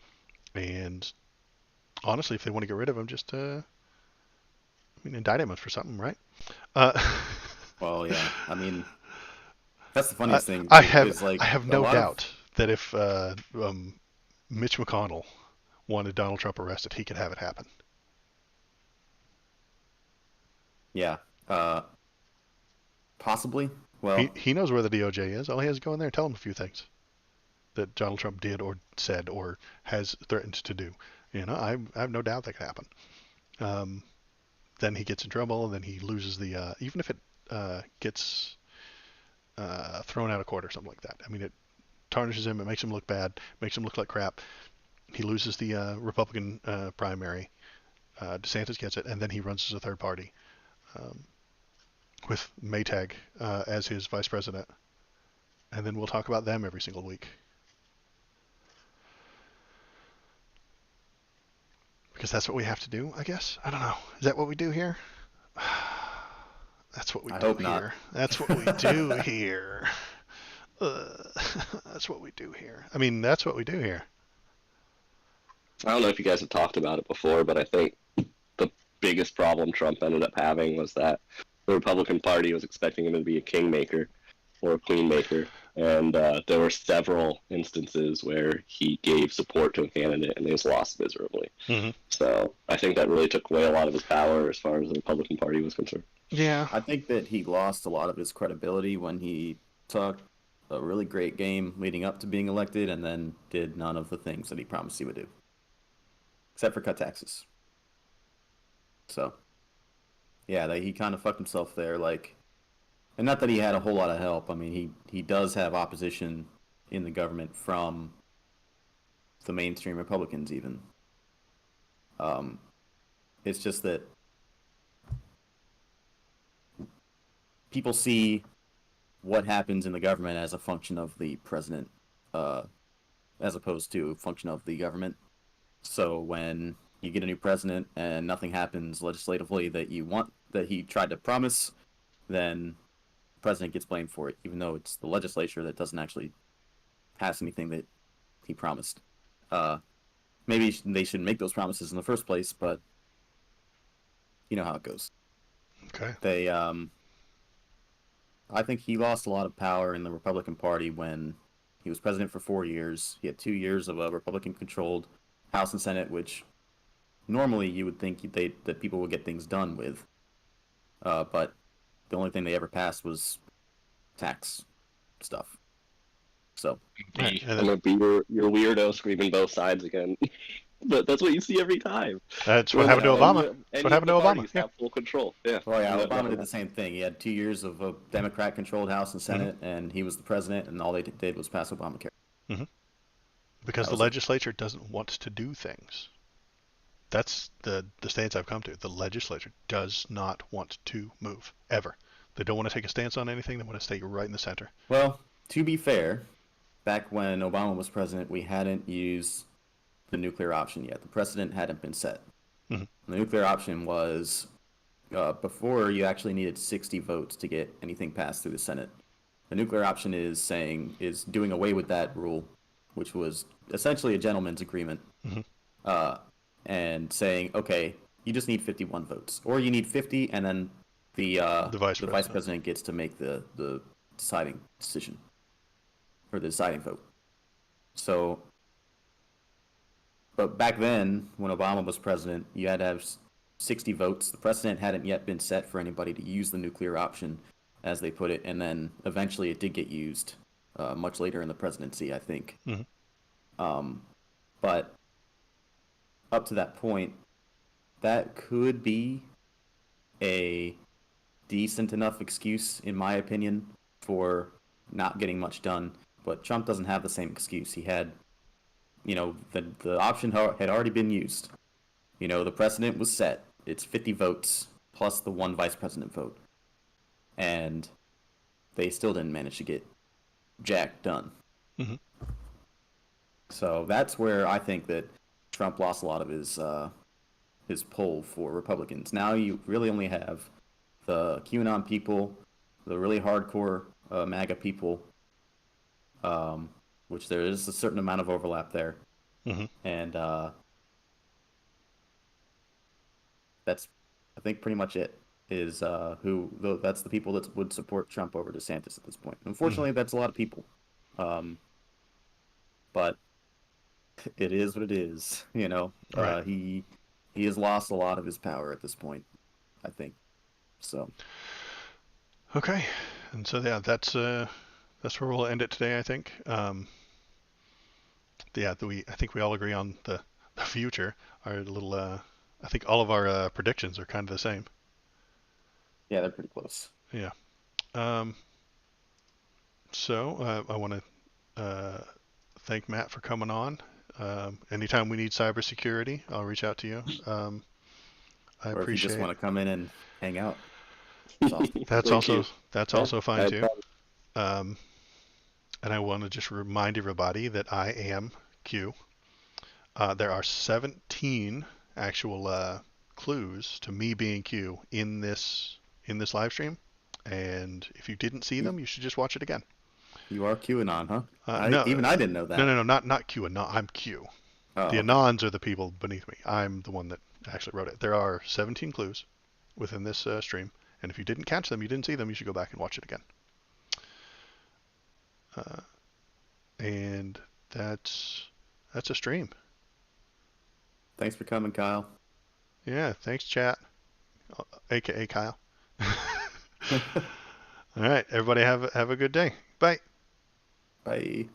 And honestly, if they want to get rid of him, just indict him for something, right? Uh, well, yeah. I mean, that's the I, funniest thing I is have I like have a no lot of doubt that if Mitch McConnell wanted Donald Trump arrested, he could have it happen. yeah, possibly. Well, He knows where the DOJ is. All he has to go in there and tell him a few things that Donald Trump did or said or has threatened to do. I have no doubt that could happen. Um, then he gets in trouble, and then he loses the even if it gets thrown out of court or something like that. I mean, it tarnishes him. It makes him look bad. Makes him look like crap. He loses the Republican primary. DeSantis gets it, and then he runs as a third party um, with Maytag as his vice president. And then we'll talk about them every single week. Because that's what we have to do, I guess. I don't know. Is that what we do here? That's what we I do hope here. not. That's what we do here. That's what we do here. I mean, that's what we do here. I don't know if you guys have talked about it before, but I think the biggest problem Trump ended up having was that the Republican Party was expecting him to be a kingmaker or a queenmaker, and there were several instances where he gave support to a candidate and he was lost miserably. Mm-hmm. So I think that really took away a lot of his power as far as the Republican Party was concerned. Yeah. I think that he lost a lot of his credibility when he took a really great game leading up to being elected and then did none of the things that he promised he would do, except for cut taxes. So, yeah, he kind of fucked himself there. Like, and not that he had a whole lot of help. I mean, he does have opposition in the government from the mainstream Republicans, even. It's just that people see what happens in the government as a function of the president, as opposed to a function of the government. So when you get a new president and nothing happens legislatively that you want, that he tried to promise, then the president gets blamed for it, even though it's the legislature that doesn't actually pass anything that he promised. Maybe they shouldn't make those promises in the first place, but you know how it goes. Okay. I think he lost a lot of power in the Republican Party when he was president for 4 years. He had 2 years of a Republican-controlled House and Senate, which normally you would think that people would get things done with. But the only thing they ever passed was tax stuff. So I'm gonna be your weirdo screaming both sides again. But that's what you see every time. That's what happened to Obama. That's what happened to Obama. Parties Yeah. have full control. Yeah. well, yeah, No, Obama no. did the same thing. He had 2 years of a Democrat-controlled House and Senate, and he was the president, and all they did was pass Obamacare. Because That the was it. legislature doesn't want to do things. That's the stance I've come to. The legislature does not want to move, ever. They don't want to take a stance on anything. They want to stay right in the center. Well, to be fair, back when Obama was president, we hadn't used the nuclear option yet. The precedent hadn't been set. Mhm. The nuclear option was before you actually needed 60 votes to get anything passed through the Senate. The nuclear option is doing away with that rule, which was essentially a gentleman's agreement, and saying, okay, you just need 51 votes, or you need 50, and then the vice vice president. president gets to make the deciding decision or the deciding vote. So, but back then, when Obama was president, you had to have 60 votes. The precedent hadn't yet been set for anybody to use the nuclear option, as they put it, and then eventually it did get used much later in the presidency, I think. But up to that point, that could be a decent enough excuse, in my opinion, for not getting much done. But Trump doesn't have the same excuse. He had, the option had already been used. The precedent was set. It's 50 votes plus the one vice president vote. And they still didn't manage to get jack done. So that's where I think that Trump lost a lot of his pull for Republicans. Now you really only have the QAnon people, the really hardcore MAGA people, which there is a certain amount of overlap there, Hmm. and that's I think pretty much it. Is that's the people that would support Trump over DeSantis at this point. Hmm. Unfortunately, that's a lot of people, um, but it is what it is. Right. He has lost a lot of his power at this point, I think. So Okay. And so yeah, that's where we'll end it today, I think. Yeah, I think we all agree on the future. Our little I think all of our predictions are kind of the same. yeah, they're pretty close. Yeah. Um, so I want to thank Matt for coming on. Anytime we need cybersecurity, I'll reach out to you. I Or if you just appreciate. want to come in and hang out, it's awesome. That's Thank also you. that's Yeah, also fine I too. Um, and I want to just remind everybody that I am Q. There are 17 actual clues to me being Q in this live stream, and if you didn't see You them, you should just watch it again. you are QAnon, huh? I No, even I didn't know no, that. no, no, not Q. I'm Q. Oh, The okay. Anons are the people beneath me. I'm the one that actually wrote it. There are 17 clues within this stream, and if you didn't catch them, you didn't see them, you should go back and watch it again. Uh, and that's a stream. Thanks for coming, Kyle. Yeah, thanks, chat, aka Kyle. All right, everybody have a good day. Bye. Bye.